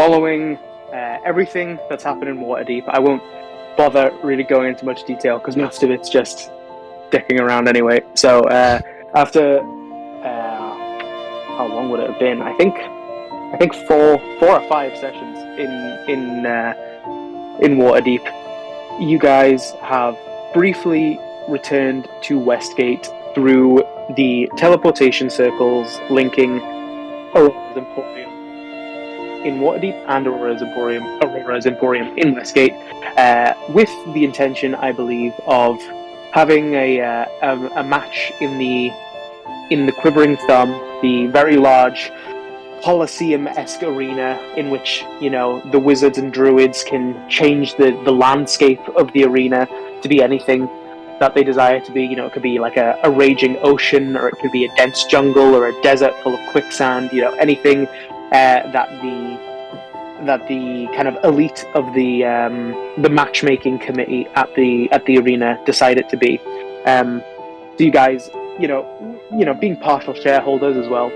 following everything that's happened in Waterdeep. I won't bother really going into much detail because most of it's just dicking around anyway. So after how long would it have been? I think 4 or 5 sessions in Waterdeep. You guys have briefly returned to Westgate through the teleportation circles linking Aurora's Emporium in Waterdeep and Aurora's Emporium in Westgate, with the intention, I believe, of having a match in the Quivering Thumb, the very large Colosseum-esque arena in which, you know, the wizards and druids can change the landscape of the arena to be anything that they desire to be. You know, it could be like a raging ocean, or it could be a dense jungle, or a desert full of quicksand. You know, anything that the kind of elite of the matchmaking committee at the arena decide it to be. So you guys, you know, being partial shareholders as well,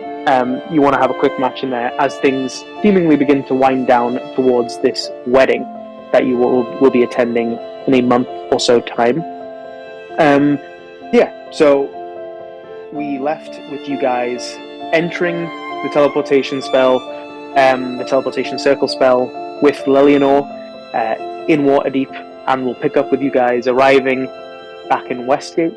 you want to have a quick match in there as things seemingly begin to wind down towards this wedding that you will be attending in a month or so time. So we left with you guys entering the teleportation spell, the teleportation circle spell with Lelianor in Waterdeep, and we'll pick up with you guys arriving back in Westgate.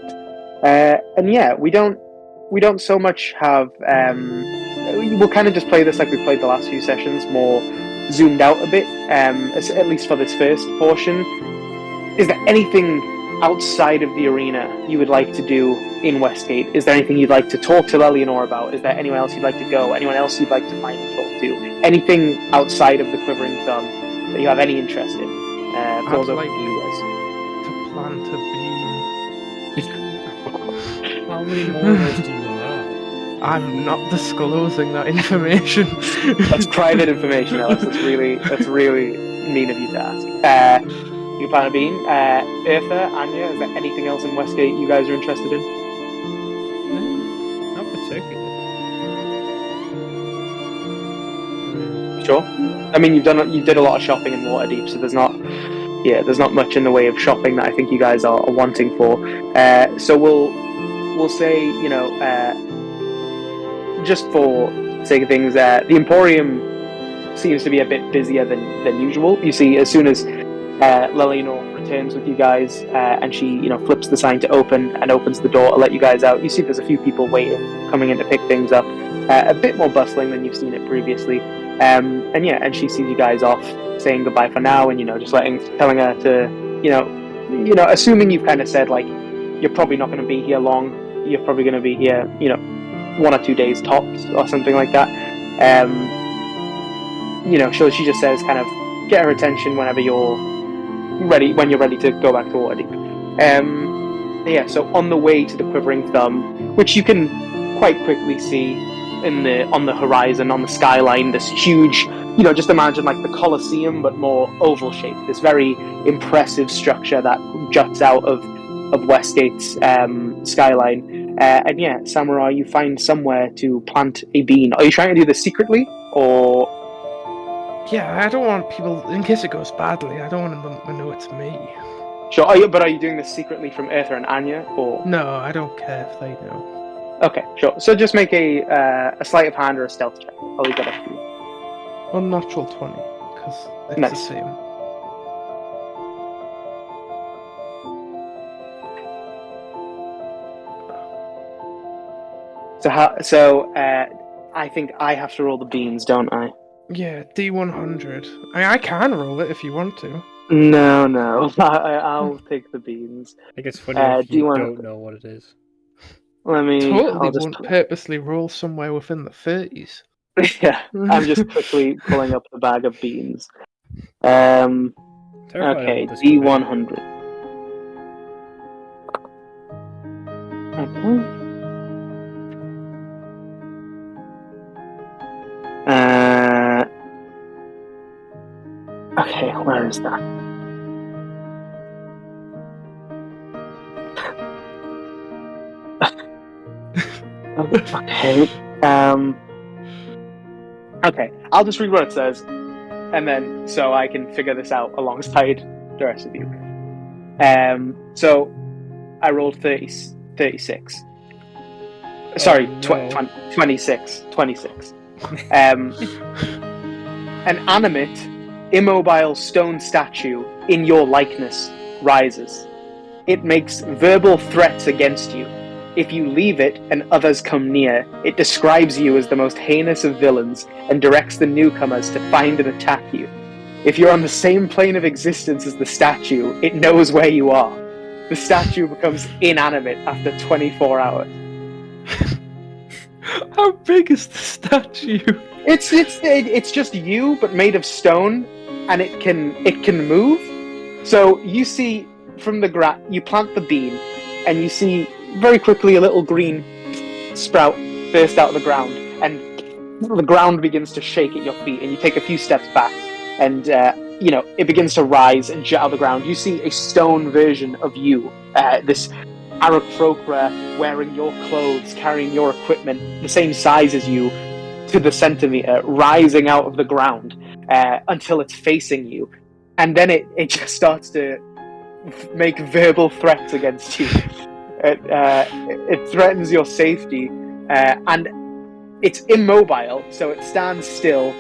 We don't so much have. We'll kind of just play this like we played the last few sessions, more zoomed out a bit. At least for this first portion. Is there anything outside of the arena you would like to do in Westgate? Is there anything you'd like to talk to Lelianor about? Is there anywhere else you'd like to go? Anyone else you'd like to find and talk to? Anything outside of the Quivering Thumb that you have any interest in? Floor's open to you guys. To plant a bean. How many more words do you have? I'm not disclosing that information. That's private information, Alice. That's really mean of you to ask. You plant a bean. Eartha, Anya, is there anything else in Westgate you guys are interested in? Not particularly. Sure. I mean, you did a lot of shopping in Waterdeep, so there's not much in the way of shopping that I think you guys are wanting for. So we'll say, you know, just for sake of things, the Emporium seems to be a bit busier than usual. You see, as soon as Lelianor returns with you guys, and she, you know, flips the sign to open and opens the door to let you guys out, you see there's a few people waiting, coming in to pick things up. A bit more bustling than you've seen it previously. And she sees you guys off, saying goodbye for now, and, you know, just telling her to, you know, assuming you've kind of said, like, you're probably not going to be here long, you're probably going to be here, you know, 1 or 2 days tops, or something like that. She just says, kind of, get her attention when you're ready to go back to Waterdeep. So on the way to the Quivering Thumb, which you can quite quickly see on the horizon, on the skyline, this huge, you know, just imagine like the Colosseum but more oval shape, this very impressive structure that juts out of Westgate's skyline. Samurai, you find somewhere to plant a bean. Are you trying to do this secretly, or? Yeah, I don't want people, in case it goes badly, I don't want them to know it's me. Sure, are you doing this secretly from Eartha and Anya, or? No, I don't care if they know. Okay, sure. So just make a sleight of hand or a stealth check. I'll leave that up to you. Unnatural 20, because it's nice. the same. I think I have to roll the beans, don't I? Yeah, D100. I can roll it if you want to. No. I'll take the beans. I think it's funny if you don't know what it is. Won't purposely roll somewhere within the 30s. Yeah, I'm just quickly pulling up the bag of beans. Okay, D100. Okay, where is that? Okay. Okay, I'll just read what it says. and then so I can figure this out alongside the rest of you. So I rolled 36. Sorry, 26. An animate, immobile stone statue in your likeness rises. It makes verbal threats against you. If you leave it and others come near, it describes you as the most heinous of villains and directs the newcomers to find and attack you. If you're on the same plane of existence as the statue, it knows where you are. The statue becomes inanimate after 24 hours. How big is the statue? It's just you, but made of stone, and it can move. So you see from the ground, you plant the bean, and you see very quickly a little green sprout burst out of the ground, and the ground begins to shake at your feet, and you take a few steps back, and it begins to rise and jet out of the ground. You see a stone version of you, this Aarakocra wearing your clothes, carrying your equipment, the same size as you, to the centimeter, rising out of the ground until it's facing you, and then it just starts to make verbal threats against you. It threatens your safety, and it's immobile, so it stands still.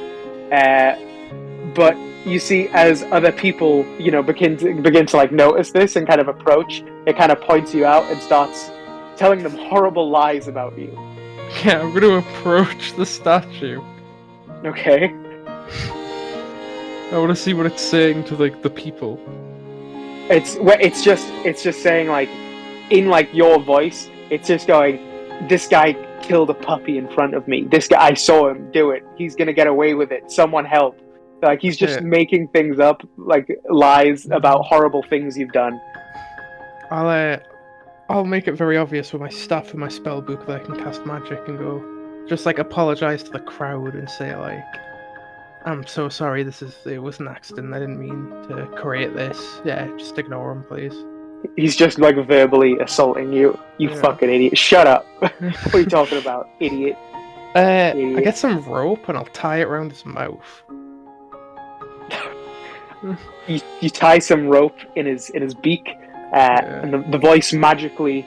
But you see, as other people, begin to like notice this and kind of approach, it kind of points you out and starts telling them horrible lies about you. Yeah, I'm going to approach the statue. Okay. I want to see what it's saying to like the people. It's just saying, like, in like your voice, it's just going, this guy killed a puppy in front of me. This guy, I saw him do it. He's gonna get away with it. Someone help. Like, he's just making things up, like lies about horrible things you've done. I'll make it very obvious with my stuff in my spell book that I can cast magic and go, just like apologize to the crowd and say like, I'm so sorry, it was an accident, I didn't mean to create this. Yeah, just ignore him, please. He's just like verbally assaulting you. You fucking idiot. Shut up. What are you talking about, idiot? I get some rope and I'll tie it around his mouth. You tie some rope in his beak, and the voice magically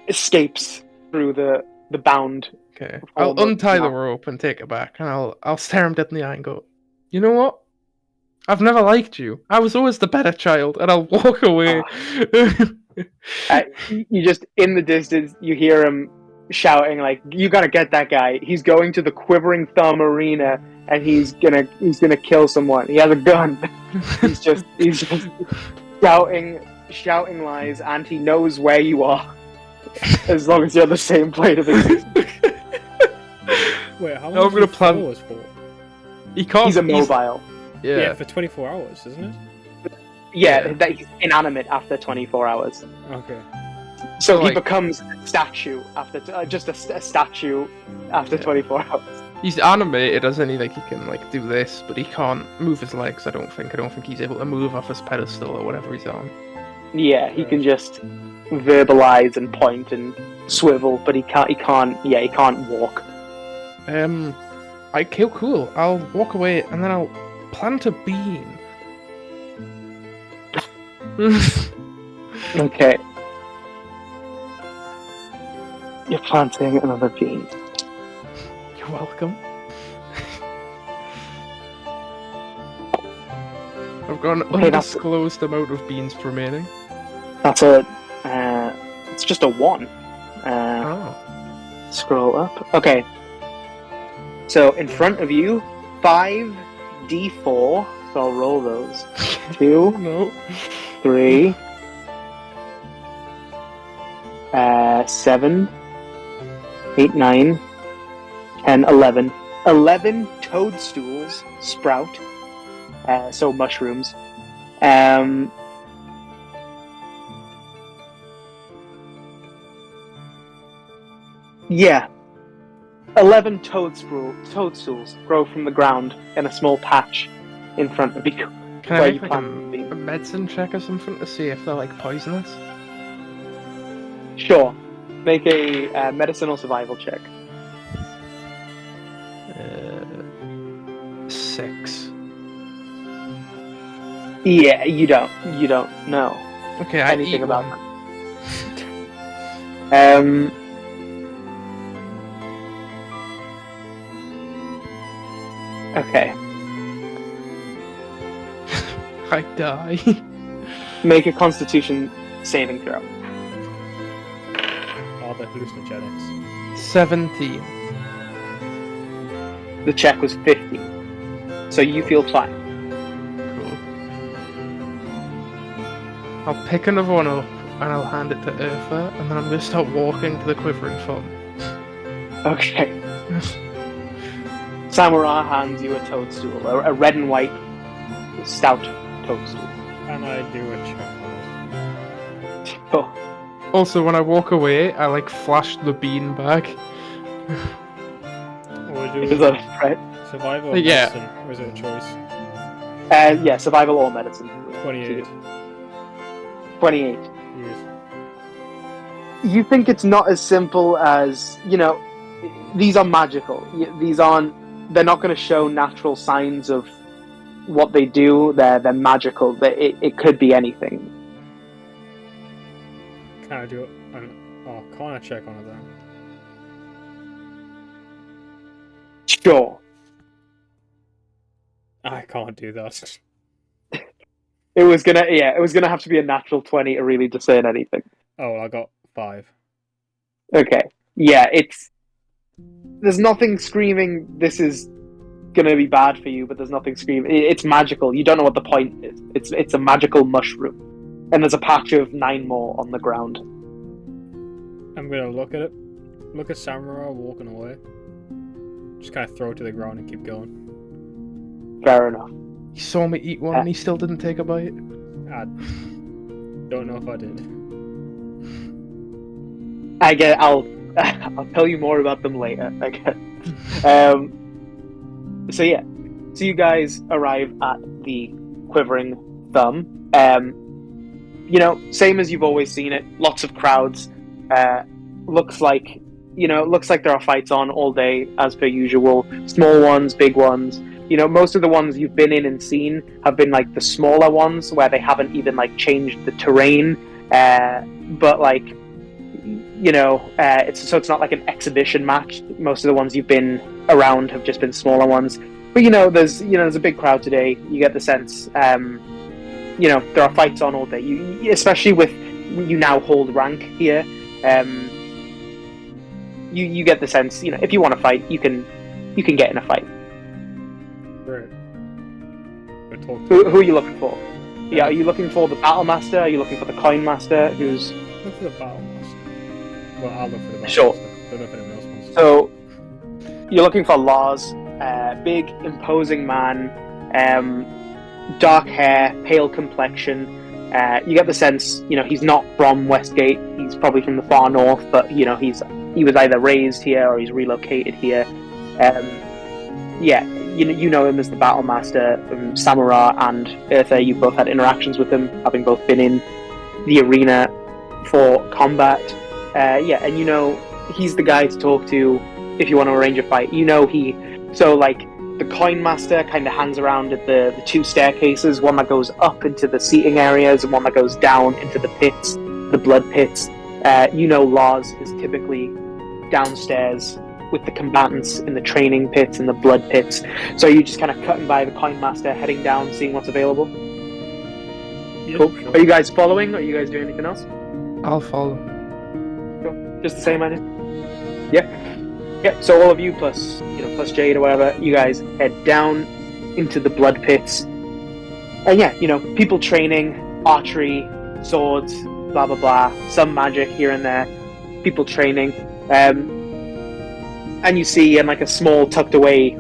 escapes through the bound. Okay, I'll untie the rope and take it back, and I'll stare him dead in the eye and go, you know what? I've never liked you. I was always the better child, and I'll walk away. You just, in the distance, you hear him shouting like, "You gotta get that guy! He's going to the Quivering Thumb Arena, and he's gonna kill someone. He has a gun." he's just shouting lies, and he knows where you are, as long as you're on the same plane of existence. Wait, how long do you follow us for? He's immobile. Yeah, for 24 hours, isn't it? Yeah, that he's inanimate after 24 hours. Okay. So he becomes a statue after just a statue after 24 hours. He's animated, isn't he? Like, he can like do this, but he can't move his legs. I don't think he's able to move off his pedestal or whatever he's on. Yeah, he can just verbalize and point and swivel, but he can't walk. Cool. I'll walk away and then I'll plant a bean. Okay. You're planting another bean. You're welcome. I've got an undisclosed amount of beans remaining. That's it's just a 1. Scroll up. Okay. So in front of you, 5d4. So I'll roll those. 2, 3, 7, 8, 9, 10, 11. 11 toadstools sprout. So mushrooms. Yeah. 11 toadstools grow from the ground in a small patch in front of you. Can I make like a medicine check or something to see if they're like poisonous? Sure. Make a medicine or survival check. Yeah, you don't know Okay, I anything eat about one. them. Okay. I die. Make a Constitution saving throw. Are the hallucinogenics? 17. The check was 50. So you feel fine. Cool. I'll pick another one up and I'll hand it to Urfa, and then I'm going to start walking to the quivering thumb. Okay. Samurai hands you a toadstool, a red and white stout toadstool. Can I do a check? Oh, Also, when I walk away, I like flash the bean bag. Or do is that right? survival or Yeah. medicine? Or is it a choice? Yeah, survival or medicine. 28 28. years. You think it's not as simple as, these are magical. They're not going to show natural signs of what they do. They're magical. It could be anything. Can I do it? Can't I check on it then? Sure. I can't do that. It was gonna have to be a natural 20 to really discern anything. Oh, well, I got 5. Okay. Yeah, there's nothing screaming this is gonna be bad for you, but there's nothing screaming. It's magical. You don't know what the point is. It's a magical mushroom, and there's a patch of 9 more on the ground. I'm gonna look at it. Look at Samurai walking away. Just kind of throw it to the ground and keep going. Fair enough. He saw me eat one and he still didn't take a bite. I don't know if I did. I'll tell you more about them later. I guess. So you guys arrive at the Quivering Thumb. Same as you've always seen it. Lots of crowds. Looks like there are fights on all day as per usual. Small ones, big ones. Most of the ones you've been in and seen have been like the smaller ones where they haven't even like changed the terrain. But like, it's not like an exhibition match. Most of the ones you've been around have just been smaller ones. But there's a big crowd today. You get the sense. There are fights on all day. Especially with you now hold rank here. You get the sense. If you want to fight, you can get in a fight. Right. Who are you looking for? Yeah, are you looking for the Battle Master? Are you looking for the Coin Master? Who's... Look for the Battle Master. Well, I'll look for the Battle Sure. Master. Don't know if anyone else wants to. So, you're looking for Lars, big, imposing man, dark hair, pale complexion. You get the sense, he's not from Westgate. He's probably from the far north, but he was either raised here or he's relocated here. You know him as the Battle Master. Samura and Eartha, you both had interactions with him, having both been in the arena for combat. And he's the guy to talk to if you want to arrange a fight. The Coin Master kind of hangs around at the 2 staircases, one that goes up into the seating areas and one that goes down into the pits, the blood pits. Lars is typically downstairs with the combatants in the training pits and the blood pits. So you're just kind of cutting by the Coin Master, heading down, seeing what's available. Yeah, Cool. sure. Are you guys following? Or are you guys doing anything else? I'll follow. Cool. Just the same, idea? Yeah. So all of you plus Jade or whatever, you guys head down into the blood pits. And people training, archery, swords, blah blah blah, some magic here and there, people training. And you see in like a small tucked away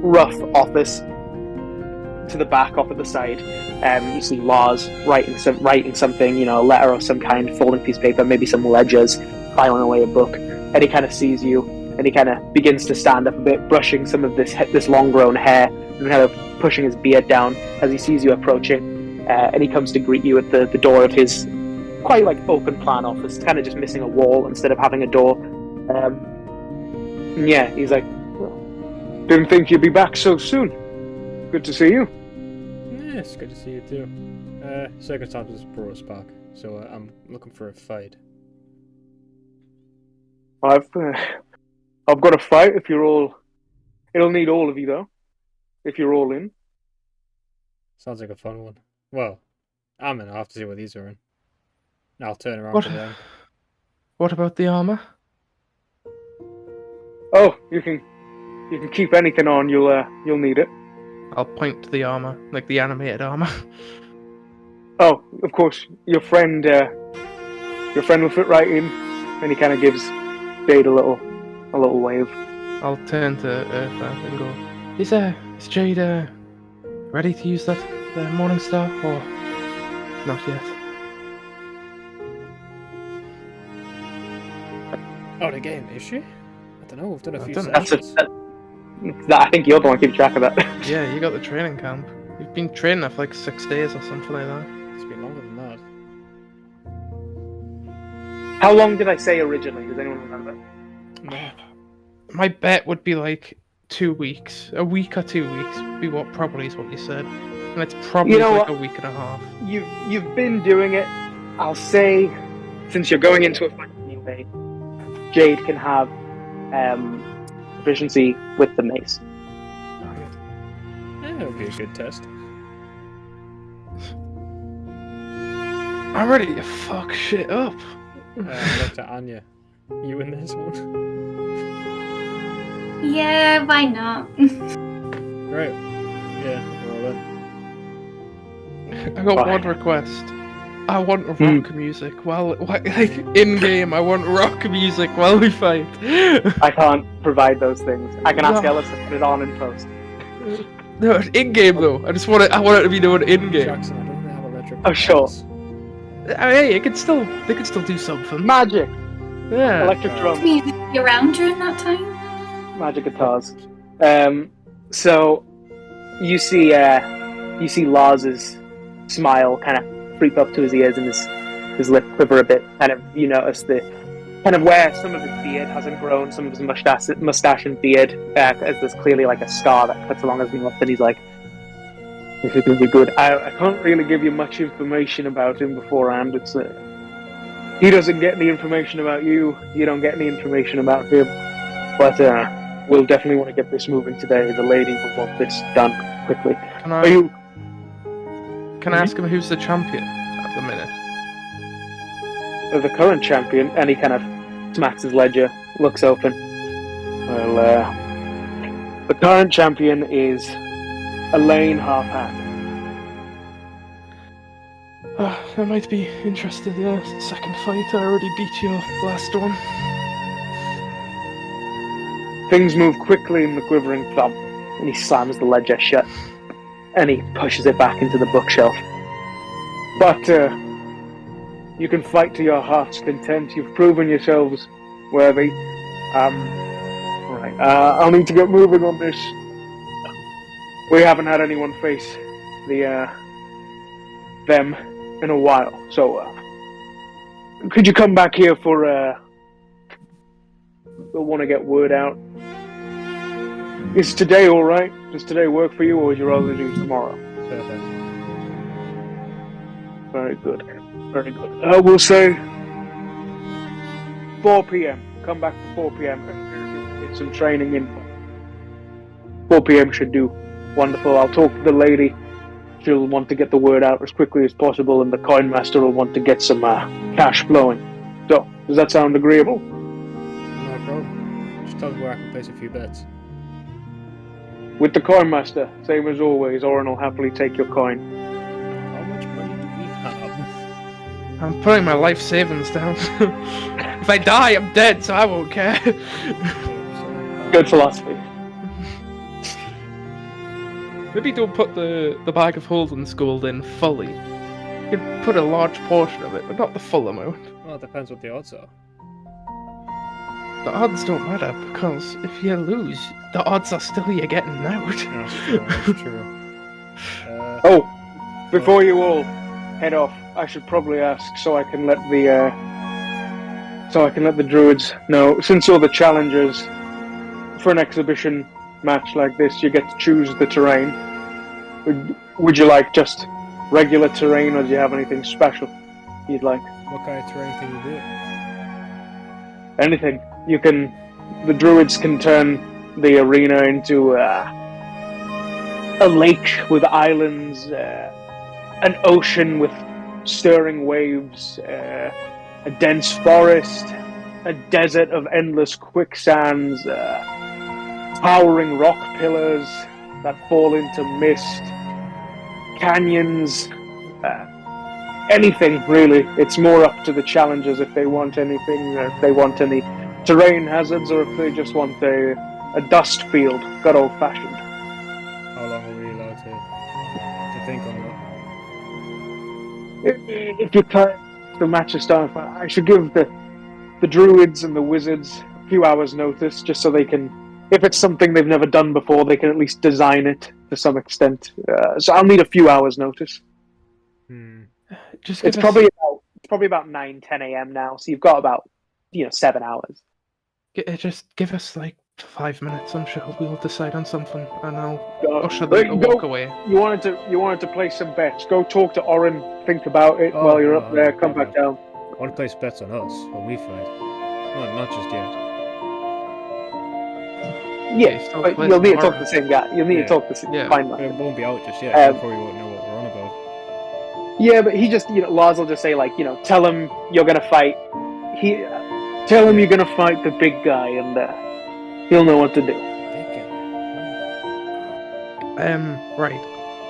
rough office to the back off at the side, you see Lars writing something, a letter of some kind, folding a piece of paper, maybe some ledgers, filing away a book. And he kind of sees you and he kind of begins to stand up a bit, brushing some of this long grown hair and kind of pushing his beard down as he sees you approaching. And he comes to greet you at the door of his quite like open plan office, kind of just missing a wall instead of having a door. He's like, well, didn't think you'd be back so soon. Good to see you. it's good to see you too. Circumstances brought us back, so I'm looking for a fight. I've got a fight if you're all. It'll need all of you though. If you're all in. Sounds like a fun one. Well, I'm in. I'll have to see what these are in. I'll turn around What? to them. What about the armor? Oh, you can keep anything on. You'll need it. I'll point to the armor, like the animated armor. Oh, of course, your friend will fit right in, and he kind of gives Jade a little wave. I'll turn to Eartha and go, is Jade ready to use the Morning Star, or not yet? Oh, the game, is she? I don't know, we've done a few don't know. sessions. I think you're the one keeping track of that. Yeah, you got the training camp. You've been training there for like 6 days or something like that. It's been longer than that. How long did I say originally? Does anyone remember? No. My bet would be like 2 weeks. A week or 2 weeks would be probably is what you said. And it's probably like a week and a half. You've been doing it. I'll say, since you're going into a fight anyway, Jade can have proficiency with the mace. Yeah, it'll be a good test. I'm ready to fuck shit up. Look to Anya. You in this one? Yeah, why not? Great. Yeah, we're all in. I got one request. I want rock music like in game. I want rock music while we fight. I can't provide those things. I can ask Ellis to put it on in post. No, in game though. I want it to be known in game. Jackson, I don't think they have electric. Oh, sure. guitars. Hey, they could still do something. Magic, Yeah. electric drums, Music be around during that time? magic guitars. So you see Lars's smile kind of creep up to his ears and his lip quiver a bit. Kind of, you notice the kind of where some of his beard hasn't grown, some of his mustache and beard, as there's clearly like a scar that cuts along his mouth, and he's like, "This is gonna be good." I can't really give you much information about him beforehand. It's he doesn't get any information about you. You don't get any information about him. But we'll definitely want to get this moving today. The lady will want this done quickly. Can Are you? I ask him who's the champion at the minute? The current champion, and he kind of smacks his ledger, looks open. Well, the current champion is Elaine Halfhand. I might be interested in a second fight. I already beat your last one. Things move quickly in the quivering thumb, and he slams the ledger shut, and he pushes it back into the bookshelf. But you can fight to your heart's content. You've proven yourselves worthy. Right. I'll need to get moving on this. We haven't had anyone face them in a while. So, could you come back here for? We'll want to get word out. Is today all right? Does today work for you, or would you rather do tomorrow? Perfect. Very good. Very good. We'll say 4 p.m. Come back for 4 p.m. and get some training in. 4 p.m. should do wonderful. I'll talk to the lady. She'll want to get the word out as quickly as possible, and the coin master will want to get some cash flowing. So, does that sound agreeable? No problem. Just tell me where I can place a few bets. With the coin master, same as always, Oren will happily take your coin. How much money do we have? I'm putting my life savings down. If I die, I'm dead, so I won't care. Good philosophy. Maybe don't put the bag of Holden's gold in fully. You can put a large portion of it, but not the full amount. Well, it depends what the odds are. The odds don't matter, because if you lose, the odds are still you're getting out. That's true, that's true. Oh, before you all head off, I should probably ask so I can let the druids know. Since you're the challengers for an exhibition match like this, you get to choose the terrain. Would you like just regular terrain, or do you have anything special you'd like? What kind of terrain can you do? Anything. The druids can turn the arena into a lake with islands, an ocean with stirring waves, a dense forest, a desert of endless quicksands, towering rock pillars that fall into mist, canyons, anything really. It's more up to the challengers if they want anything, or if they want any terrain hazards, or if they just want a dust field, good old fashioned. How long are we allowed to think on If you try the match is starting, I should give the druids and the wizards a few hours notice, just so they can, if it's something they've never done before, they can at least design it to some extent. So I'll need a few hours notice. Just It's probably about 9-10 a.m. now, so you've got about 7 hours. just give us like 5 minutes. I'm sure we'll decide on something, and I'll usher There them you to go. walk away. You wanted to place some bets. Go talk to Oren. Think about it while you're up there. Come back down. I want to place bets on us when we fight. Not just yet. Yeah, still but play you'll need to tomorrow. talk to the same guy. You'll need to talk to the Yeah. fine But man. it won't be out just yet. You probably won't know what we're on about. Yeah, but he just, Lars will just say tell him you're gonna fight. Tell him you're gonna fight the big guy, and he'll know what to do. Right.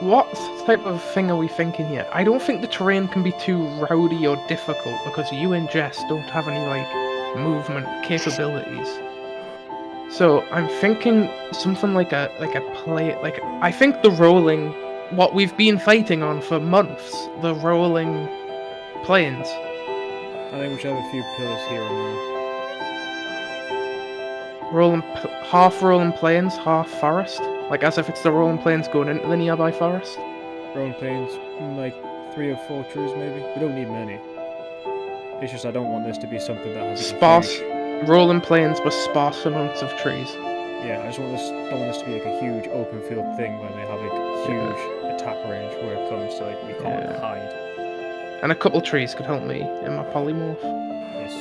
What type of thing are we thinking here? I don't think the terrain can be too rowdy or difficult, because you and Jess don't have any movement capabilities. So I'm thinking something like a play. I think the rolling, what we've been fighting on for months, the rolling plains. I think we should have a few pillars here and there. Half rolling plains, half forest. As if it's the rolling plains going into the nearby forest. Rolling plains, 3 or 4 trees maybe. We don't need many. It's just I don't want this to be something that has Sparse. Rolling plains with sparse amounts of trees. Yeah, I just don't want this to be a huge open field thing where they have a huge attack range where it comes to you can't hide. And a couple trees could help me in my polymorph. Yes.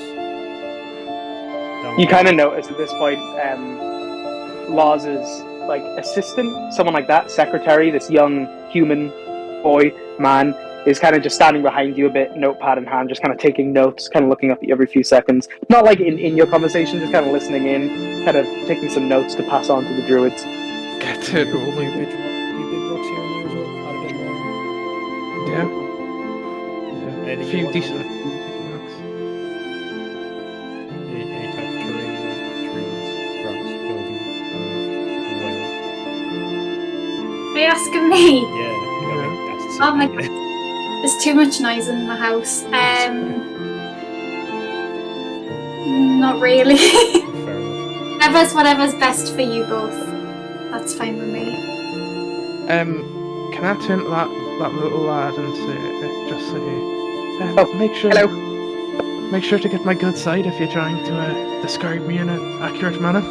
You kind of notice at this point, Lars's assistant, someone like that, secretary, this young human man, is kind of just standing behind you a bit, notepad in hand, just kind of taking notes, kind of looking up at you every few seconds. Not in your conversation, just kind of listening in, kind of taking some notes to pass on to the druids. Get it rolling. Big rocks here and there as well. Add a bit more. Yeah. A Anything few you want decent on rocks. Any type of terrain, trees, grass, building, well. Are you asking me? Yeah, that's Oh my god. There's too much noise in the house. Not really. Fair enough. Whatever's best for you both. That's fine with me. Can I turn to that little lad and say, Hello. Make sure to get my good side if you're trying to describe me in an accurate manner.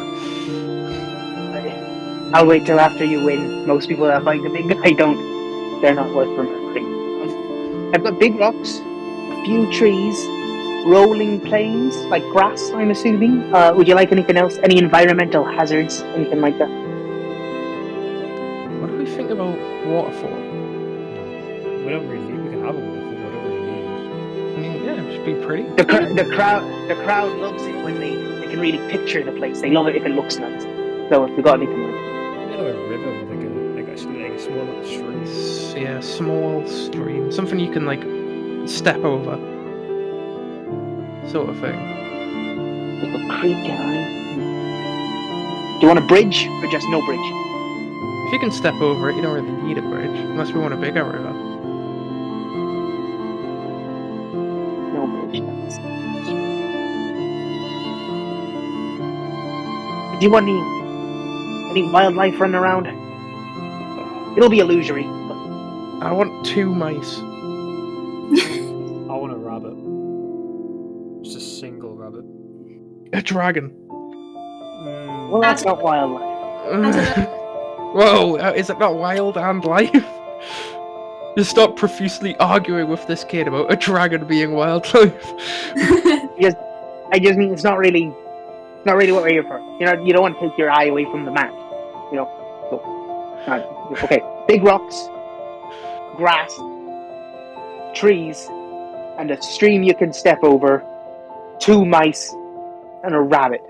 I'll wait till after you win. Most people that fight the big guy they're not worth remembering. I've got big rocks, a few trees, rolling plains, like grass, I'm assuming. Would you like anything else? Any environmental hazards? Anything like that? What do we think about waterfall? We don't really need. We can have a waterfall. We don't really need. I mean, yeah, it should be pretty. The crowd loves it when they can really picture the place. They love it if it looks nice. So if you got anything like that. A river with a small little stream. Yeah, small stream. Something you can step over. Sort of thing. Little creek, Do you want a bridge or just no bridge? If you can step over it, you don't really need a bridge, unless we want a bigger river. No bridge. Do you want any wildlife running around? It'll be illusory. I want 2 mice. I want a rabbit. Just a single rabbit. A dragon. Well, that's not wildlife. Whoa, is it not wild and life? Just stop profusely arguing with this kid about a dragon being wildlife. I just mean it's not really what we're here for. You don't want to take your eye away from the map. Okay, big rocks, grass, trees, and a stream you can step over, 2 mice, and a rabbit.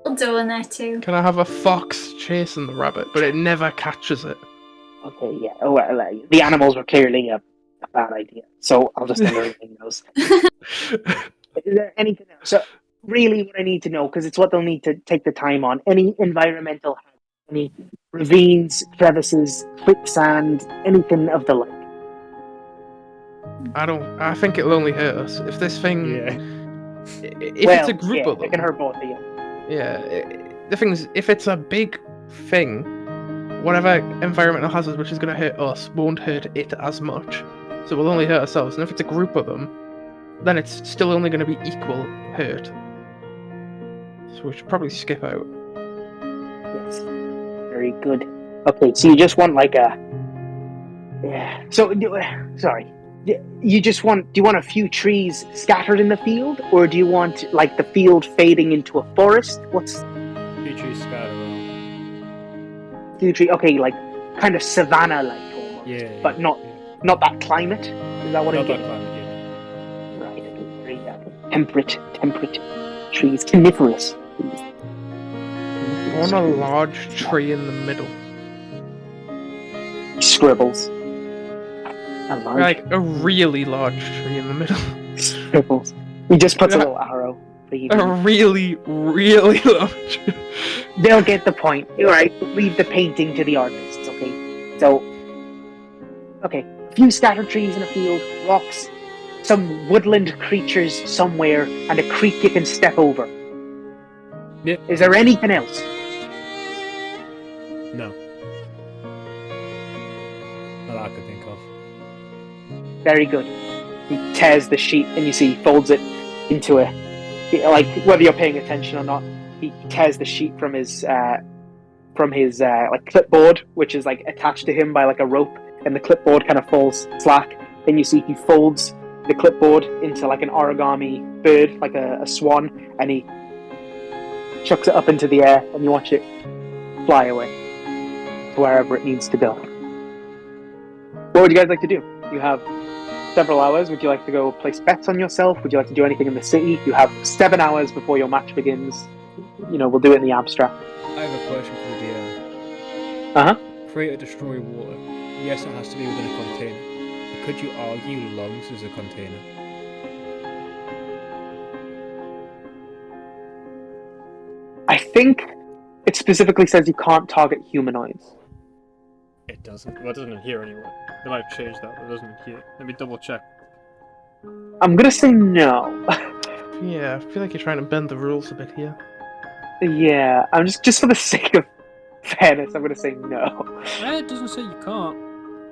We'll do in there too. Can I have a fox chasing the rabbit, but it never catches it? Okay, yeah. Oh, well, the animals were clearly a bad idea, so I'll just end everything those. Is there anything else? So, really, what I need to know, because it's what they'll need to take the time on, any environmental, any ravines, crevices, quicksand, anything of the like. I think it'll only hurt us if this thing. Yeah. If it's a group of them, it can hurt both of you. Yeah. The thing is, if it's a big thing, whatever environmental hazard which is going to hurt us won't hurt it as much, so we'll only hurt ourselves. And if it's a group of them, then it's still only going to be equal hurt. So we should probably skip out. Yes. Very good. Okay, so you just want like a... Yeah. So, sorry. You just want... Do you want a few trees scattered in the field? Or do you want like the field fading into a forest? What's... Few trees scattered around. Few trees... Okay, like kind of savanna-like almost. Yeah. But not that climate? Is that what I'm Not that getting? climate, yeah. Right, okay, very temperate trees, coniferous trees. I want a large tree in the middle. Scribbles. A large Like a really large tree in the middle. scribbles. He just puts a little arrow. For you. A really, really large. They'll get the point. Alright, leave the painting to the artists, okay? So, okay, a few scattered trees in a field, rocks, some woodland creatures somewhere, and a creek you can step over. Yeah. Is there anything else? No. Not that I could think of. Very good. He tears the sheet, and you see he folds it into a... Like, whether you're paying attention or not, he tears the sheet from his like clipboard, which is like attached to him by like a rope, and the clipboard kind of falls slack. Then you see he folds the clipboard into like an origami bird, like a swan, and he chucks it up into the air, and you watch it fly away to wherever it needs to go. What would you guys like to do? You have several hours. Would you like to go place bets on yourself? Would you like to do anything in the city? You have 7 hours before your match begins. We'll do it in the abstract. I have a question for the DM. Uh-huh. Create or destroy water. Yes, it has to be within a container. But could you argue lungs is a container? I think it specifically says you can't target humanoids. It doesn't. Well, it doesn't adhere anyway. They might have changed that, but it doesn't adhere. Let me double check. I'm gonna say no. Yeah, I feel like you're trying to bend the rules a bit here. Yeah, I'm just for the sake of fairness, I'm gonna say no. It doesn't say you can't.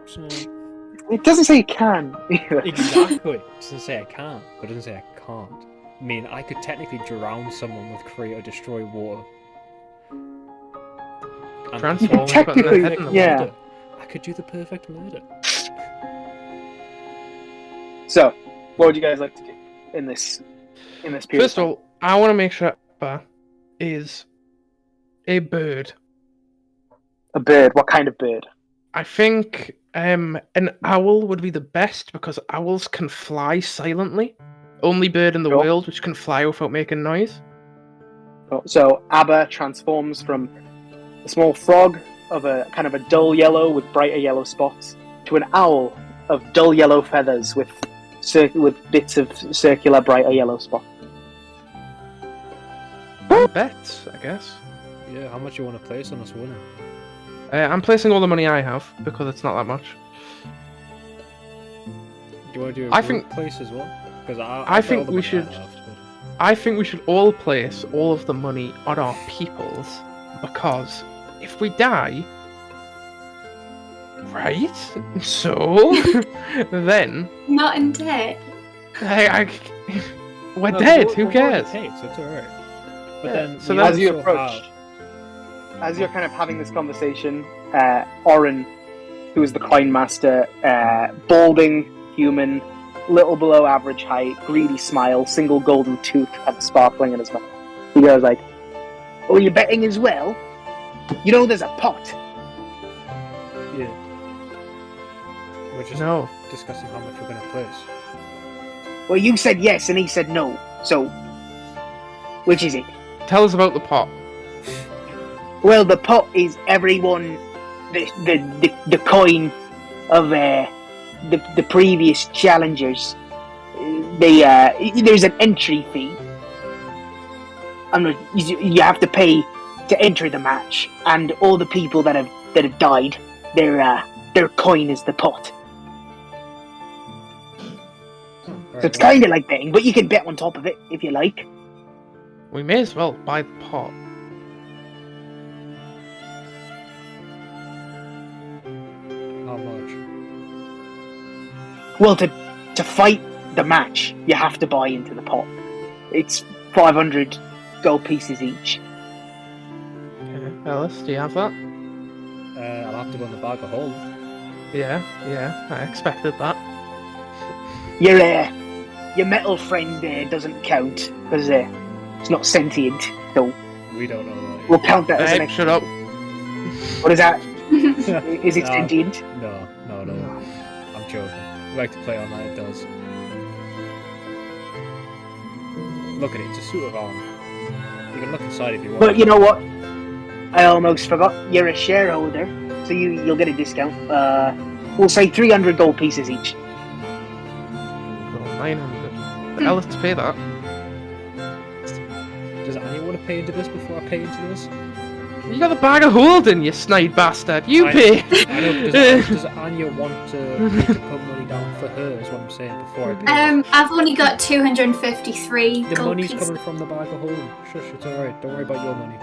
So... It doesn't say you can either. Exactly. It doesn't say I can't, but it doesn't say I can't. I mean, I could technically drown someone with create or destroy water. And Transform technically, head in the yeah. murder. I could do the perfect murder. So, what would you guys like to do in this period? First of all, I want to make sure Abba is a bird. A bird. What kind of bird? I think an owl would be the best because owls can fly silently. Only bird in the Sure. world which can fly without making noise. So Abba transforms from a small frog of a kind of a dull yellow with brighter yellow spots to an owl of dull yellow feathers with bits of circular brighter yellow spots. Bets, I guess. Yeah, how much you want to place on us winning? I'm placing all the money I have because it's not that much. Do you want to do a I group think- place as well? Because I think we should- I think we should all place all of the money on our peoples because if we die, right? So then Not in debt. we're dead. Who cares? Paid, so it's alright. But Yeah, then so we As you also approach, as you're kind of having this conversation, Oren who is the coin master, balding human, little below average height, greedy smile, single golden tooth kind of sparkling in his mouth. He goes like, "Oh, you're betting as well? You know there's a pot." Yeah. We're just discussing how much we're going to place. Well, you said yes and he said no. So, which is it? Tell us about the pot. Well, the pot is everyone, the coin of the previous challengers. There's an entry fee. You have to pay to enter the match, and all the people that have died, their coin is the pot. So it's kind of like betting, but you can bet on top of it if you like. We may as well buy the pot. How much? Well, to fight the match, you have to buy into the pot. It's 500 gold pieces each. Okay. Ellis, do you have that? I'll have to go in the bag of hold. Yeah, I expected that. Your metal friend doesn't count because it's not sentient, so We don't know that. we'll count that as an Babe, extra. shut up. What is that? Is it No. sentient? No. I'm joking. We like to play on that, it does. Look at it, it's a suit of armor. You can look inside if you want. But you know what? I almost forgot. You're a shareholder, so you'll get a discount. We'll say 300 gold pieces each. Well, 900. Ellis, pay that. Does anyone want to pay into this before I pay into this? You got the bag of holding, you snide bastard. You pay. I know, does Anya want to put money down for her, is what I'm saying, before I pay? I've only got 253 The gold money's pieces. coming from the bag of holding. Shush, it's alright. Don't worry about your money.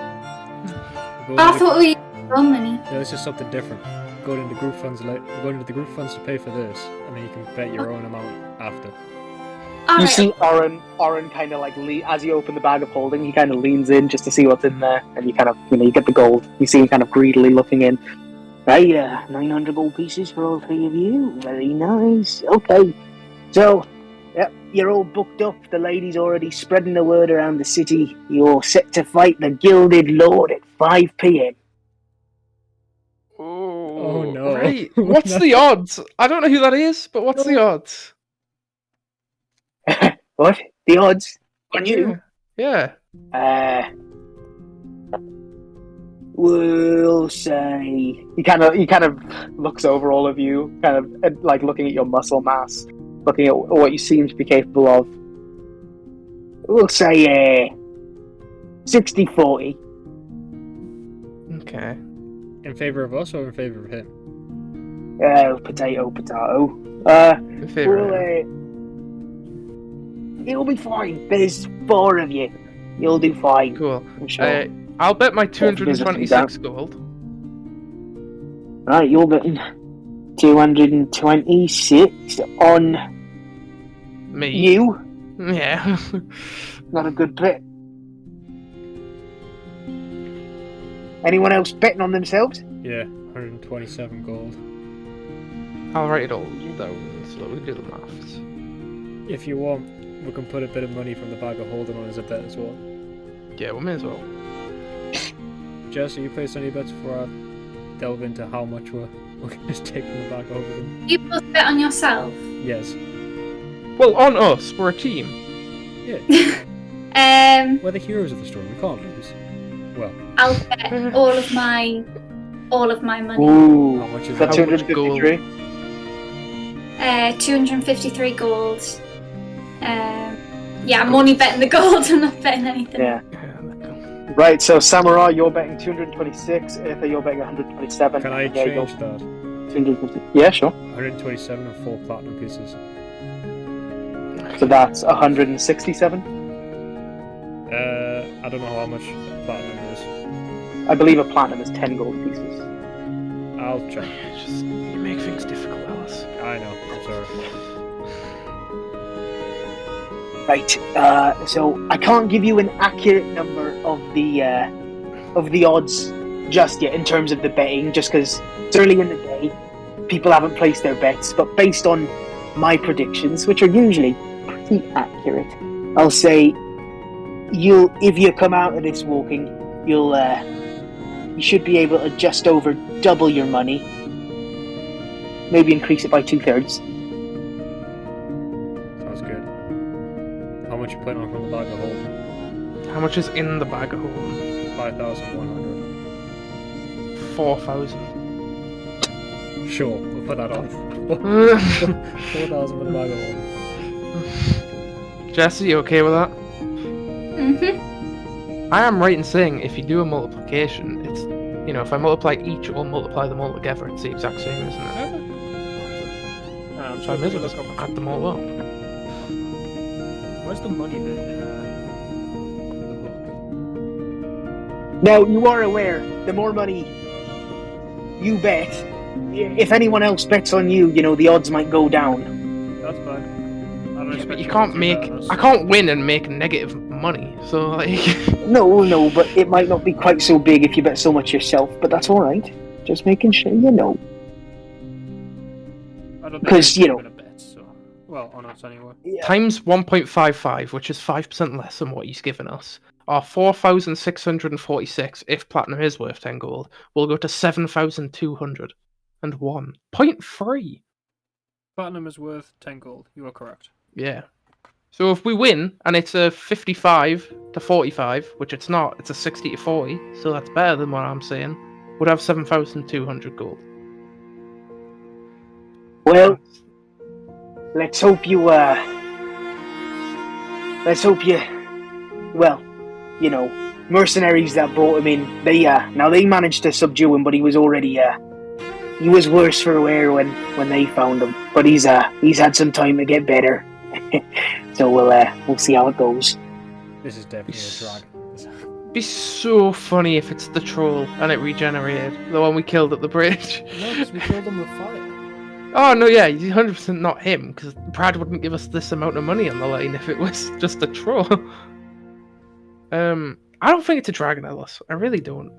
I thought we were money. No, this is something different. Going into group funds, going into the group funds to pay for this, and then you can bet your own amount after. You Alright. see Oren kind of like as you open the bag of holding, he kind of leans in just to see what's in there, and you kind of, you get the gold. You see him kind of greedily looking in. Right, 900 gold pieces for all three of you. Very nice. Okay. So, yep, you're all booked up. The lady's already spreading the word around the city. You're set to fight the Gilded Lord at 5 p.m. Oh, no. Right. What's the odds? I don't know who that is, but what's the odds? What? The odds? On you? Yeah. We'll say He kind of looks over all of you, kind of like looking at your muscle mass, looking at what you seem to be capable of. we'll say 60-40. Okay. In favor of us or in favor of him? Potato. In favor of him. It'll be fine. There's 4 of you. You'll do fine. Cool. I'm sure. I'll bet my 226 gold. Right, you're betting 226 on Me. you. Yeah. Not a good bet. Anyone else betting on themselves? Yeah, 127 gold. I'll write it all down so we do the maths. If you want, we can put a bit of money from the bag of holding on as a bet as well. Yeah, we may as well. Jess, are you placed any bets before I delve into how much we're going to take from the bag of holding? You both bet on yourself. Yes. Well, on us, we're a team. Yeah. We're the heroes of the story. We can't lose. Well, I'll bet all of my money. Ooh, how much is is that How much 253? 253 gold. Yeah, I'm only betting the gold. I'm not betting anything. Yeah. Yeah, let go. Right, so Samurai, you're betting 226. Ether, you're betting 127. Can I Yeah, you're change that? 250. Yeah, sure. 127 and 4 platinum pieces. So that's 167. I don't know how much platinum is. I believe a platinum is 10 gold pieces. I'll check. You make things difficult, Alice. I know. I'm sorry. Right. So I can't give you an accurate number of the odds just yet in terms of the betting, just because it's early in the day. people haven't placed their bets, but based on my predictions, which are usually pretty accurate, I'll say if you come out of this walking, you should be able to just over double your money. Maybe increase it by 2/3. Sounds good. How much you putting on from the bag of holding? How much is in the bag of holding? 5,100. 4,000. Sure, we'll put that on. 4,000 for the bag of holding. Jesse, you okay with that? Mhm. I am right in saying if you do a multiplication, it's, if I multiply each or multiply them all together, it's the exact same, isn't it? So I may as well just add them all up. Where's the money bit in the book? Now, you are aware, the more money you bet, if anyone else bets on you, the odds might go down. That's fine. I don't expect But you to can't do make... that on us. I can't win and make negative money, so like... No, but it might not be quite so big if you bet so much yourself, but that's alright. Just making sure you know. I don't think 'Cause, I'm gonna bet, so... Well, on us anyway. Times 1.55, which is 5% less than what he's given us, are 4,646 if platinum is worth 10 gold. We'll go to 7,201. 0.3! Platinum is worth 10 gold. You are correct. Yeah. So if we win, and it's a 55 to 45, which it's not, it's a 60 to 40, so that's better than what I'm saying, we'd have 7,200 gold. Well, let's hope you, well, mercenaries that brought him in, they managed to subdue him, but he was already, he was worse for wear when they found him. But he's had some time to get better. So we'll see how it goes. This is definitely a drag. It'd be so funny if it's the troll and it regenerated, the one we killed at the bridge. No, because we killed them with fire. Oh no, yeah, he's 100% not him, because Brad wouldn't give us this amount of money on the line if it was just a troll. I don't think it's a dragon, Ellis. I really don't.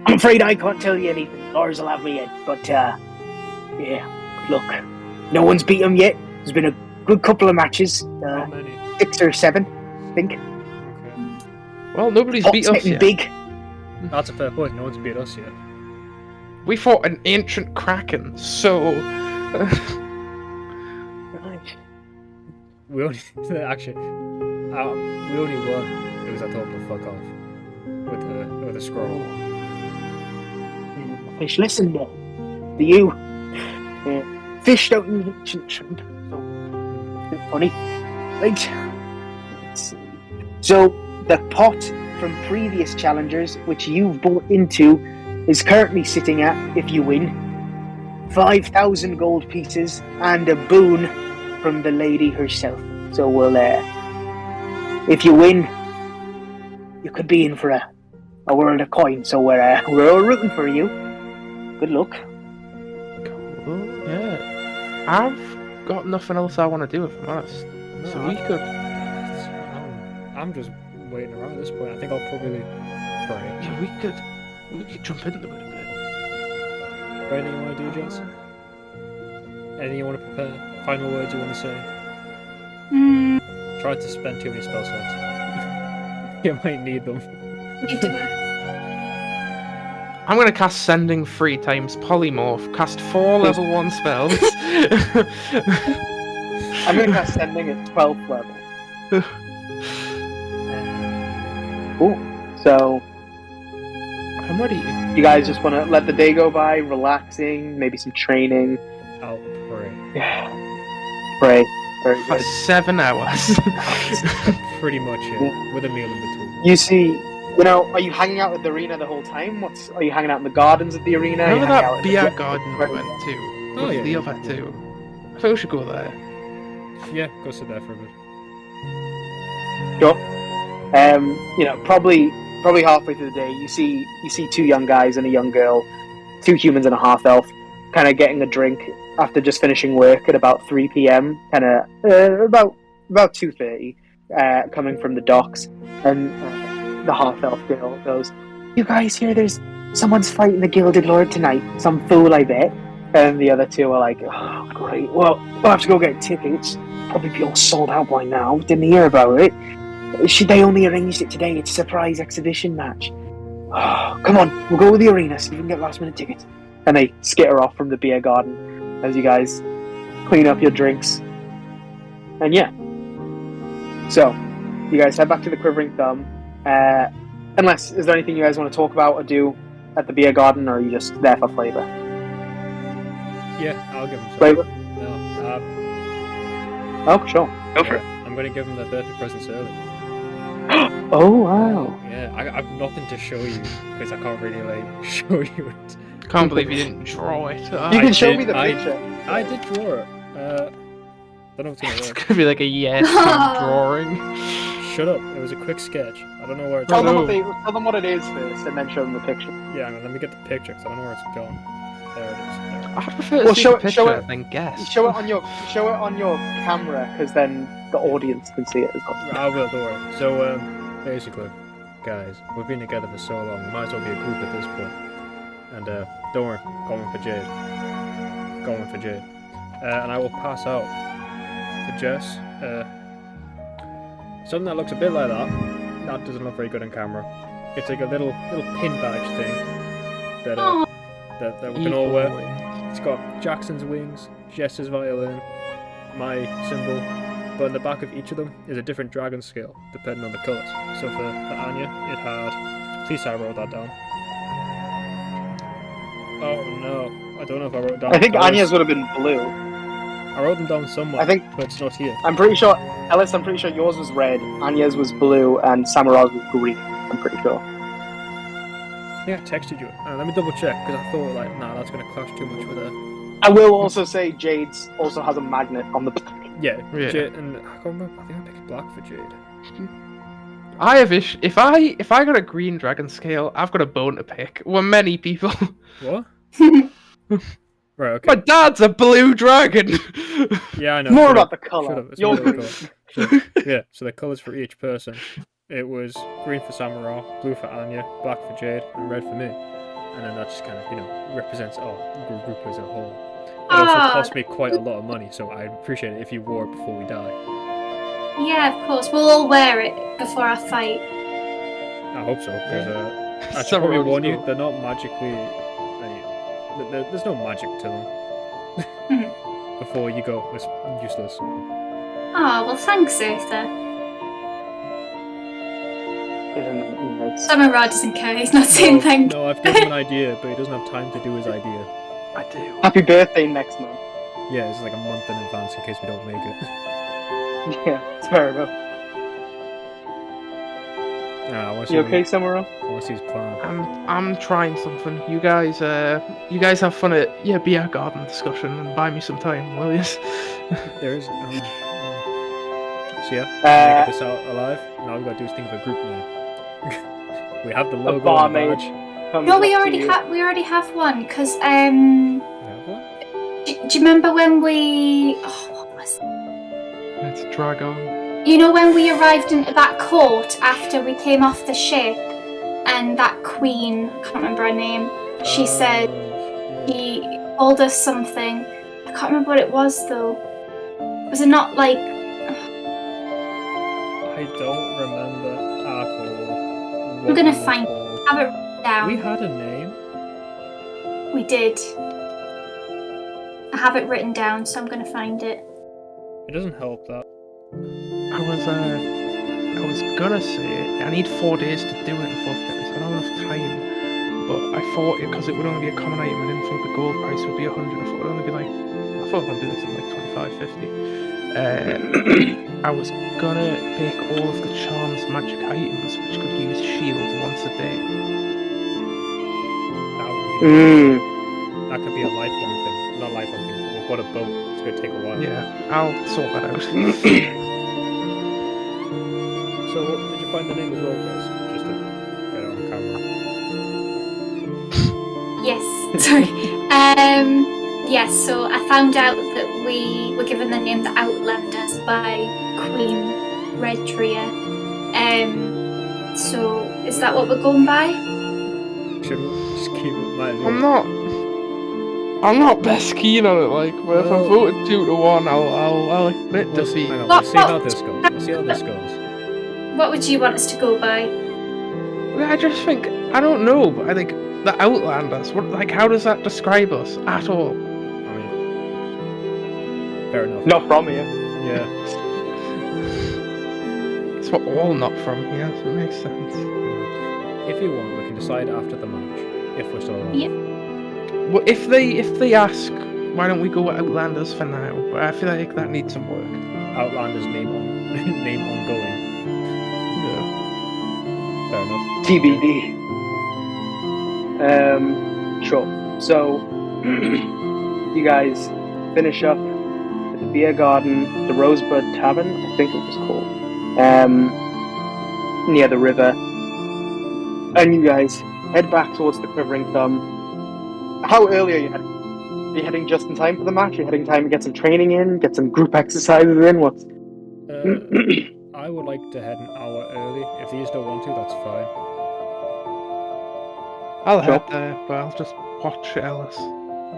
I'm afraid I can't tell you anything. Lars will have me in, but yeah, good luck. No one's beat him yet. There's been a good couple of matches, How many? 6 or 7, I think. Okay. Well, nobody's beat Pot's us getting yet. big. That's a fair point. No one's beat us yet. We fought an ancient kraken, so... We only... Actually, we only won because I told him to fuck off. With a scroll. Fish, listen to you. Fish don't use ancient shrimp. So, funny. Right. Let's see. So, the pot from previous challengers, which you've bought into, is currently sitting at, if you win, 5,000 gold pieces and a boon from the lady herself. So we'll, if you win, you could be in for a world of coin. So we're all rooting for you. Good luck. Cool, yeah. I've got nothing else I want to do, if I'm honest. No, So we could... I'm just waiting around at this point. I think I'll probably pray. Yeah, we could jump into it a bit. Anything you want to do, Jess? Anything you want to prepare? Final words you want to say? Try to spend too many spell slots. You might need them. You do it. I'm going to cast Sending 3 times Polymorph, cast 4 level 1 spells. I'm going to cast Sending at 12th level. Cool. So, I'm ready. You guys just want to let the day go by, relaxing, maybe some training. I'll pray. Pray. Very For good. 7 hours. Pretty much it. With a meal in between. You see, are you hanging out at the arena the whole time? Are you hanging out in the gardens at the arena? Are you Remember hanging that out at beer the- garden we went to? Oh, With yeah. the other two? I think we should go there. Yeah, go sit there for a bit. Sure. Probably halfway through the day, you see 2 young guys and a young girl, 2 humans and a half elf, kind of getting a drink after just finishing work at about 3 p.m. Kind of about 2:30, coming from the docks, and the half elf girl goes, "You guys hear? There's someone's fighting the Gilded Lord tonight. Some fool, I bet. And the other two are like, oh, great. Well, we'll have to go get tickets. Probably be all sold out by now. Didn't hear about it. They only arranged it today. It's a surprise exhibition match. Oh, come on, we'll go to the arena, see if we can get last minute tickets. And they skitter off from the beer garden as you guys clean up your drinks. And yeah. So, you guys head back to the Quivering Thumb. Unless, is there anything you guys want to talk about or do at the beer garden, or are you just there for flavour? Yeah, I'll give him some. Flavour? No, Oh, sure. Go for it. I'm going to give him the 30 presents early. Oh, wow. Yeah, I've nothing to show you because I can't really like show you it. Can't believe you didn't draw it. You can show me the picture. I did draw it. Don't know if it's gonna It's work. gonna be like a yes drawing. Shut up! It was a quick sketch. I don't know where it's Tell going. them what it is first, and then show them the picture. Yeah, let me get the picture because I don't know where it's going. There it is. There. I'd prefer to Well, see show the it- picture show it- than guess. Show it on your camera, because then the audience can see it as well. I will, don't worry. So, basically, guys, we've been together for so long. We might as well be a group at this point. And don't worry, going for Jade. Going for Jade. And I will pass out to Jess. Something that looks a bit like that. That doesn't look very good on camera. It's like a little pin badge thing that we can all wear. It's got Jackson's wings, Jess's violin, my symbol, but in the back of each of them is a different dragon scale, depending on the colours. So for Anya, it had... Please I wrote that down. Oh no, I don't know if I wrote it down. I think Ellis. Anya's would have been blue. I wrote them down somewhere, I think- but it's not here. I'm pretty sure, Ellis, I'm pretty sure yours was red, Anya's was blue, and Samurai's was green. I'm pretty sure. I think I texted you. Let me double check, because I thought, like, nah, that's going to clash too much with her. I will also say Jade's also has a magnet on the back. Yeah, Yeah. Jade, and I can't remember, I think I picked black for Jade. I have if I got a green dragon scale, I've got a bone to pick. Well, many people. What? Right, okay. My dad's a blue dragon. Yeah, I know. More shut about up, the colour. shut up, it's Your more about green. the colour. So, yeah, so the colours for each person. It was green for Samurai, blue for Anya, black for Jade, and red for me. And then that just kind of, represents our group as a whole. It also cost me quite a lot of money, so I'd appreciate it if you wore it before we die. Yeah, of course. We'll all wear it before our fight. I hope so, because I should Summer probably Rose's warn you, cool. they're not magically... there's no magic to them. Before you go, it's useless. Oh, well, thanks, Eartha. Samurai doesn't care. He's not saying thank you. No, I've given him an idea, but he doesn't have time to do his idea. I do. Happy birthday next month. Yeah, it's like a month in advance in case we don't make it. Yeah, it's fair enough. Nah, I want to You okay, Samurai? I want to see his plan. I'm trying something. You guys have fun at your beer garden discussion and buy me some time, will you? There is. So yeah, make this out alive. Now we've got to do is think of a group name. We have the logo on the barmaid. badge. No, we already have one. Cause We have one? do you remember when we? Oh, what was it? Let's drag on. You know when we arrived into that court after we came off the ship, and that queen, I can't remember her name. She said he told us something. I can't remember what it was though. Was it not like? I don't remember at all. I'm what gonna we were find- called. Have it written down. We had a name. We did. I have it written down, so I'm gonna find it. It doesn't help that. I was gonna say I need 4 days to do it in 4 days. I don't have enough time, but I thought because it would only be a common item, I didn't think the gold price would be 100. I thought it would only be like it would be something like 25, 50. I was gonna pick all of the charms magic items which could use shield once a day. That could be a lifelong thing. Not lifelong thing. We've got a boat. It's going to take a while. Yeah, I'll sort that out. So, did you find the name as well, Jess? Just to get it on camera. Yes, sorry. Yes, so I found out that we were given the name the Outlanders by Queen Redria. So is that what we're going by? Should should we? Just keep it. Might as well. I'm not best keen on it, like, but if I'm Well- voted 2-1, I'll admit We'll, defeat. hang on, What- we'll see how what- this goes. We'll see how this goes. What would you want us to go by? I just think, I don't know, but I think the Outlanders, how does that describe us at all? I mean, fair enough. Not from here. Yeah. It's what all not from here, so it makes sense. If you want, we can decide after the match if we're still around. Yeah. Well, if they ask, why don't we go with Outlanders for now? But I feel like that needs some work. Outlander's name ongoing. Yeah. Fair enough. TBD. Sure. So, you guys finish up at the beer garden, the Rosebud Tavern, I think it was called, near the river. And you guys head back towards the Quivering Thumb. How early are you heading? Are you heading just in time for the match? Are you heading in time to get some training in, get some group exercises in? What's... I would like to head an hour early. If these don't want to, that's fine. I'll Sure. head there, but I'll just watch Ellis.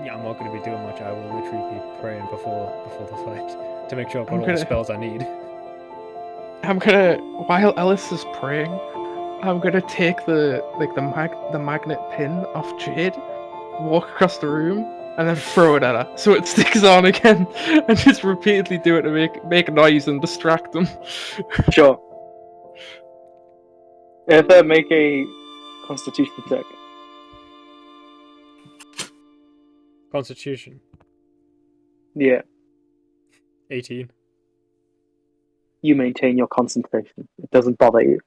Yeah, I'm not going to be doing much. I will literally be praying before the fight to make sure I've got all the gonna- spells I need. I'm gonna, while Ellis is praying, I'm gonna take the magnet pin off Jade, walk across the room, and then throw it at her so it sticks on again, and just repeatedly do it to make noise and distract them. Sure. Make a Constitution check. Constitution, Yeah. 18. You maintain your concentration. It doesn't bother you.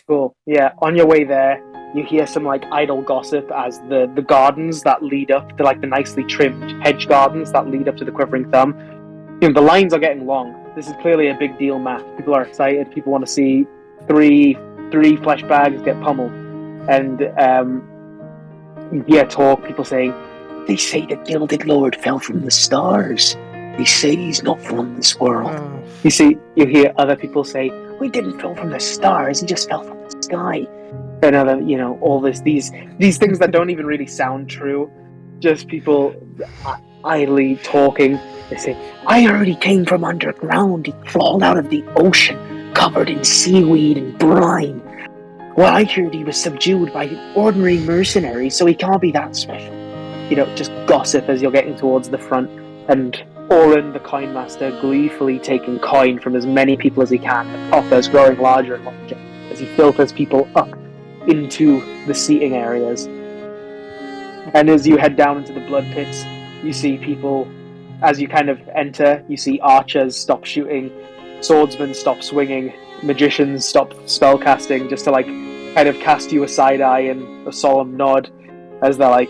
Cool. Yeah, on your way there, you hear some idle gossip as the gardens that lead up, the nicely trimmed hedge gardens that lead up to the Quivering Thumb. The lines are getting long. This is clearly a big deal match. People are excited. People want to see three flesh bags get pummeled. And you hear talk, people saying, They say the Gilded Lord fell from the stars. They say he's not from this world. Oh, you hear other people say, We didn't fall from the stars, he just fell from the sky. and other, all these things that don't even really sound true. Just people idly talking. They say, I heard he came from underground. He crawled out of the ocean, covered in seaweed and brine. Well, I heard he was subdued by ordinary mercenaries, so he can't be that special. Just gossip as you're getting towards the front, and Oren, the coin master, gleefully taking coin from as many people as he can. The coffer's growing larger and larger as he filters people up into the seating areas. And as you head down into the blood pits, you see people, as you kind of enter, you see archers stop shooting, swordsmen stop swinging, magicians stop spellcasting, just to kind of cast you a side eye and a solemn nod, as they're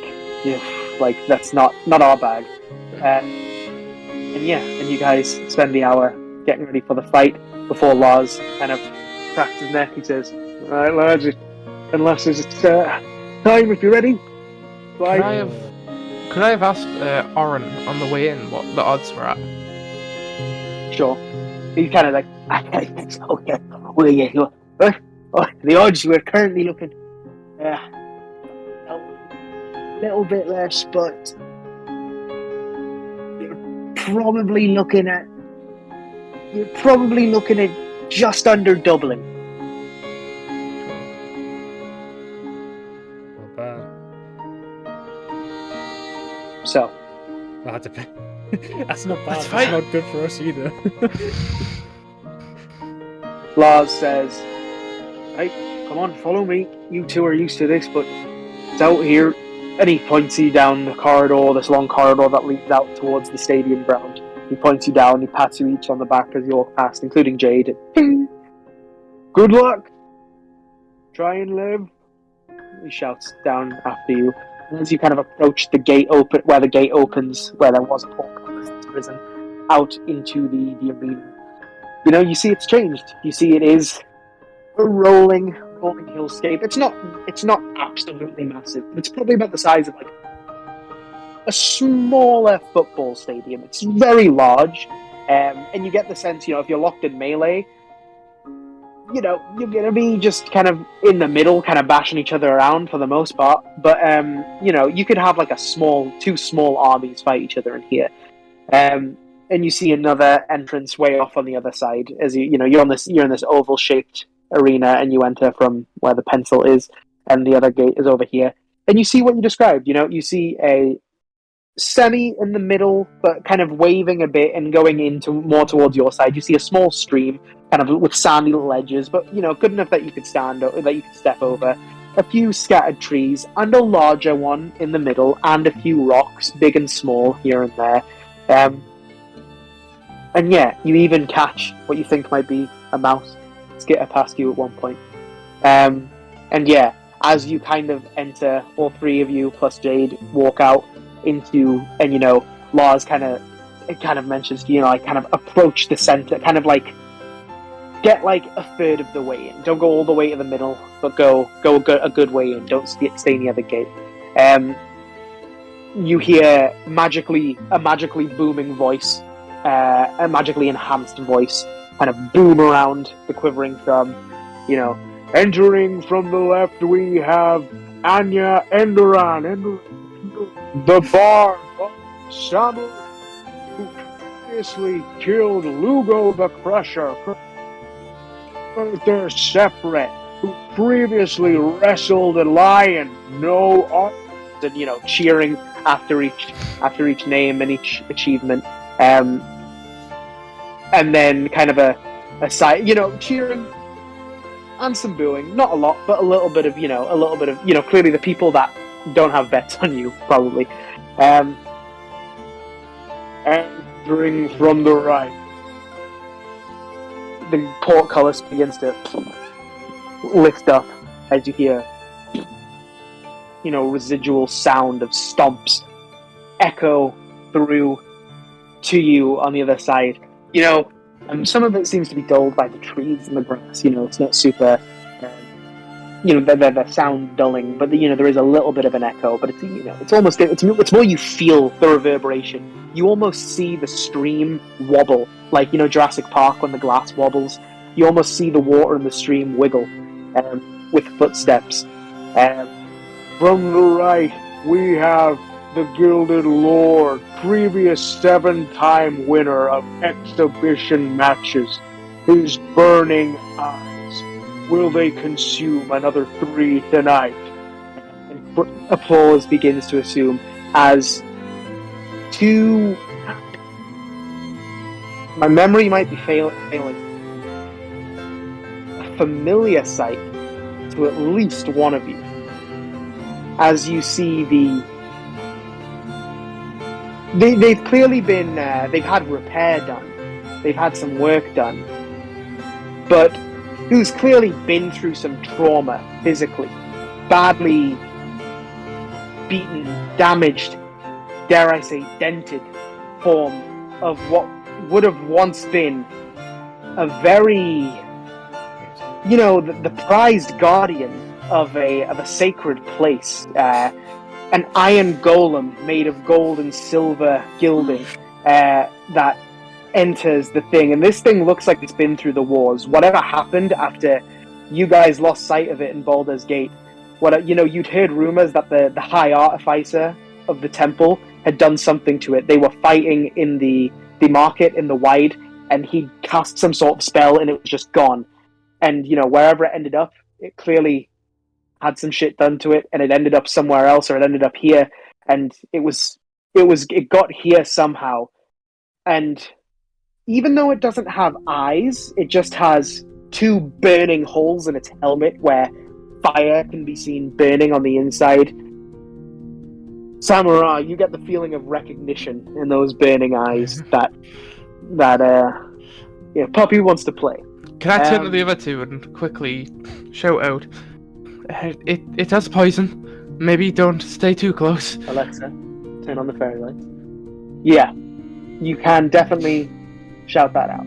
that's not our bag. And you guys spend the hour getting ready for the fight before Lars kind of cracks his neck. He says, "Alright, lads, unless it's time if you're ready." could I have asked Oren on the way in what the odds were at? Sure. He's kind of Okay, well, yeah, the odds we're currently looking a little bit less, but you're probably looking at just under doubling. Not bad. so. That's a bit. That's not bad. That's That's fine. not good for us either. Lars says, "Hey, come on, follow me. You two are used to this, but it's out here." And he points you down the corridor, this long corridor that leads out towards the stadium ground. He points you down, he pats you each on the back as you walk past, including Jade. "Good luck. Try and live." He shouts down after you. And as you kind of approach the gate where the gate opens, where there was a portal that's risen out into the arena, you see it's changed. You see it is a rolling hillscape. It's not absolutely massive. It's probably about the size of a smaller football stadium. It's very large, and you get the sense, if you're locked in melee, you're gonna be just kind of in the middle, kind of bashing each other around for the most part. But you could have like two small armies fight each other in here. And you see another entrance way off on the other side as you're in this oval shaped arena, and you enter from where the pencil is, and the other gate is over here. And you see what you described. You see a semi in the middle, but kind of waving a bit and going into more towards your side. You see a small stream, kind of with sandy little edges, but good enough that you could step over. A few scattered trees, and a larger one in the middle, and a few rocks, big and small, here and there. And yeah, you even catch what you think might be a mouse skitter past you at one point. And yeah, as you kind of enter, all three of you plus Jade walk out into, and Lars kind of mentions to kind of approach the center, kind of like get like a third of the way in. Don't go all the way to the middle, but go a good way in. Don't stay near the gate. You hear a magically booming voice, a magically enhanced voice, kind of boom around the quivering thumb. Entering from the left, we have Anya Endoran, the Bard of Samu, who previously killed Lugo the Crusher. They're separate, who previously wrestled a lion. No arms, and cheering after each name and each achievement. And then kind of a side, cheering and some booing. Not a lot, but a little bit of clearly the people that don't have bets on you, probably. Entering from the right, the portcullis begins to lift up as you hear, residual sound of stomps echo through to you on the other side. Some of it seems to be dulled by the trees and the grass. It's not super. The sound dulling, but there is a little bit of an echo. But it's more you feel the reverberation. You almost see the stream wobble, like Jurassic Park when the glass wobbles. You almost see the water in the stream wiggle with footsteps. From the right, we have the Gilded Lord, previous 7-time winner of exhibition matches. His burning eyes, will they consume another 3 tonight? And applause begins to assume as two... My memory might be failing. A familiar sight to at least one of you. As you see They've clearly been, they've had repair done. They've had some work done. But who's clearly been through some trauma physically. Badly beaten, damaged, dare I say, dented form of what would have once been a very, the prized guardian of a sacred place. An iron golem made of gold and silver gilding that enters the thing. And this thing looks like it's been through the wars. Whatever happened after you guys lost sight of it in Baldur's Gate, you'd heard rumors that the high artificer of the temple had done something to it. They were fighting in the market in the Wide, and he cast some sort of spell and it was just gone. And, wherever it ended up, it clearly had some shit done to it, and it ended up somewhere else, or it ended up here, and it got here somehow. And even though it doesn't have eyes, it just has 2 burning holes in its helmet where fire can be seen burning on the inside. Samurai, you get the feeling of recognition in those burning eyes that Puppy wants to play. Can I turn to the other two and quickly shout out? It has poison. Maybe don't stay too close. Alexa, turn on the fairy lights. Yeah, you can definitely shout that out.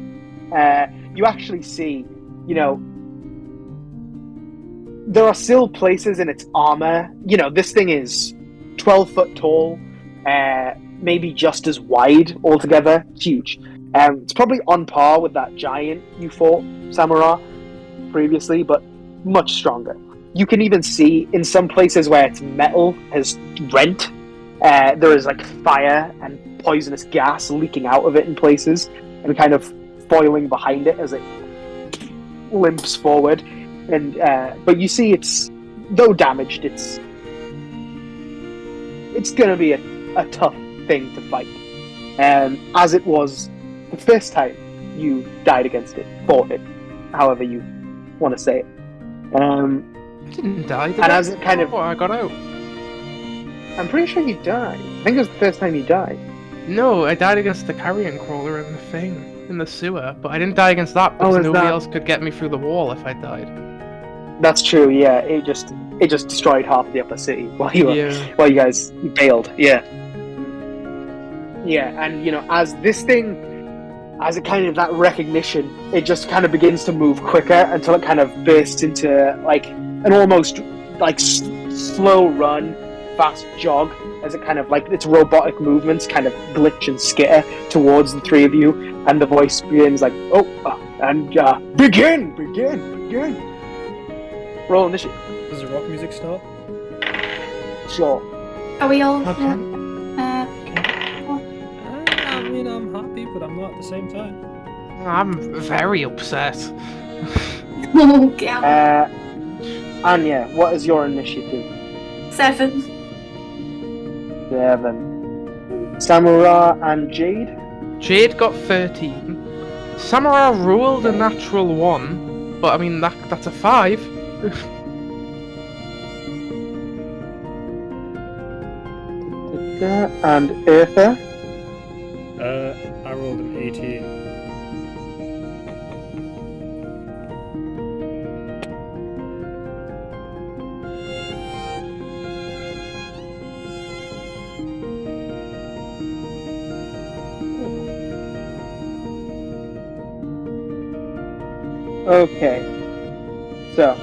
You actually see, there are still places in its armor. This thing is 12 foot tall, maybe just as wide altogether. It's huge. It's probably on par with that giant you fought, Samara. previously, but much stronger. You can even see in some places where its metal has rent, there is like fire and poisonous gas leaking out of it in places, and kind of foiling behind it as it limps forward. And but you see, it's though damaged, it's gonna be a tough thing to fight. As it was the first time you died against it, fought it, however you want to say it. I didn't die. And as it kind of, I got out. I'm pretty sure you died. I think it was the first time you died. No, I died against the carrion crawler in the thing, in the sewer, but I didn't die against that because nobody else could get me through the wall if I died. That's true. Yeah, it just destroyed half of the upper city while you guys bailed. Yeah. Yeah, and as this thing, as it kind of that recognition, it just kind of begins to move quicker until it kind of bursts into like an almost like slow run, fast jog, as it kind of like its robotic movements kind of glitch and skitter towards the three of you, and the voice begins like, begin. Roll initiative. Does the rock music start? Sure. Are we all? Okay. I mean, I'm happy, but I'm not at the same time. I'm very upset. Oh, God. Anya, what is your initiative? 7. 7. Samura and Jade? Jade got 13. Samara rolled a natural 1, but I mean that's a 5. And Eartha? I rolled an 18. Okay. So,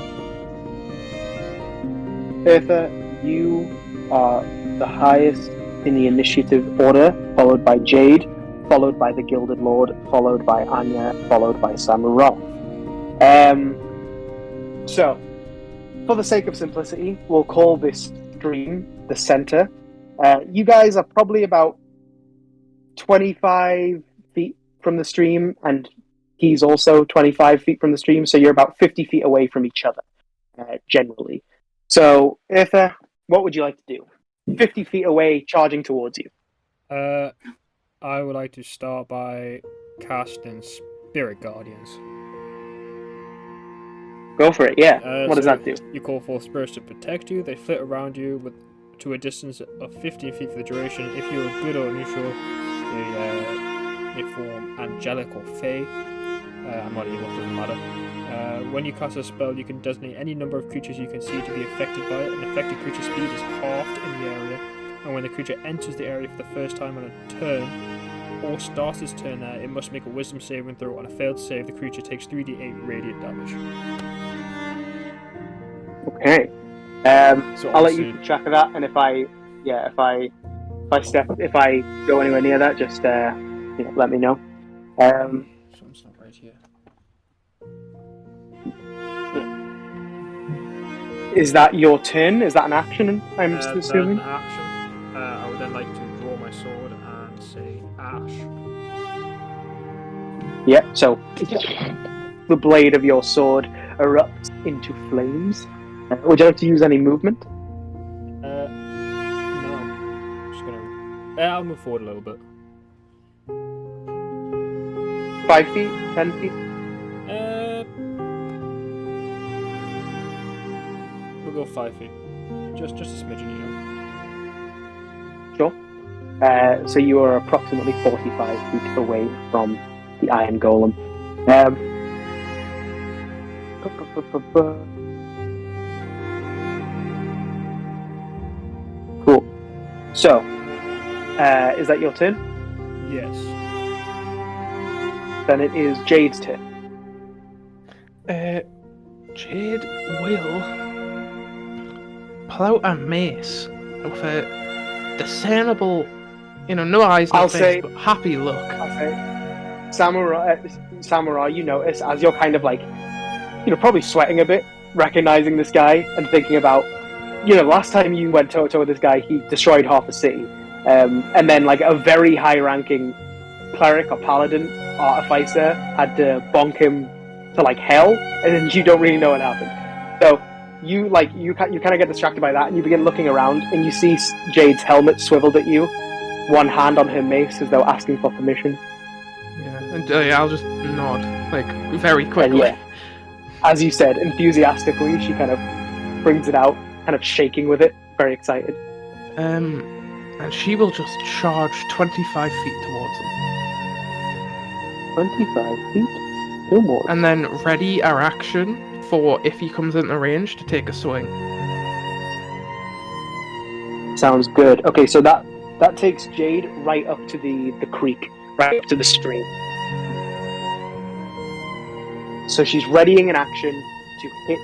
Eartha, you are the highest in the initiative order, followed by Jade, followed by the Gilded Lord, followed by Anya, followed by Samura. So, for the sake of simplicity, we'll call this stream the center. You guys are probably about 25 feet from the stream, and he's also 25 feet from the stream, so you're about 50 feet away from each other, generally. So, Eartha, what would you like to do? 50 feet away, charging towards you. I would like to start by casting Spirit Guardians. Go for it, yeah. What does that do? You call for spirits to protect you. They flit around you to a distance of 15 feet for the duration. If you are good or neutral, they form angelic or fey. I'm not evil, doesn't matter. When you cast a spell, you can designate any number of creatures you can see to be affected by it. An affected creature's speed is halved in the area, and when the creature enters the area for the first time on a turn, or starts its turn there, it must make a wisdom saving throw. On a failed save, the creature takes 3d8 radiant damage. Okay. So I'll let you keep track of that, and if I go anywhere near that, just let me know. Something's not right here. Is that your turn? Is that an action? I'm assuming. That's an action. I would then like to draw my sword and say ash. Yeah. So the blade of your sword erupts into flames. Would you like to use any movement? No. I'm just gonna. I'll move forward a little bit. 5 feet? 10 feet? We'll go 5 feet. Just a smidgen, Sure. So you are approximately 45 feet away from the Iron Golem. Cool. So, is that your turn? Yes. Then it is Jade's turn. Jade will pull out a mace with a discernible, no eyes, no face, but happy look. I'll say, Samurai, you notice as you're kind of like, probably sweating a bit, recognizing this guy and thinking about, last time you went toe-to-toe with this guy, he destroyed half a city. And then, like, a very high-ranking cleric or paladin artificer had to bonk him to, like, hell, and then you don't really know what happened. So you kind of get distracted by that, and you begin looking around, and you see Jade's helmet swiveled at you, one hand on her mace as though asking for permission. Yeah, and I'll just nod, like, very quickly. And, as you said, enthusiastically, she kind of brings it out, kind of shaking with it, very excited. And she will just charge 25 feet towards him. 25 feet? No more. And then ready our action for if he comes into range to take a swing. Sounds good. Okay, so that takes Jade right up to the creek, right up to the stream. So she's readying an action to hit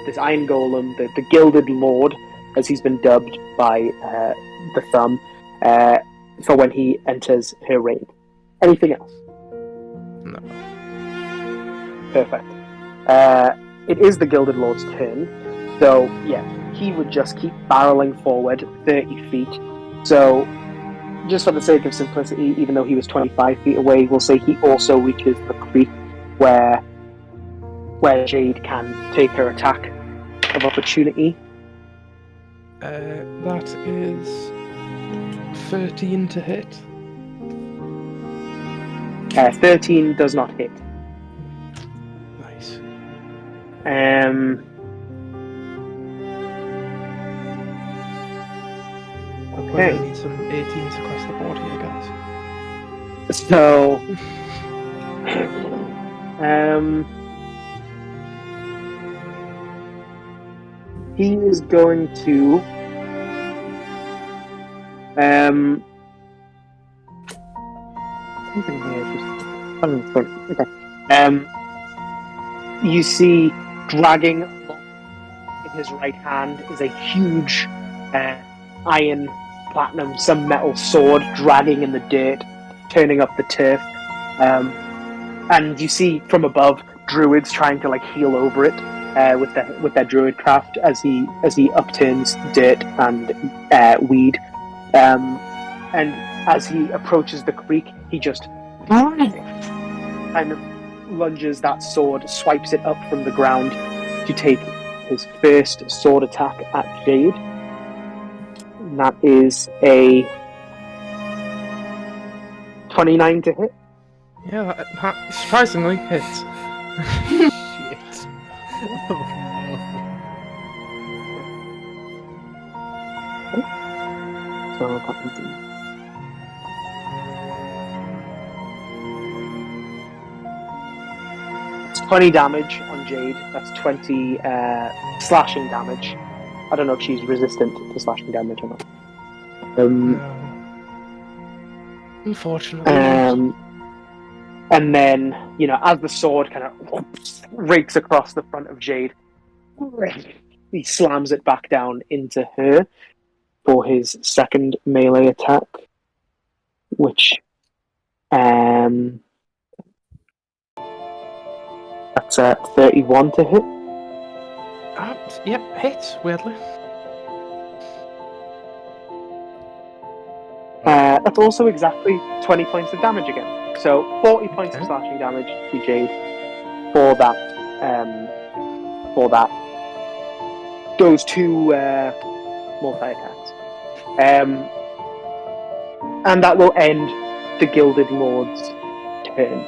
this Iron Golem, the Gilded Lord, as he's been dubbed by the Thumb, for when he enters her raid. Anything else? No. Perfect. It is the Gilded Lord's turn, so yeah, he would just keep barreling forward 30 feet. So, just for the sake of simplicity, even though he was 25 feet away, we'll say he also reaches the creek where Jade can take her attack of opportunity. That is 13 to hit. 13 does not hit. Nice. Okay. We need some 18s across the board here, guys. So, he is going to you see dragging in his right hand is a huge iron, platinum, some metal sword dragging in the dirt, turning up the turf. And you see from above druids trying to like heal over it with their druid craft as he upturns dirt and weed. And as he approaches the creek, he just kind of lunges that sword, swipes it up from the ground to take his first sword attack at Jade. And that is a 29 to hit. Yeah, that surprisingly hits. Shit. Oh So that would be 20 damage on Jade. That's 20 slashing damage. I don't know if she's resistant to slashing damage or not. No. Unfortunately. And then, as the sword kind of rakes across the front of Jade, he slams it back down into her for his second melee attack, which that's 31 to hit. Yep, hits, weirdly. That's also exactly 20 points of damage again. So 40 points of slashing damage to Jade for that. Those two multi-attacks. And that will end the Gilded Lord's turn.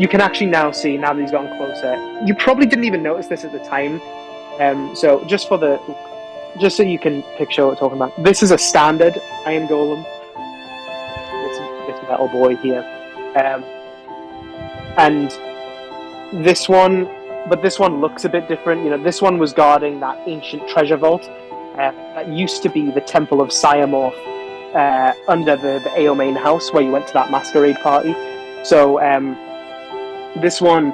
You can actually now see, now that he's gotten closer, you probably didn't even notice this at the time. So just so you can picture what we're talking about, this is a standard Iron Golem. This metal boy here. And this one looks a bit different. This one was guarding that ancient treasure vault that used to be the Temple of Siamorph under the Aomain house where you went to that masquerade party. So this one,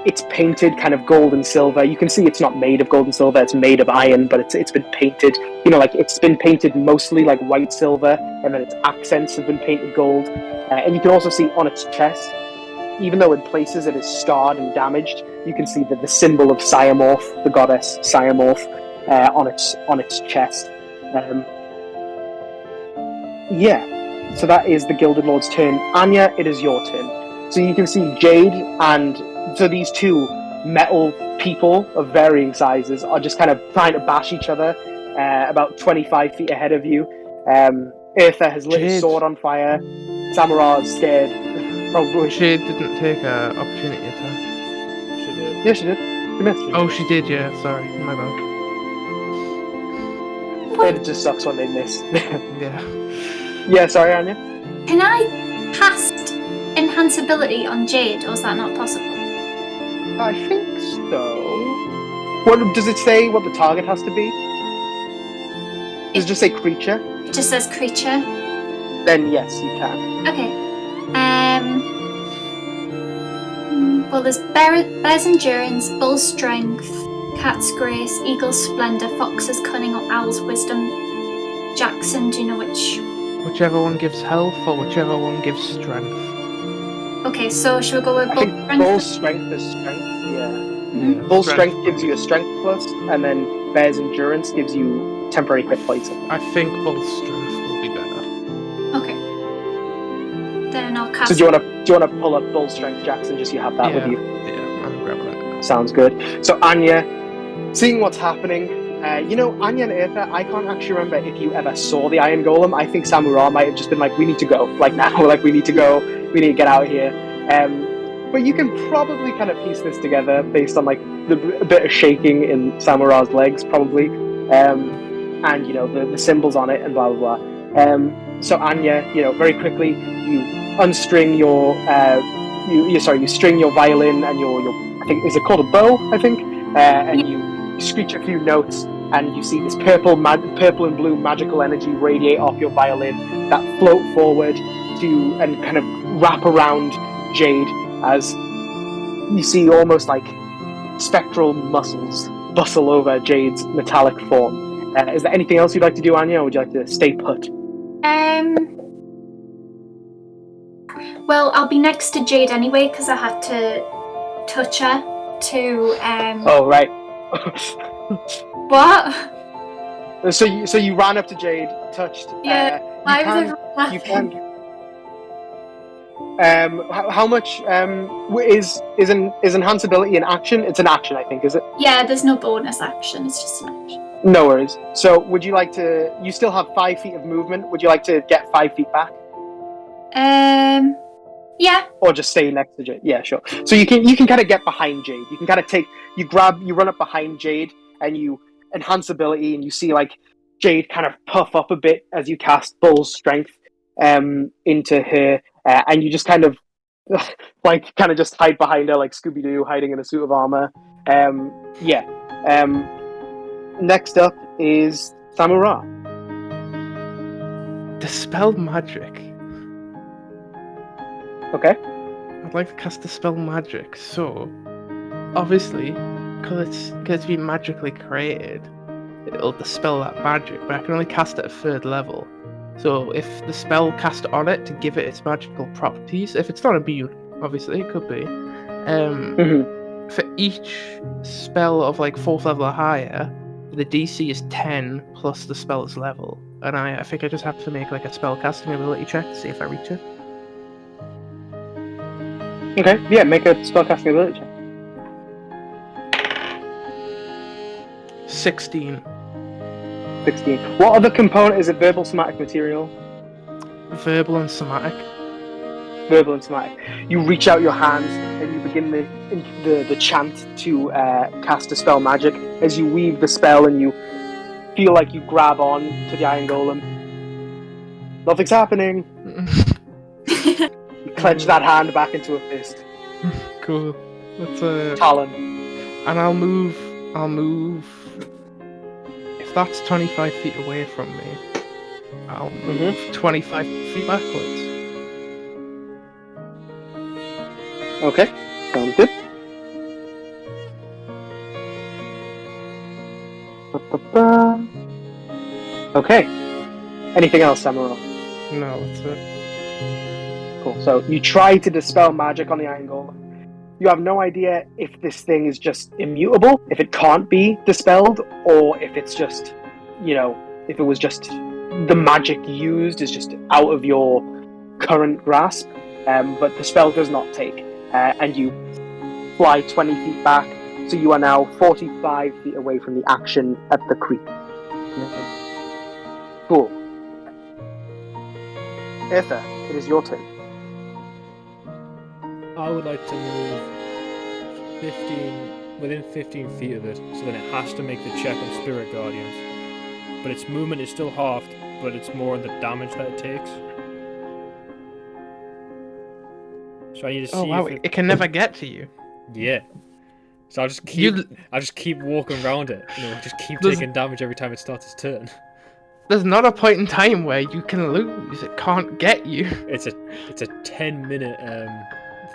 it's painted kind of gold and silver. You can see it's not made of gold and silver, it's made of iron, but it's been painted, it's been painted mostly like white silver, and then its accents have been painted gold. And you can also see on its chest, even though in places it is scarred and damaged, you can see that the symbol of Siamorph, the goddess Siamorph, on its chest. So that is the Gilded Lord's turn. Anya, it is your turn. So you can see Jade and so these two metal people of varying sizes are just kind of trying to bash each other about 25 feet ahead of you. Eartha has lit his sword on fire. Samara is scared. Jade didn't take an opportunity attack. She did. Yeah, she did. She missed. Oh, she did, yeah, sorry, my bad. It just sucks when they miss. Yeah. Yeah, sorry, Anya. Can I cast enhanceability on Jade, or is that not possible? I think so. What does it say? What the target has to be? Does it just say creature? It just says creature. Then yes, you can. Okay. Well, there's Bear's Endurance, Bull's Strength, Cat's Grace, Eagle's Splendor, Fox's Cunning, or Owl's Wisdom. Jackson, do you know which? Whichever one gives health or whichever one gives strength. Okay, so should we go with I Bull's think Strength? Bull's strength is strength. Yeah. Yeah, Bull's strength gives you a strength plus, and then Bear's endurance gives you temporary hit points. I think Bull's strength will be better. Okay. Then I'll cast. So do you want to pull up Bull's strength, Jackson? Just so you have that with you. Yeah, I'm grabbing it. Sounds good. So Anya, seeing what's happening, Anya and Eartha, I can't actually remember if you ever saw the Iron Golem. I think Samura might have just been like, we need to go, like now, like we need to go, we need to get out of here. But you can probably kind of piece this together based on like a bit of shaking in Samura's legs, probably, and the symbols on it and blah blah blah. So Anya, very quickly you unstring your you string your violin and your I think, is it called a bow? I think, and you screech a few notes, and you see this purple and blue magical energy radiate off your violin that float forward to and kind of wrap around Jade as you see almost like spectral muscles bustle over Jade's metallic form. Is there anything else you'd like to do, Anya, or would you like to stay put? Well, I'll be next to Jade anyway because I had to touch her to. Oh right. What? So you ran up to Jade, touched. Yeah, you can. How much is enhanceability an action? It's an action, I think, is it? Yeah, there's no bonus action. It's just an action. No worries. So, would you like to? You still have 5 feet of movement. Would you like to get 5 feet back, Yeah. or just stay next to Jade? Yeah, sure. So you can kind of get behind Jade. You can kind of you run up behind Jade, and you enhance ability, and you see like Jade kind of puff up a bit as you cast Bull's strength into her. And you just kind of just hide behind her like Scooby-Doo hiding in a suit of armor. Next up is Samura. Dispel magic. Okay. I'd like to cast Dispel magic, so obviously, because it's been magically created, it'll dispel that magic, but I can only cast it at 3rd level. So if the spell cast on it to give it its magical properties, if it's not immune, obviously it could be. For each spell of like 4th level or higher, the DC is 10 plus the spell's level, and I think I just have to make like a spell casting ability check to see if I reach it. Okay, yeah, make a spellcasting ability check. 16. 16. What other component is it? Verbal, somatic, material? Verbal and somatic. Verbal and somatic. You reach out your hands and you begin the chant to cast a spell magic. As you weave the spell and you feel like you grab on to the Iron Golem. Nothing's happening. You clench that hand back into a fist. Cool. That's Talon. And I'll move. If that's 25 feet away from me, I'll move 25 feet backwards. Okay, sounds good. Okay. Anything else, Samuel? No, that's it. Cool. So you try to dispel magic on the Iron Golem. You have no idea if this thing is just immutable, if it can't be dispelled, or if it's just, if it was just the magic used is just out of your current grasp. But the spell does not take, and you fly 20 feet back, so you are now 45 feet away from the action at the creek. Cool. Aether, it is your turn. I would like to move within 15 feet of it, so then it has to make the check on Spirit Guardians. But its movement is still halved, but it's more on the damage that it takes. So I need to see. Oh wow, it can never get to you. Yeah. So I'll just keep walking around it. Just keep taking damage every time it starts its turn. There's not a point in time where you can lose. It can't get you. It's a 10-minute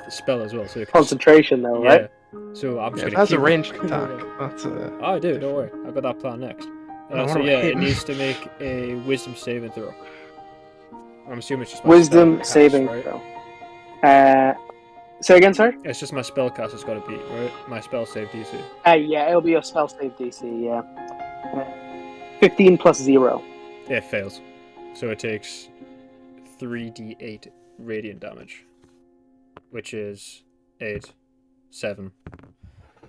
spell as well. So concentration though, yeah. right? So I'm just gonna that's keep a ranged attack. That's Oh, I do. Don't worry. I've got that plan next. So yeah, it needs to make a Wisdom saving throw. I'm assuming it's just my Wisdom spellcast, saving right? throw. Say again, sorry? It's just my spellcast has got to beat, right? My spell save DC. Yeah, it'll be your spell save DC, yeah. 15 plus 0. Yeah, it fails. So it takes 3d8 radiant damage, which is 8, 7,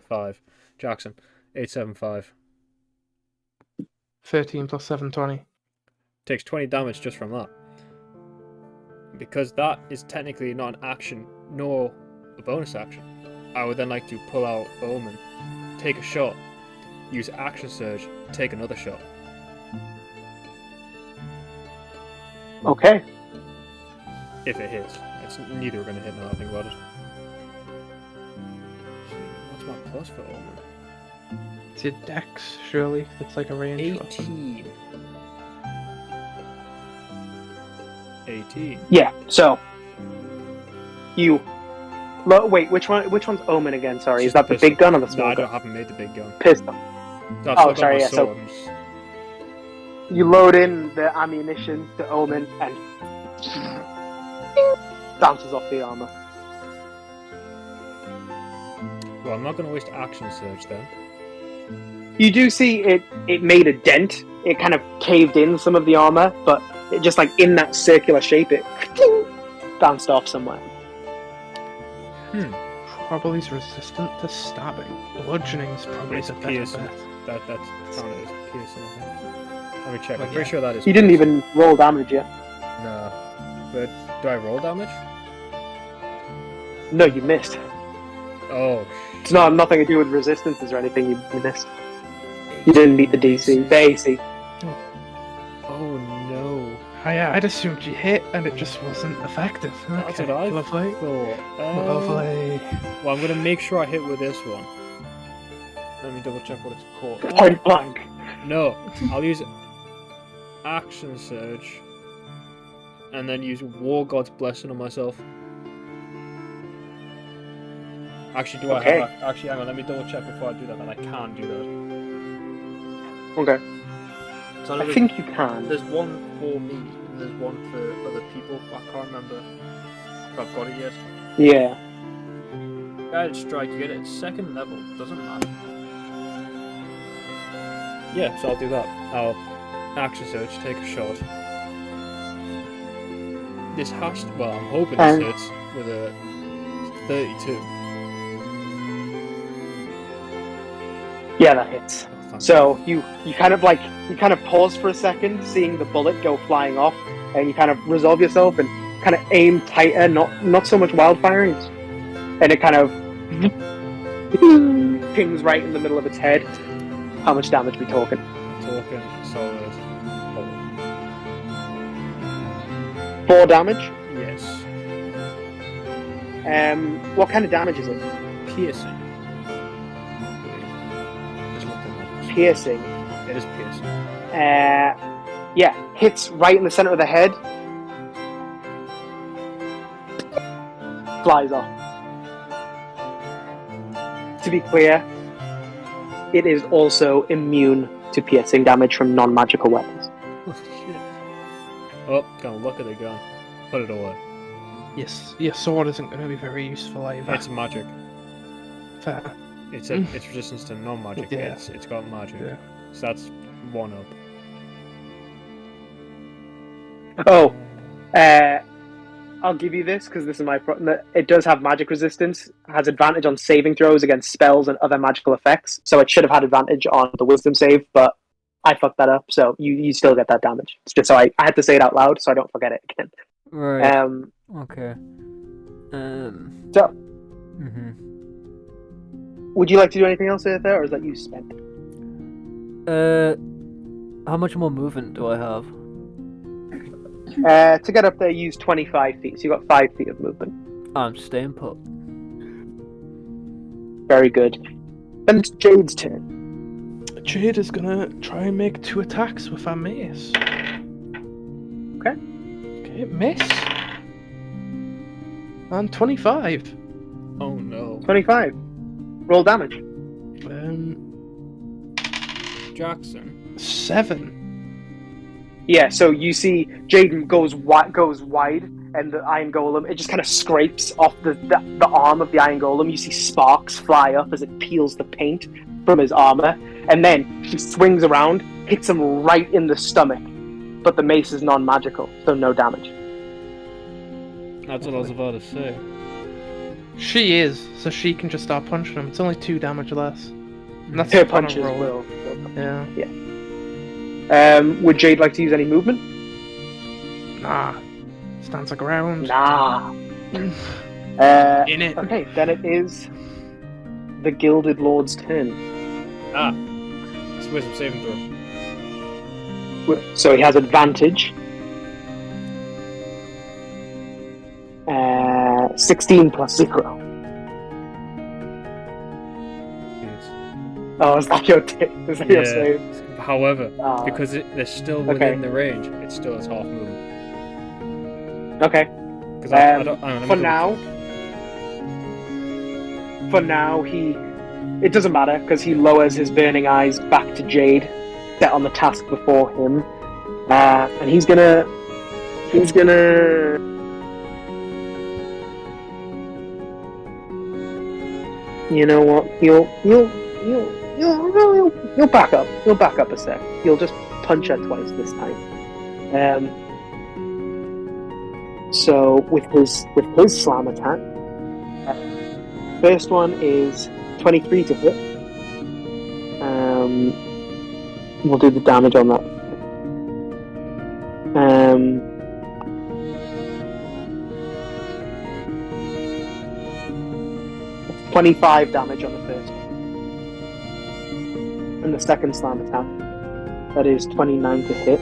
5. Jackson, 8, 7, 5. 13 plus 7, 20. Takes 20 damage just from that. Because that is technically not an action, nor a bonus action. I would then like to pull out Omen, take a shot, use Action Surge, take another shot. Okay. If it hits. Neither are going to hit now that I think about it. What's my plus for Omen? It's your dex, surely. It's like a range. 18. 18. Yeah, so you wait, which one's Omen again? Sorry, is that the big gun or the No, small I gun? haven't made the big gun. Pistol. No, Oh, sorry, yeah, so I'm just... you load in the ammunition, the Omen, and bounces off the armor. Well, I'm not going to waste Action Surge then. You do see it made a dent. It kind of caved in some of the armor, but it just like in that circular shape, it bounced off somewhere. Probably is resistant to stabbing. Bludgeoning is probably It's the better piercing. bet. That's counted as piercing, I think. Let me check. Well, I'm pretty sure that is. You didn't piercing. even roll damage yet. No. But do I roll damage? No, you missed. Oh. It's nothing to do with resistances or anything. You missed. You didn't meet the DC. The AC. Oh no. I'd assumed you hit and it just wasn't effective. That's Okay, what I lovely. thought. Lovely. Well, I'm gonna make sure I hit with this one. Let me double check what it's called. Point blank. No, I'll use Action Surge, and then use War God's Blessing on myself. Actually, do Okay. I have? Actually, hang on. Let me double check before I do that. And I can do that. Okay. So I think you can. there's one for me, and there's one for other people. I can't remember if I've got it yet. Yeah. Guided Strike, you get it at 2nd level. Doesn't matter. Yeah, so I'll do that. I'll Action Surge, take a shot. This has to, well, I'm hoping this hits with a 32. Yeah, that hits. So you kind of pause for a second, seeing the bullet go flying off, and you kind of resolve yourself and kind of aim tighter, not so much wildfiring, and it kind of pings right in the middle of its head. How much damage we talking? Talking solid. 4 damage. Yes. What kind of damage is it? Piercing. Just looked at that. Piercing. It is piercing. Yeah, hits right in the center of the head. Flies off. To be clear, it is also immune to piercing damage from non-magical weapons. Oh shit. Oh, gonna look at the gun. Put it away. Yes, your sword isn't going to be very useful either. It's magic. Fair. It's resistance to non-magic. Yeah. It's got magic. Yeah. So that's 1 up. Oh, I'll give you this because this is my problem. It does have magic resistance, has advantage on saving throws against spells and other magical effects. So it should have had advantage on the wisdom save, but I fucked that up. So you still get that damage. It's just so I had to say it out loud so I don't forget it again. Right. Okay. So, Mhm. would you like to do anything else there, or is that you spent? How much more movement do I have? To get up there, use 25 feet. So you got 5 feet of movement. I'm staying put. Very good. Then it's Jade's turn. Jade is gonna try and make 2 attacks with her mace. Okay. Okay, miss. And 25. Oh no. 25. Roll damage. Jackson. 7. Yeah, so you see Jaden goes wide, and the Iron Golem, it just kind of scrapes off the arm of the Iron Golem. You see sparks fly up as it peels the paint from his armor, and then she swings around, hits him right in the stomach. But the mace is non-magical, so no damage. That's what I was about to say. She is, so she can just start punching him. It's only 2 damage less. And that's Her on a punches roll. will. Yeah. Would Jade like to use any movement? Nah. Stands her ground. Nah. In it. Okay, then it is the Gilded Lord's turn. It's wisdom saving throw. So he has advantage. 16 plus 0. Oh, is that your your save? However, because they're still within the range, it still has half movement. Okay. Because I don't. For now, it doesn't matter because he lowers his burning eyes back to Jade, set on the task before him, and he's gonna. You know what? You'll back up. You'll back up a sec. You'll just punch her twice this time. So with his slam attack, first one is 23 to hit. We'll do the damage on that. 25 damage on the first one. And the second slam attack, that is 29 to hit.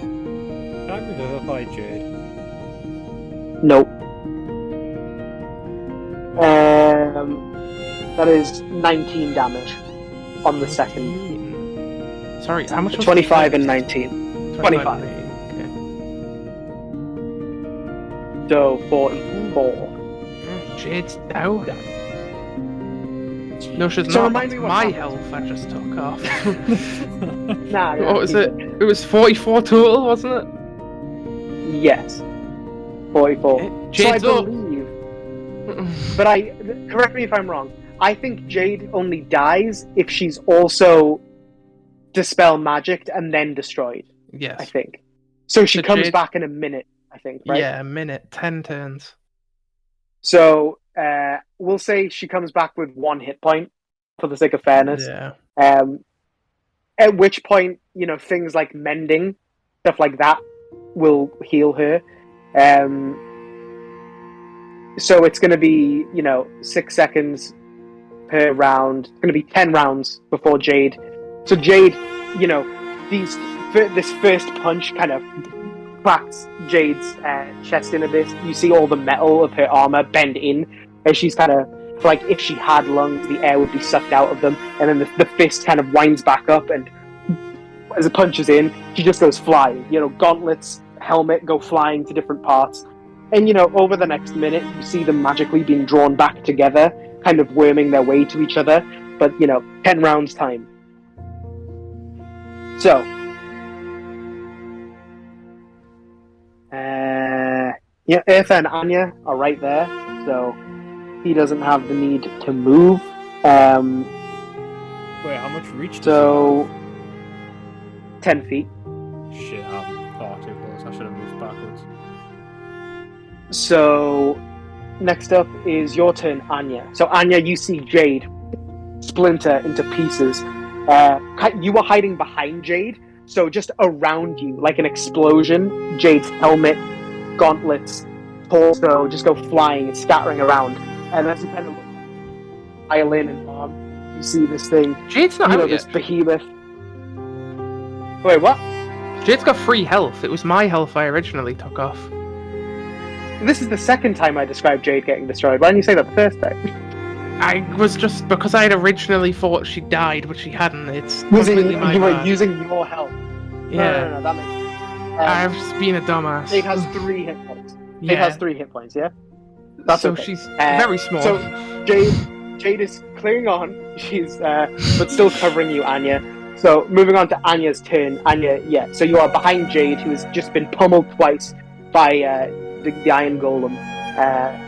Can I revivify Jade? Nope. That is 19 damage on the second. Sorry, how much was 25 the and first? 19. 25. Okay. So 44. Jade's down. No, she's So not. remind That's me what my happened. health I just took off. Nah, What was it? It was 44 total, wasn't it? Yes. 44. Okay, So I Jade's up. believe, but correct me if I'm wrong. I think Jade only dies if she's also dispel magicked and then destroyed. Yes. I think. So she So comes Jade- back in a minute, I think, right? Yeah, a minute, 10 turns. So we'll say she comes back with 1 hit point for the sake of fairness. Yeah. At which point, things like mending, stuff like that, will heal her. So it's going to be, 6 seconds per round. It's going to be 10 rounds before Jade. So Jade, this first punch kind of cracks Jade's chest in a bit. You see all the metal of her armor bend in, as she's kind of like, if she had lungs, the air would be sucked out of them. And then the fist kind of winds back up, and as it punches in, she just goes flying. Gauntlets, helmet go flying to different parts. And, over the next minute, you see them magically being drawn back together, kind of worming their way to each other. But, 10 rounds time. So, Yeah, Eartha and Anya are right there, so he doesn't have the need to move. Wait, how much reach does So he 10 feet. have? Shit, I'm far too close. I should have moved backwards. So next up is your turn, Anya. So Anya, you see Jade splinter into pieces. You were hiding behind Jade, so just around you, like an explosion, Jade's helmet, gauntlets, torso just go flying and scattering around. And as you kind of look violin and arm, you see this thing, Jade's not out this yet. behemoth. Wait, what? Jade's got free health. It was my health I originally took off. This is the second time I described Jade getting destroyed. Why didn't you say that the first time? I was just because I had originally thought she died, but she hadn't. It's You completely my were bad. using your health. Yeah, No, that makes sense. I've just been a dumbass. Jade has 3 hit points. Jade Yeah, has 3 hit points, yeah? That's so okay. she's very small. So Jade is clearing on. She's but still covering you, Anya. So moving on to Anya's turn. Anya, yeah. So you are behind Jade, who has just been pummeled twice by the Iron Golem.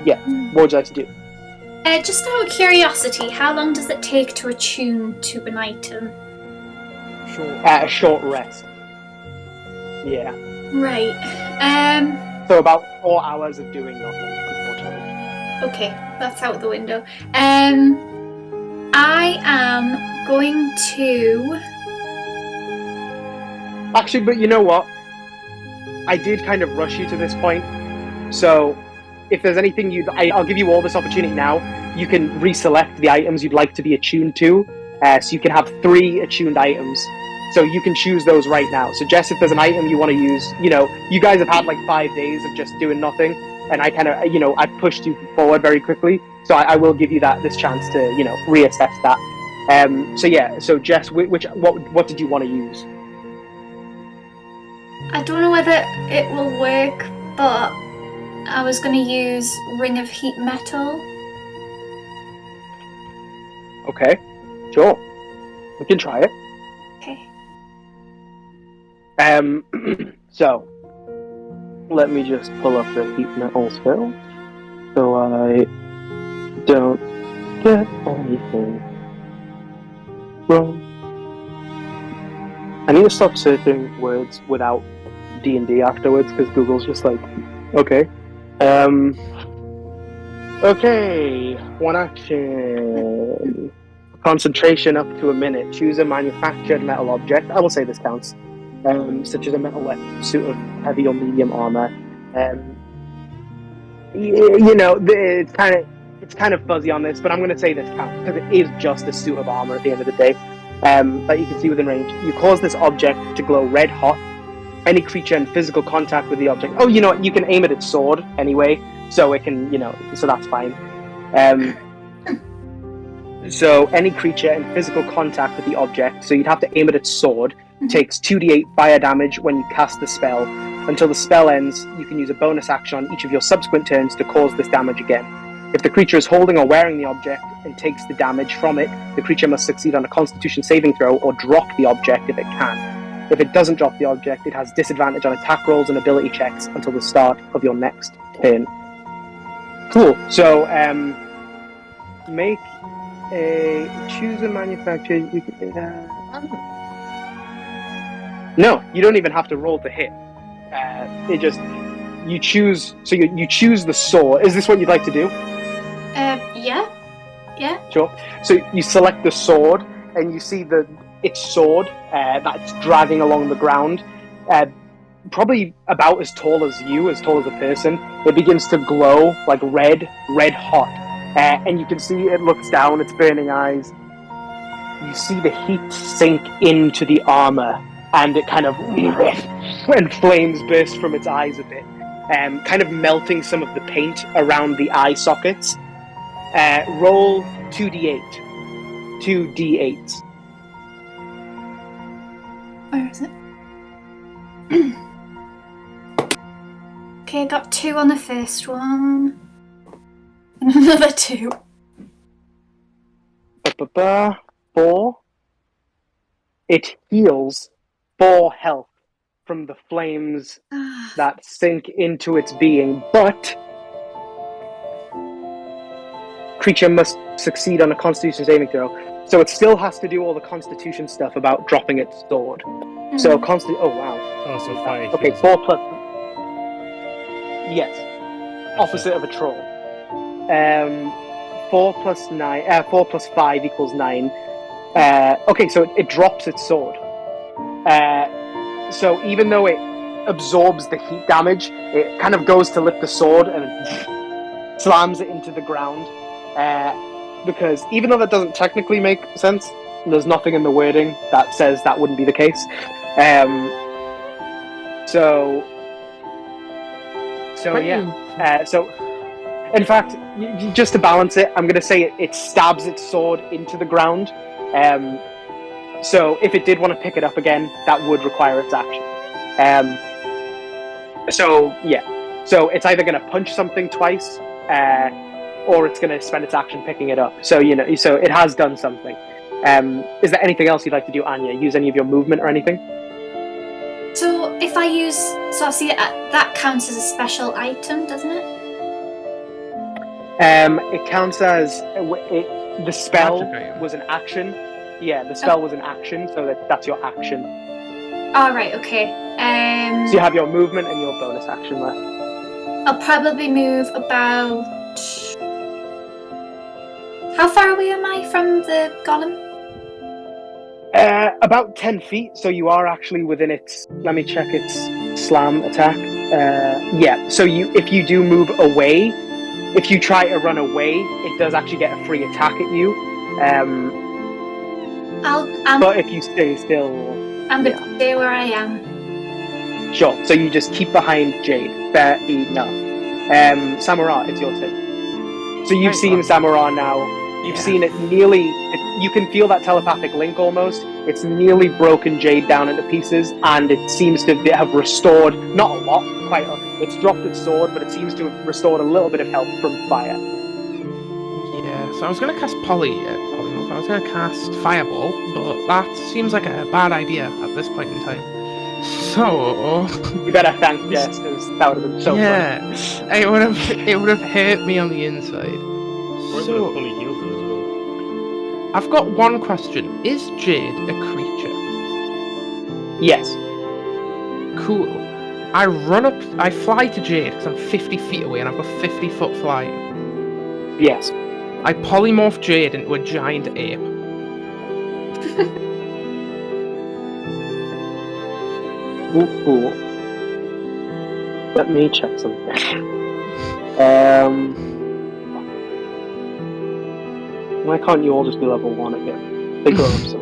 Yeah. What would you like to do? Just out of curiosity, how long does it take to attune to an item? Sure. A short rest. Yeah. Right. So about 4 hours of doing nothing, unfortunately. Okay, that's out the window. I am going to. Actually, but you know what? I did kind of rush you to this point. So if there's anything I'll give you all this opportunity now. You can reselect the items you'd like to be attuned to. So you can have 3 attuned items. So you can choose those right now. So Jess, if there's an item you want to use, you guys have had like 5 days of just doing nothing. And I kind of, I pushed you forward very quickly. So I will give you this chance to, reassess that. So yeah, so Jess, what did you want to use? I don't know whether it will work, but I was going to use Ring of Heat Metal. Okay, sure. We can try it. Okay. So let me just pull up the heat metal spell so I don't get anything wrong. I need to stop searching words without D&D afterwards because Google's just like, okay. Okay, 1 action. Concentration up to a minute. Choose a manufactured metal object. I will say this counts. Such as a metal weapon, suit of heavy or medium armor. It's kind of fuzzy on this, but I'm going to say this counts because it is just a suit of armor at the end of the day. That you can see within range. You cause this object to glow red hot. Any creature in physical contact with the object. Oh, you know what? You can aim at its sword anyway, so it can, so that's fine. So any creature in physical contact with the object, so you'd have to aim at its sword, takes 2d8 fire damage when you cast the spell. Until the spell ends, you can use a bonus action on each of your subsequent turns to cause this damage again. If the creature is holding or wearing the object and takes the damage from it, the creature must succeed on a Constitution saving throw or drop the object if it can. If it doesn't drop the object, it has disadvantage on attack rolls and ability checks until the start of your next turn. Cool. So, make choose a manufacturer. You can, no, you don't even have to roll to hit. It just you choose. So you choose the sword. Is this what you'd like to do? Yeah. Sure. So you select the sword, and you see its sword that's dragging along the ground, probably about as tall as a person. It begins to glow like red hot, and you can see it looks down, its burning eyes. You see the heat sink into the armor, and it kind of and flames burst from its eyes a bit, kind of melting some of the paint around the eye sockets. Roll 2d8. 2d8. Where is it? Okay, I got 2 on the first one. And another 2. 4. It heals 4 health from the flames that sink into its being, but creature must succeed on a Constitution saving throw. So it still has to do all the Constitution stuff about dropping its sword. So oh wow. Oh, so fire. Okay, heals 4 plus. Yes. Opposite of a troll. 4 plus 9. 4 plus 5 equals 9. Okay, so it drops its sword. So even though it absorbs the heat damage, it kind of goes to lift the sword and slams it into the ground. Because even though that doesn't technically make sense, there's nothing in the wording that says that wouldn't be the case. So in fact, just to balance it, I'm going to say it stabs its sword into the ground. So if it did want to pick it up again, that would require its action. So it's either going to punch something twice, or it's going to spend its action picking it up. So so it has done something. Is there anything else you'd like to do, Anya? Use any of your movement or anything? So if I use, obviously that counts as a special item, doesn't it? It counts as the spell was an action. Yeah, the spell was an action, so that's your action. All right, okay. So you have your movement and your bonus action left. I'll probably move about. How far away am I from the golem? About 10 feet, so you are actually within its... Let me check its slam attack. Yeah, so if you do move away, if you try to run away, it does actually get a free attack at you. But if you stay still... I'm going to stay where I am. Sure, so you just keep behind Jade. Fair enough. Samara, it's your turn. So you've seen Samara now. You've seen it nearly... You can feel that telepathic link almost. It's nearly broken Jade down into pieces, and it seems to have restored, not a lot, it's dropped its sword, but it seems to have restored a little bit of health from fire. Yeah, so I was going to cast Polymorph. I was going to cast Fireball, but that seems like a bad idea at this point in time. So... You better thank Jess, because that would have been so fun. Yeah, it would have hurt me on the inside. So, fully healed them as well. I've got one question. Is Jade a creature? Yes. Cool. I fly to Jade because I'm 50 feet away and I've got 50 foot flying. Yes. I polymorph Jade into a giant ape. Ooh. Let me check something. Why can't you all just be level 1 again? They grow up so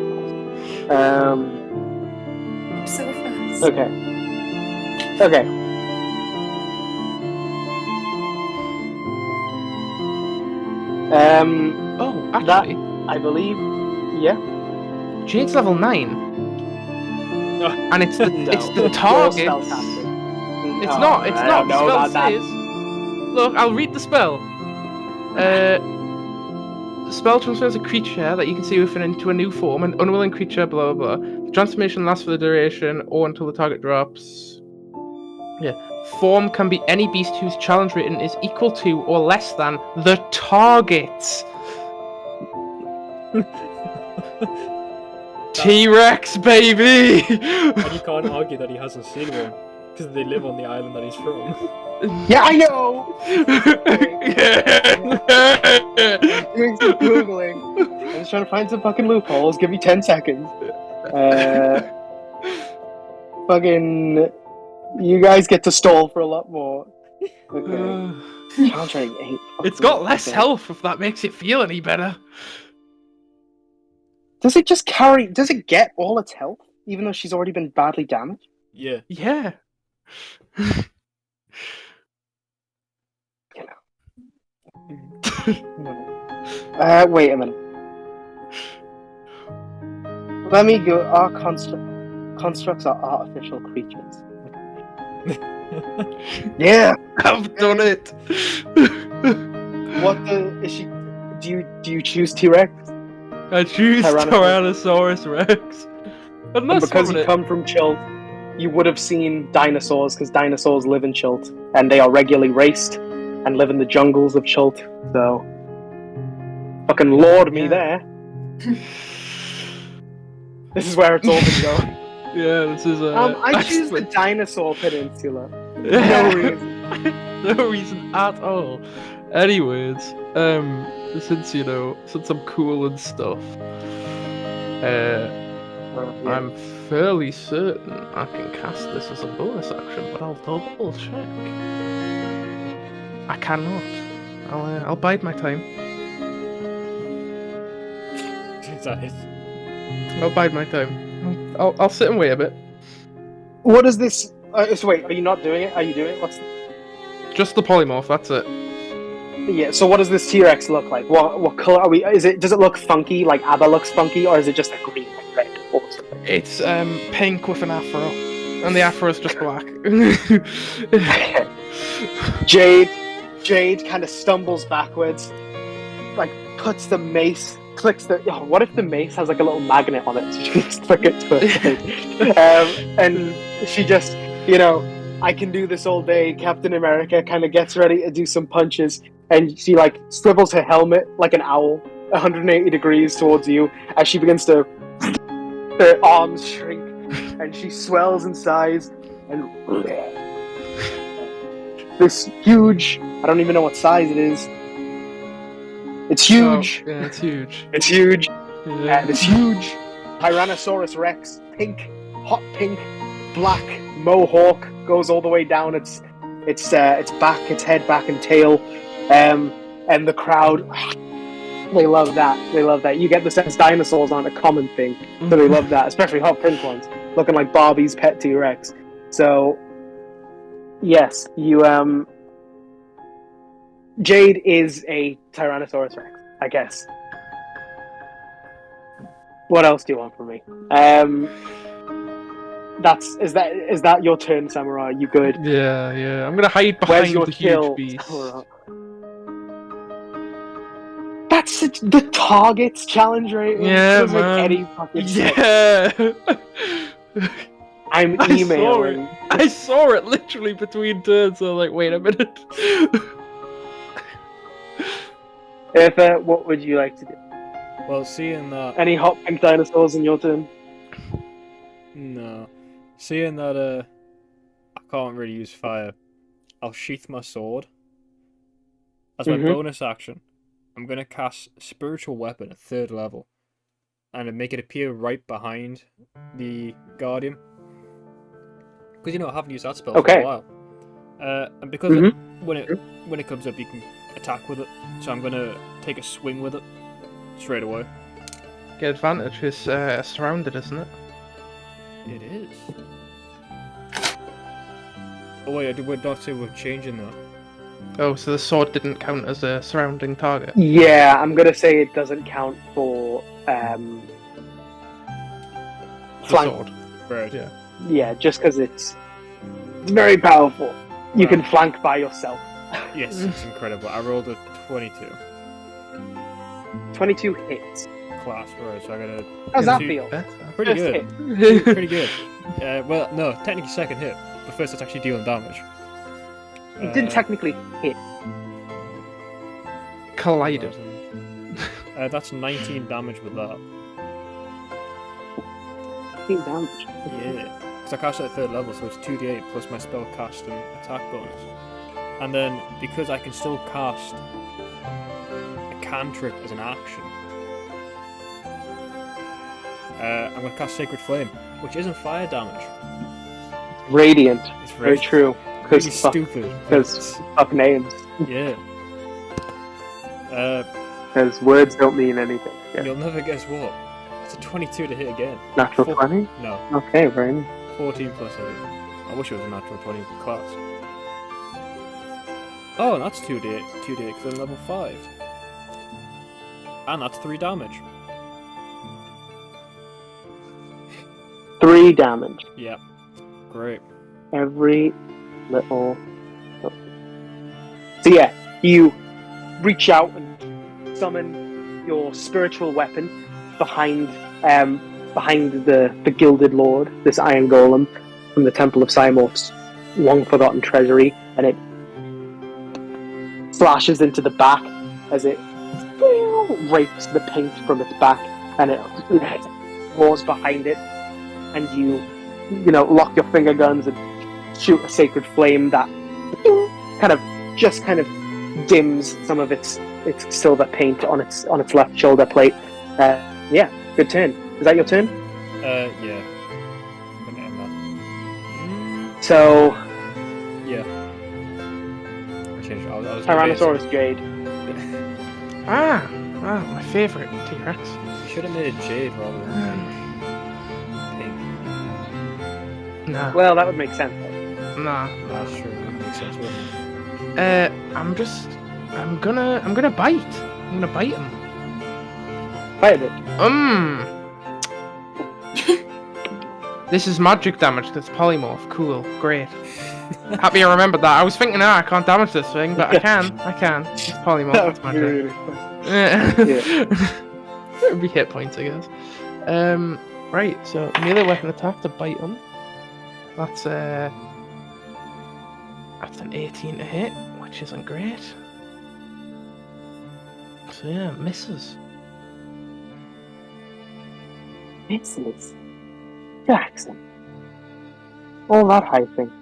fast. So fast. Okay. Oh, actually, that, I believe, yeah. Jade's level 9. And it's the target. It's not the spell says. Look, I'll read the spell. The spell transfers a creature that you can see within into a new form, an unwilling creature, blah blah blah. The transformation lasts for the duration or until the target drops. Yeah. Form can be any beast whose challenge rating is equal to or less than the target's. T-Rex, baby! And you can't argue that he hasn't seen one, because they live on the island that he's from. Yeah, I know! Doing some Googling. I'm just trying to find some fucking loopholes. Give me 10 seconds. Fucking... You guys get to stall for a lot more. Okay. Challenge rating 8. It's got less health, if that makes it feel any better. Does it get all its health, even though she's already been badly damaged? Yeah. Yeah. Wait a minute. Let me go. Our constructs are artificial creatures. Yeah, I've done it. Is she? Do you choose T-Rex? I choose Tyrannosaurus Rex. And because you come from Chult, you would have seen dinosaurs, because dinosaurs live in Chult, and they are regularly raced and live in the jungles of Chult. So, fucking lord me there. This is where it's all been going. Yeah, this is I choose the Dinosaur Peninsula. Yeah. No reason. No reason at all. Anyways, since I'm cool and stuff, I'm fairly certain I can cast this as a bonus action, but I'll double check. I cannot. I'll bide my time. I'll bide my time. I'll sit and wait a bit. What is this? So wait, are you not doing it? Are you doing it? What's Just the polymorph. That's it. Yeah. So what does this T-Rex look like? What color are we? Does it look funky like Abba looks funky, or is it just like green and red? Or something? It's pink with an afro, and the afro is just black. Jade kind of stumbles backwards, like puts the mace, clicks the. Oh, what if the mace has like a little magnet on it, so she can just click it to her thing? And she just, I can do this all day. Captain America kind of gets ready to do some punches, and she like swivels her helmet like an owl, 180 degrees towards you, as she begins to. Her arms shrink, and she swells in size, and this huge. I don't even know what size it is. It's huge. Oh, yeah, it's huge. It's huge. Yeah. And it's huge. Tyrannosaurus Rex, pink, hot pink, black mohawk goes all the way down its back, its head, back, and tail. And the crowd, they love that. They love that. You get the sense dinosaurs aren't a common thing, so they love that, especially hot pink ones, looking like Barbie's pet T-Rex. So, yes, you Jade is a Tyrannosaurus Rex, I guess. What else do you want from me? Is that your turn, Samurai? You good? Yeah. I'm gonna hide Where's behind your the kill, huge beast. Samurai? That's the targets challenge rating. Yeah, Doesn't man. make any fucking sense. Yeah. I'm I saw emailing. I saw it literally between turns. So I was like, wait a minute. What would you like to do? Well, seeing that... Any hot pink dinosaurs in your turn? No. Seeing that I can't really use fire, I'll sheath my sword. As my bonus action, I'm going to cast Spiritual Weapon at 3rd level. And make it appear right behind the Guardian. Because, I haven't used that spell for a while. And because when it comes up, you can attack with it. So I'm going to take a swing with it straight away. Get advantage. It's surrounded, isn't it? It is. Oh wait, I did not say we're changing that. Oh, so the sword didn't count as a surrounding target? Yeah, I'm gonna say it doesn't count for flank. Sword. Right. Yeah. Yeah, just because it's very powerful. You can flank by yourself. Yes, it's incredible. I rolled a 22. 22 hits. Class, right, so I gotta... How's that feel? Pretty First good. hit. Pretty good. Well, no, technically second hit, but first it's actually dealing damage. It didn't technically hit. Collided. That's 19 damage with that. 19 damage. Yeah. Because I cast it at 3rd level, so it's 2d8 plus my spell cast and attack bonus. And then, because I can still cast a cantrip as an action, I'm going to cast Sacred Flame, which isn't fire damage. Radiant. It's Very true. Really Because stupid. fuck names. Yeah. Because words don't mean anything. Yeah. You'll never guess what. It's a 22 to hit again. Natural 20? No. Okay, very nice. 14 plus 8. I wish it was a natural 20 class. Oh, that's 2d8 because I'm level 5. And that's 3 damage. 3 damage. Yeah. Great. Every little... So yeah, you reach out and summon your spiritual weapon behind the Gilded Lord, this Iron Golem, from the Temple of Cymorph's long-forgotten treasury, and it flashes into the back as it rakes the paint from its back, and it roars behind it, and you lock your finger guns and shoot a sacred flame that kind of dims some of its silver paint on its left shoulder plate. Yeah, good turn. Is that your turn? Yeah. So, Yeah. I changed. I was Tyrannosaurus Jade. My favourite T-Rex. You should have made it Jade rather than pink. Nah. Well, that would make sense. Nah. That's true. That makes sense, wouldn't I'm gonna bite. I'm gonna bite him. Bite it. This is magic damage that's polymorph. Cool. Great. Happy I remembered that. I was thinking, I can't damage this thing, but I can. It's polymorph. It's magic. Really It would be hit points, I guess. Right, so melee weapon attack to bite him. That's an 18 to hit, which isn't great. So yeah, misses. Misses. Jackson. All that hyping.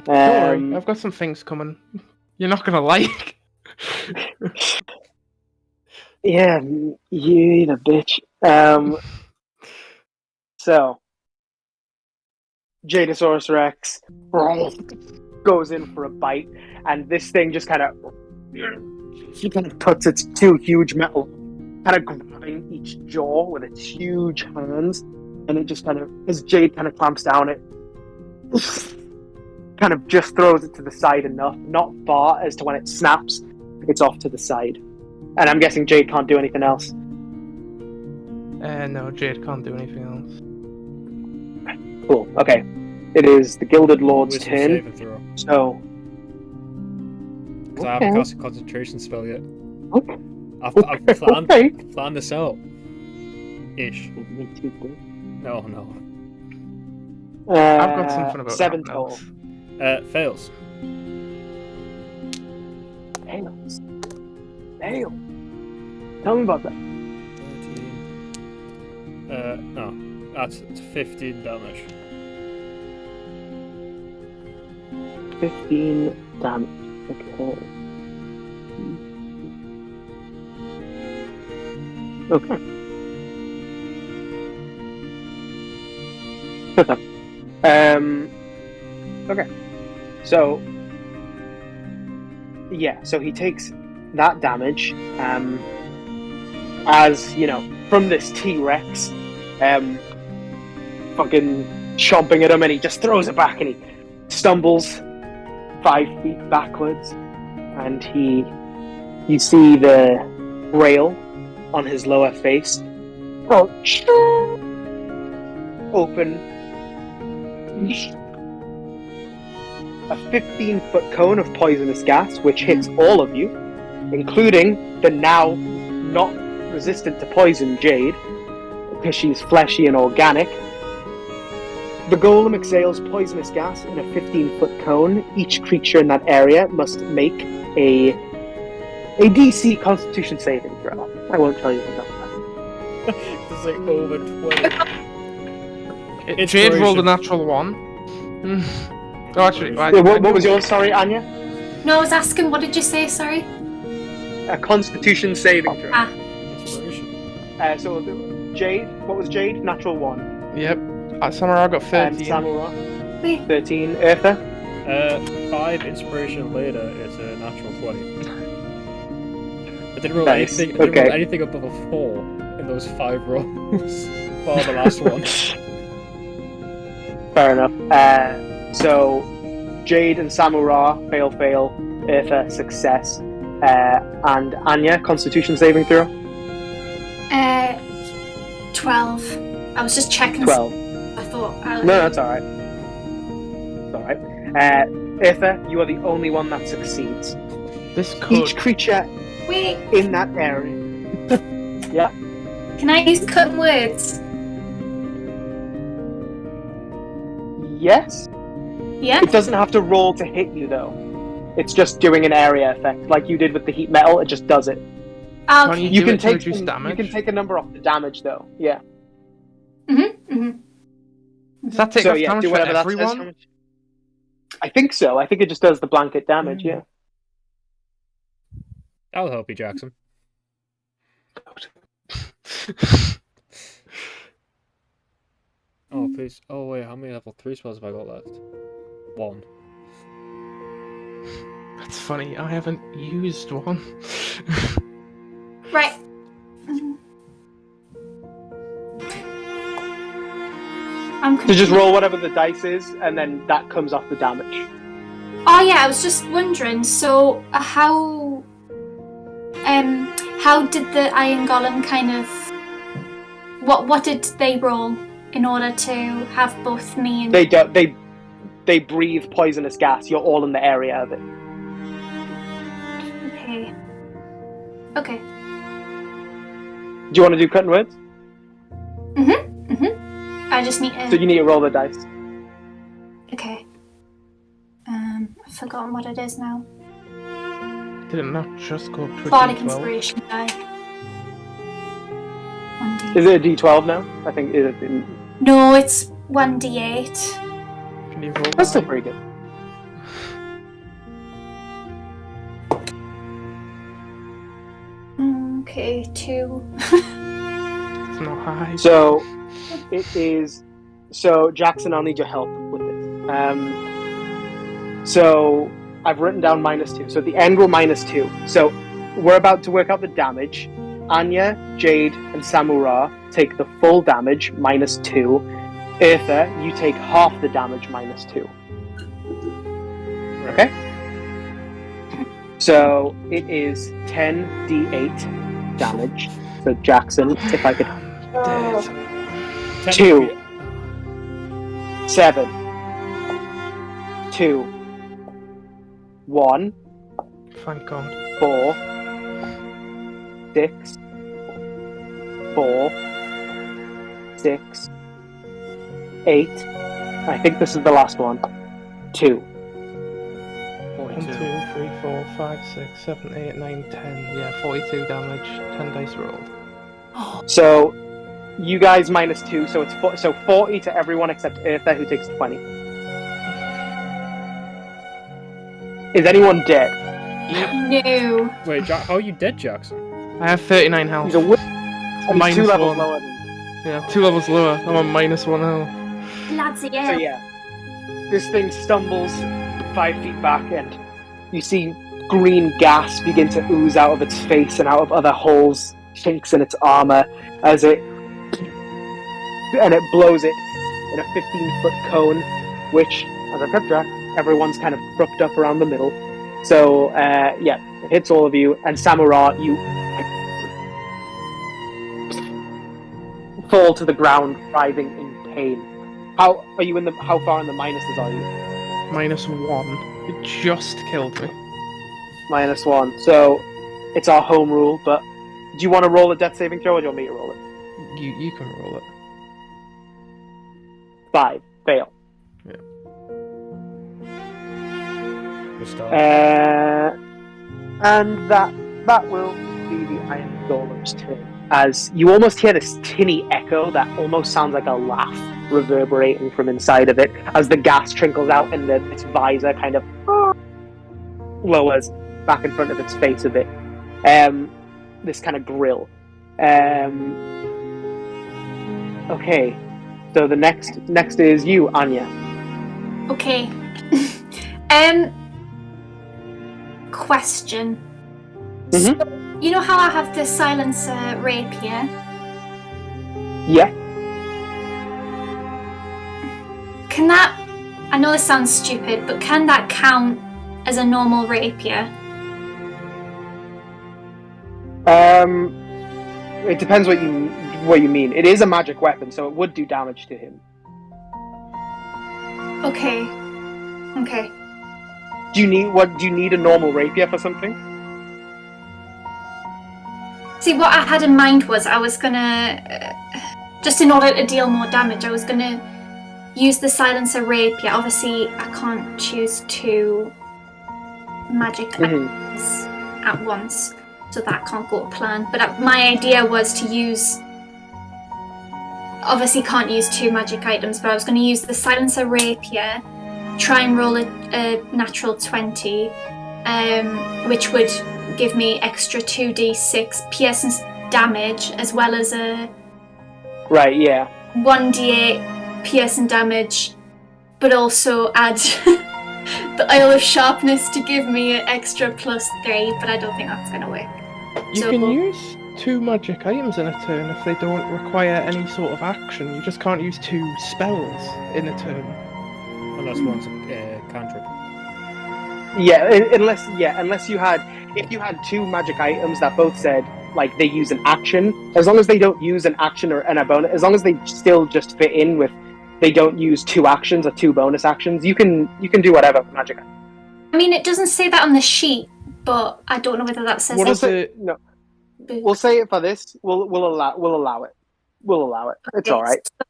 Don't worry, I've got some things coming. You're not gonna like. Yeah, you ain't a bitch. So, Jadosaurus Rex goes in for a bite, and this thing just kind of puts its two huge metal, kind of grabbing each jaw with its huge hands, and it just as Jade kind of clamps down, it kind of just throws it to the side enough, not far as to when it snaps, it's off to the side. And I'm guessing Jade can't do anything else. No, Jade can't do anything else. Cool. Okay. It is the Gilded Lord's Wisdom turn. saving throw. So. Because I haven't cast a concentration spell yet. Okay. I've planned this out. Ish. No. I've got something about 7 that total. Fails. Fail. Tell me about that. 13. No. That's 15 damage. 15 damage. Okay. Okay. So, yeah, so he takes that damage, as, from this T-Rex, fucking chomping at him, and he just throws it back, and he stumbles 5 feet backwards, and you see the rail on his lower face open. A 15-foot cone of poisonous gas, which hits all of you, including the now not resistant to poison Jade, because she's fleshy and organic. The golem exhales poisonous gas in a 15-foot cone. Each creature in that area must make a DC Constitution saving throw. I won't tell you about that. It's like over 20. Jade rolled a natural 1. Oh, actually, what was yours? Sorry, Anya. No, I was asking, what did you say? Sorry. A Constitution saving throw. Inspiration. So Jade, what was Jade? Natural 1. Yep. Samara got 13. Samara, Wait. 13. Eartha. 5 inspiration later, it's a natural 20. I didn't roll Nice. anything. I didn't Okay. roll anything above a 4 in those 5 rolls. Bar the last one. Fair enough. So Jade and Samura fail. Eartha success. And Anya, Constitution saving throw. 12. I was just checking. 12. I thought. No, that's all right. It's all right. Eartha, you are the only one that succeeds. This could. Each creature Wait, in that area. Yeah. can I use cutting words? Yes. Yeah? It doesn't have to roll to hit you though. It's just doing an area effect, like you did with the heat metal. It just does it. Ah, Can't okay. you You do can it to take reduce some, damage? you can take a number off the damage though. Yeah. Does that take So off yeah, damage do for whatever that says. How everyone? much? I think so. I think it just does the blanket damage. Yeah. I'll help you, Jackson. Oh, please. Oh, wait, how many level 3 spells have I got left? 1. That's funny. I haven't used one. Right. I'm So just confused. roll whatever the dice is, and then that comes off the damage. Oh yeah, I was just wondering. So how did the Iron Golem kind of what did they roll in order to have both me and They breathe poisonous gas. You're all in the area of it. Okay. Do you want to do cutting words? I just need to. So you need to roll the dice. Okay. I've forgotten what it is now. Did it not just go up to a Bardic D12? Inspiration die. 1d. Is it a D12 now? I think it. No, it's 1d8. Can you roll That's still that? pretty good. Okay, 2. It's not high. So it is. So Jackson, I'll need your help with this. So I've written down -2. So at the end we're -2. So we're about to work out the damage. Anya, Jade, and Samura take the full damage -2. Eartha, you take half the damage -2. Okay. So it is 10d8 damage. So Jackson, if I could. Dead. 2, 7, 2, 1, Thank God. 4, 6, 4, 6, 8. I think this is the last one. 2. 1, 2, 3, 4, 5, 6, 7, 8, 9, 10. Yeah, 42 damage. 10 dice rolled. So you guys -2, so it's 40 to everyone except Eartha, who takes 20. Is anyone dead? No. Wait, how are you dead, Jackson? I have 39 health. He's a he's Minus 2 levels 1. lower than. Yeah, 2 levels lower. I'm on -1 health. Bloody So hell. yeah, this thing stumbles 5 feet back, and you see green gas begin to ooze out of its face and out of other holes, chinks in its armor, as it blows it in a 15-foot cone, which, as I kept track, everyone's kind of crooked up around the middle. So yeah, it hits all of you, and Samura, you fall to the ground, writhing in pain. How far in the minuses are you? -1. It just killed me. -1. So it's our home rule, but do you want to roll a death saving throw, or do you want me to roll it? You can roll it. 5. Fail. Good start. And that will be the Iron Golem's turn. As you almost hear this tinny echo that almost sounds like a laugh reverberating from inside of it, as the gas trickles out and its visor kind of lowers back in front of its face a bit. This kind of grill. Okay, so the next is you, Anya. Okay. Question. Mhm. So, you know how I have the silencer rapier? Yeah. Can that... I know this sounds stupid, but can that count as a normal rapier? It depends what you mean. It is a magic weapon, so it would do damage to him. Okay. Do you need a normal rapier for something? See, what I had in mind was I was gonna... just in order to deal more damage, I was gonna use the silencer rapier. Obviously, I can't choose 2 magic items at once, so that can't go to plan. But my idea was to use. Obviously, can't use 2 magic items, but I was going to use the silencer rapier, try and roll a natural 20, which would give me extra 2d6 piercing damage, as well as a Right, yeah. 1d8 piercing damage, but also add the Isle of Sharpness to give me an extra +3, but I don't think that's going to work. You can use 2 magic items in a turn if they don't require any sort of action. You just can't use 2 spells in a turn. Unless one's a cantrip. Yeah, unless you had, if you had 2 magic items that both said, like, they use an action, as long as they don't use an action and a bonus, as long as they still just fit in with, they don't use 2 actions or 2 bonus actions, you can do whatever with magic items. I mean, it doesn't say that on the sheet, but I don't know whether that says What it. is it? No. We'll say it for this. We'll allow it. We'll allow it. It's Okay, all right. so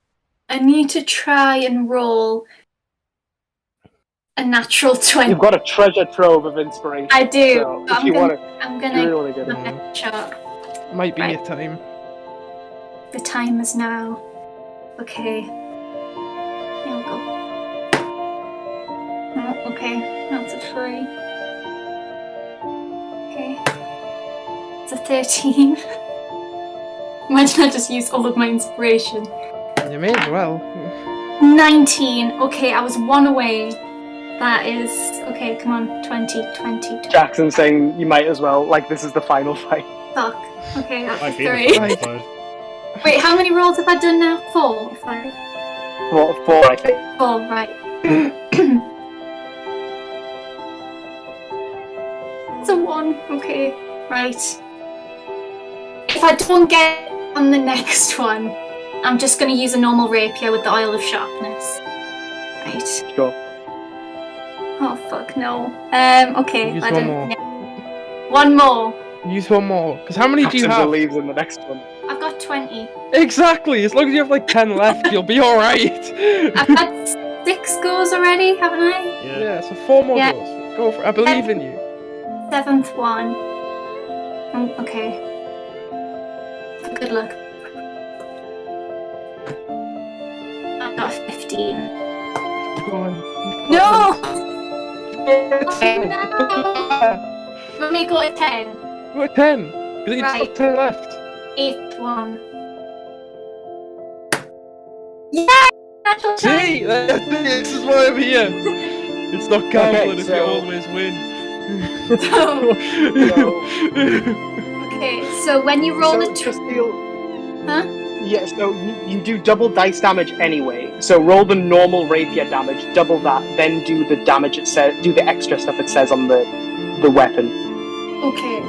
I need to try and roll a natural 20. You've got a treasure trove of inspiration. I do. So So if you want to, I'm you gonna really want to get look it. at the chart. Might be Right. your time. The time is now. Okay. Here we go. Oh, okay. That's a 3. Okay. It's a 13. Imagine I just used all of my inspiration. You may as well. 19. Okay, I was 1 away. That is... Okay, come on. 20. Jackson saying you might as well. Like, this is the final fight. Fuck. Okay, that's a I've been 3. Right. Wait, how many rolls have I done now? 4? 5? 4, I think. 4, right. It's a 1. Okay, right. If I don't get on the next one, I'm just going to use a normal rapier with the Isle of Sharpness. Right. Sure. Oh, fuck, no. Okay. Use I one don't- more. yeah. One more. Use 1 more. Because how many do you Jackson have? believes in the next one. I've got 20. Exactly. As long as you have like 10 left, you'll be all right. I've had 6 goes already, haven't I? Yeah. So 4 more Yeah. goes. Go for it. I believe in you. 7th one. Okay. Good luck. I got 15. Go on. No! Go Let me go to 10. at 10. Because you just Right. got 10 left. 8th one. Yeah! Natural 10. See, this is why I'm here. It's not gambling if you so- always win. Okay, so when you roll So a just deal. Huh? Yeah, so you do double dice damage anyway. So roll the normal rapier damage, double that, then do the damage it says, do the extra stuff it says on the weapon. Okay.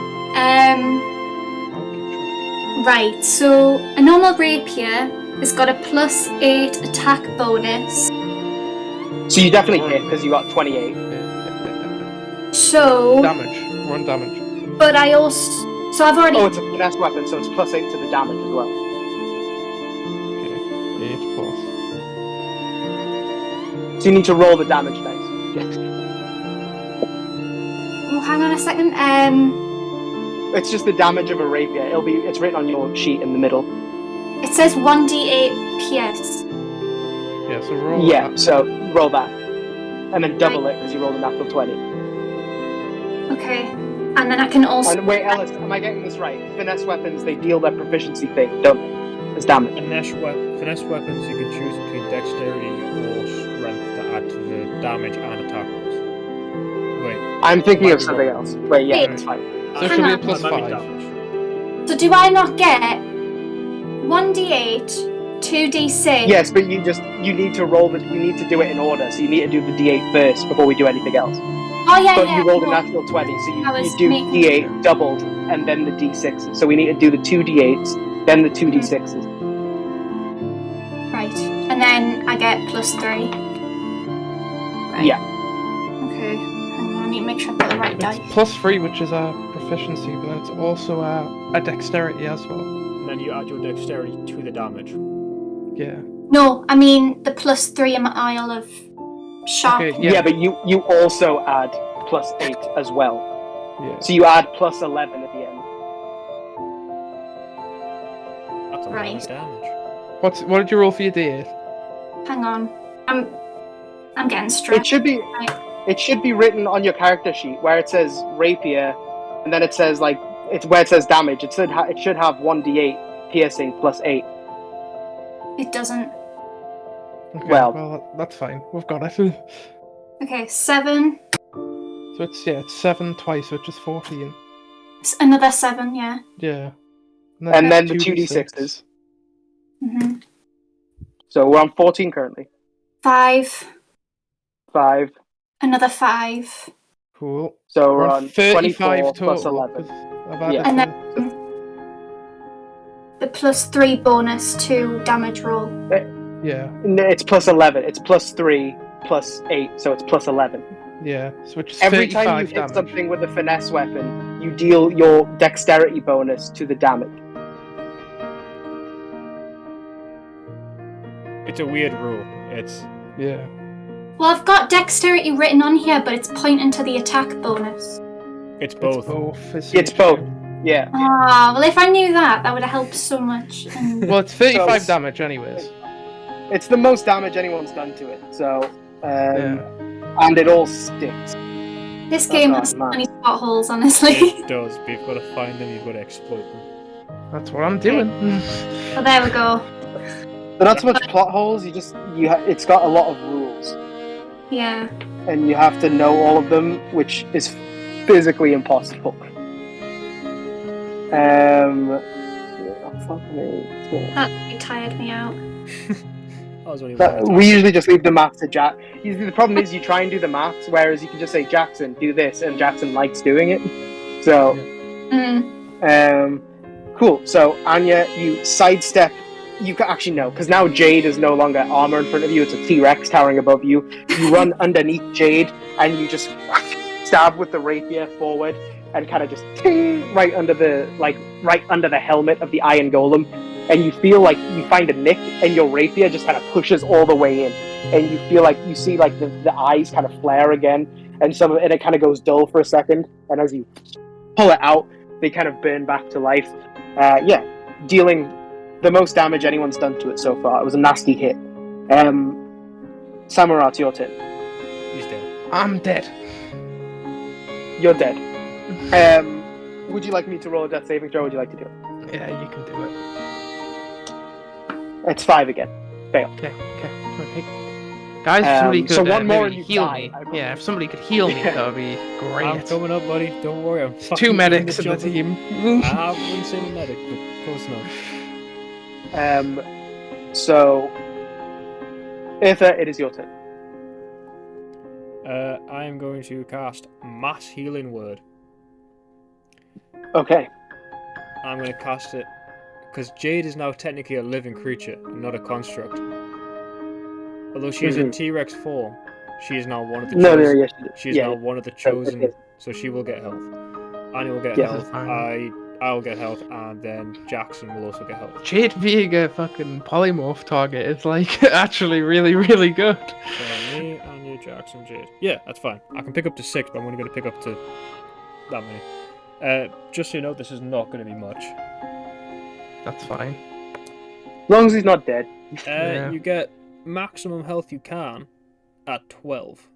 Right, so a normal rapier has got a +8 attack bonus. So you definitely hit because you got 28. So, Damage. 1 damage. but I also, so I've already, Oh, it's a finesse weapon, so it's +8 to the damage as well. Okay. 8 plus. So you need to roll the damage dice. Yes. oh, hang on a second, It's just the damage of a rapier. It's written on your sheet in the middle. it says 1d8 PS. Yeah, so roll Yeah, that. so roll that. And then double it because you rolled a natural 20. Okay, and then I can also, And wait, Ellis, am I getting this right? Finesse weapons, they deal their proficiency thing, don't they? As damage. Finesse weapons, you can choose between dexterity or strength to add to the damage and attack rolls. Wait. I'm thinking Might of be something wrong. else. Wait, yeah, Wait. that's fine. So Hang it should be a on. plus Might be 5. damage. so do I not get 1d8, 2d6? Yes, but you need to roll we need to do it in order, so you need to do the D8 first before we do anything else. Oh yeah, But yeah. you rolled a no. natural 20, so I was you do making- D8 doubled and then the D6s. So we need to do the 2 D8s, then the 2 D6s. Right, and then I get +3. Right. Yeah. Okay, hang on, I need to make sure I've got the right dice. It's plus 3, which is a proficiency, but it's also a dexterity as well. And then you add your dexterity to the damage. Yeah. No, I mean the +3 mile of sharp. Okay, Yeah, but you also add +8 as well. Yeah. So you add +11 at the end. That's a lot Right. of damage. What did you roll for your D8? Hang on, I'm getting It stressed. should be written on your character sheet where it says rapier, and then it says like it's where it says damage. It should have 1d8 piercing +8. It doesn't. Okay, Well- well that's fine. We've got it. Okay, 7. So it's 7 twice, which is 14. Another 7, yeah. Yeah. And then the 2d6s. hmm So we're on 14 currently. 5. 5. Another 5. Cool. So we're on 35 24 total. plus 11. 'cause I've added Yeah. And the- then the +3 bonus to damage roll. yeah, No, it's +11. It's +3 +8, so it's +11. yeah. So which is Every 35 time you hit damage. something with a finesse weapon, you deal your dexterity bonus to the damage. It's a weird rule. It's Yeah. Well, I've got dexterity written on here, but it's pointing to the attack bonus. it's both. It's both. Yeah. Ah, well, if I knew that, that would have helped so much. And Well, it's 35 So- damage anyways. It's the most damage anyone's done to it. So, Yeah. and it all sticks. this game God, has so man. many potholes, honestly. It does, but you've got to find them, you've got to exploit them. That's what I'm doing. Well, there we go. But not so much plot holes. It's got a lot of rules, Yeah. and you have to know all of them, which is physically impossible. That really tired me out. I was only one We usually just leave the maths to Jack. The problem is you try and do the maths, whereas you can just say, Jackson, do this, and Jackson likes doing it. So, cool. So, Anya, you sidestep. You can actually no, because now Jade is no longer armor in front of you. It's a T-Rex towering above you. You run underneath Jade, and you just stab with the rapier forward, and kind of just ting right under the helmet of the Iron Golem. And you feel like you find a nick, and your rapier just kind of pushes all the way in, and you feel like you see like the eyes kind of flare again, and it kind of goes dull for a second, and as you pull it out, they kind of burn back to life. Dealing the most damage anyone's done to it so far. It was a nasty hit. Samurai, it's your turn. He's dead. I'm dead. You're dead. Would you like me to roll a death saving throw? Or would you like to do it? Yeah, you can do it. It's 5 again. Fail. Okay. Guys, if somebody could so one more maybe and you heal die, me. I promise. Yeah, if somebody could heal me, that would be great. I'm coming up, buddy. Don't worry. I'm fucking 2 doing medics in the job. team. I wouldn't say a medic, but close enough. So, Itha, it is your turn. I am going to cast Mass Healing Word. Okay. I'm going to cast it because Jade is now technically a living creature, not a construct. Although she is in T-Rex form, she is now one of the chosen. yes. She's now one of the chosen, so she will get health. Annie will get Yeah. health. I'll get health, and then Jackson will also get health. Jade being a fucking polymorph target is like actually really, really good. So me, Anya, Jackson, Jade. Yeah, that's fine. I can pick up to 6, but I'm only going to pick up to that many. Just so you know, this is not going to be much. That's fine. As long as he's not dead. Yeah. You get maximum health you can at 12.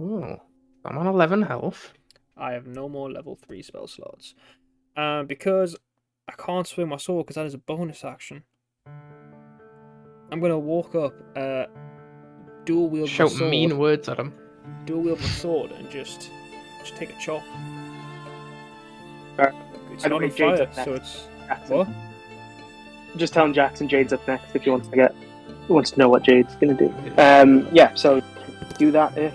Ooh, I'm on 11 health. I have no more level 3 spell slots. And because I can't swing my sword because that is a bonus action, I'm going to walk up, dual wield my Shout sword. mean words at him. Dual wield my sword and just take a chop. It's I not don't on think Jade's fire, up next. so it's... Jackson. What? Just telling Jackson Jade's up next if he wants to know what Jade's gonna do. So do that if.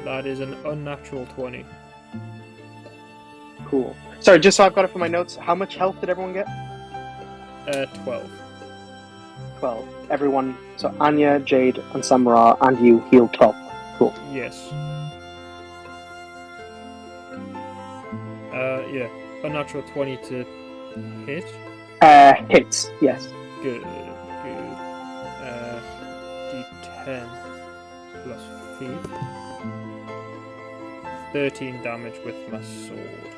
That is an unnatural 20. Cool. Sorry, just so I've got it for my notes, how much health did everyone get? 12. 12. Everyone, so Anya, Jade, and Samara, and you healed 12. Cool. Yes. Yeah. Unnatural 20 to hit. Hits, yes. Good. D10 plus thief. 13 damage with my sword.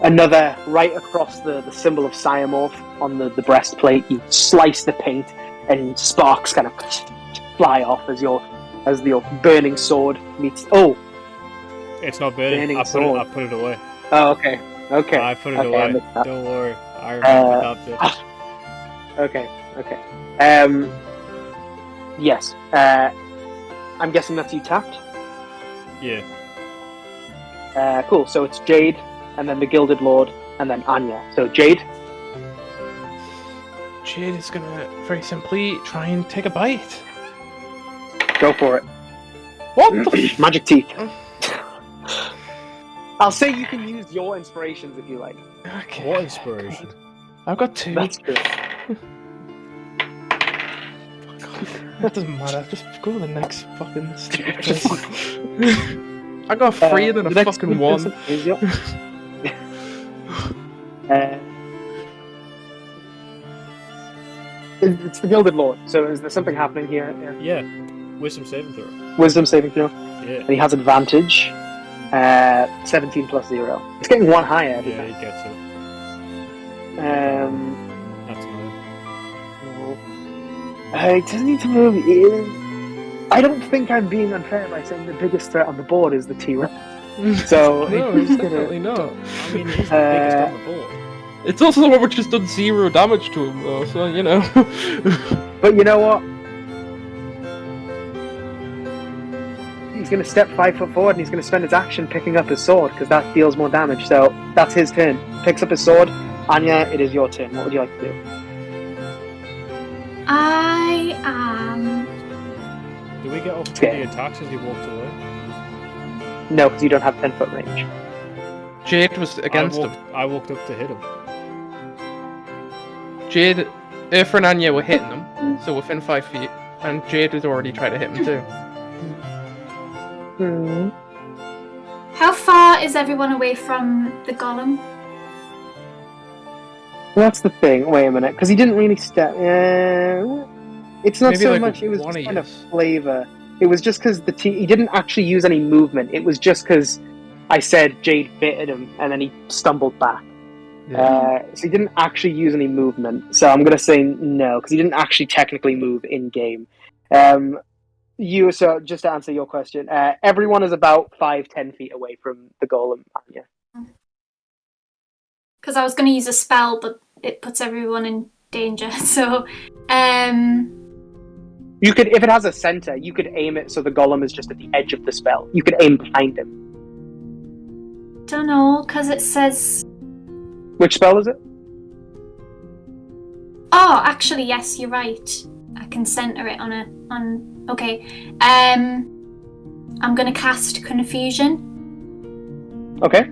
Another right across the symbol of Siamorph on the breastplate. You slice the paint, and sparks kind of fly off as your burning sword meets. Oh, It's not burning. I put it away. Oh, okay. I put it away. Don't worry. I remember that bit. Okay. Yes. I'm guessing that's you tapped. Yeah. Cool. So it's Jade, and then the Gilded Lord, and then Anya. So Jade. Jade is gonna very simply try and take a bite. Go for it. What the Magic teeth. I'll say you can use your inspirations if you like. Okay. What inspiration? I've got 2. That's good. That doesn't matter. Just go to the next fucking stupid person. I got 3 and then a fucking 1. It's the Gilded Lord. So is there something happening here? Yeah. Wisdom saving throw. Wisdom saving throw. Yeah. And he has advantage. 17 plus 0. It's getting 1 higher every Yeah, time. he gets it. That's annoying. He doesn't need to move. I don't think I'm being unfair by saying the biggest threat on the board is the T-Rex. So No, he's it's gonna. definitely not. I mean, he's the biggest on the board. It's also the one which has done 0 damage to him, though, so, you know. But you know what? He's going to step 5 foot forward and he's going to spend his action picking up his sword because that deals more damage. So that's his turn. Picks up his sword. Anya, it is your turn. What would you like to do? I am. Do we get opportunity attacks as he walked away? No, because you don't have 10-foot range. Jade was against him. I walked up to hit him. Jade, Urfa and Anya were hitting him, so within 5 feet, and Jade had already tried to hit him too. How far is everyone away from the golem? Well, that's the thing. Wait a minute, because he didn't really step. It's not Maybe so like much. It was one just of kind of yous. flavor. It was just because he didn't actually use any movement. It was just because I said Jade bit at him, and then he stumbled back. So he didn't actually use any movement. So I'm gonna say no, because he didn't actually technically move in game. So just to answer your question, everyone is about 5-10 feet away from the golem. Anya. Because I was going to use a spell, but it puts everyone in danger. So, You could, if it has a center, you could aim it so the golem is just at the edge of the spell. You could aim behind him. don't know, because it says. Which spell is it? Oh, actually, yes, you're right. I can center it on. Okay. I'm going to cast Confusion. Okay.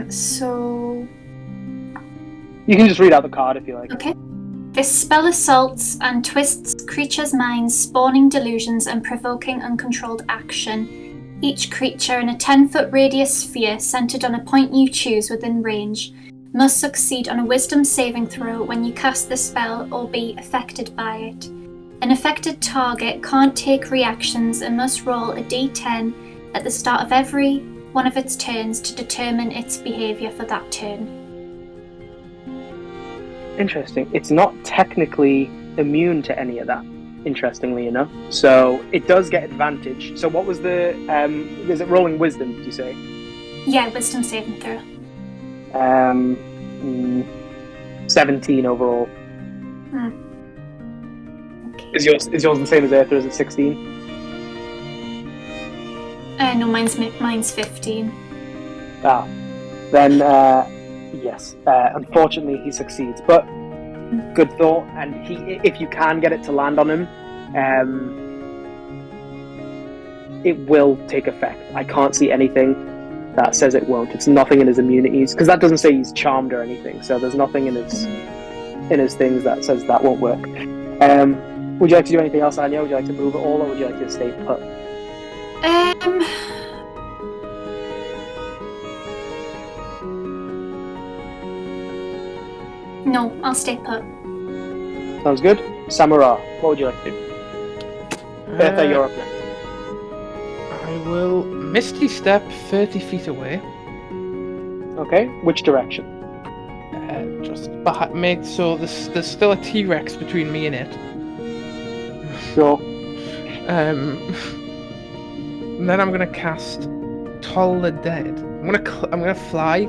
So. You can just read out the card if you like. Okay. This spell assaults and twists creatures' minds, spawning delusions and provoking uncontrolled action. Each creature in a 10-foot radius sphere centered on a point you choose within range must succeed on a wisdom saving throw when you cast the spell or be affected by it. An affected target can't take reactions and must roll a d10 at the start of every one of its turns to determine its behavior for that turn. Interesting. It's not technically immune to any of that, interestingly enough. So it does get advantage. So what was the... is it rolling wisdom, did you say? Yeah, wisdom saving throw. 17 overall. Okay. Is yours the same as Earth, or is it 16? No, mine's 15. Ah. Then, yes. Unfortunately, he succeeds. But good thought. And if you can get it to land on him, it will take effect. I can't see anything that says it won't. It's nothing in his immunities, because that doesn't say he's charmed or anything. So there's nothing in his things that says that won't work. Would you like to do anything else, Anya? Would you like to move at all, or would you like to stay put? No, I'll stay put. Sounds good. Samara, what would you like to do? Bertha, you're up next. I will Misty Step 30 feet away. Okay, which direction? Just behind, so there's still a T-Rex between me and it. Sure. And then I'm gonna cast Toll the Dead. I'm gonna fly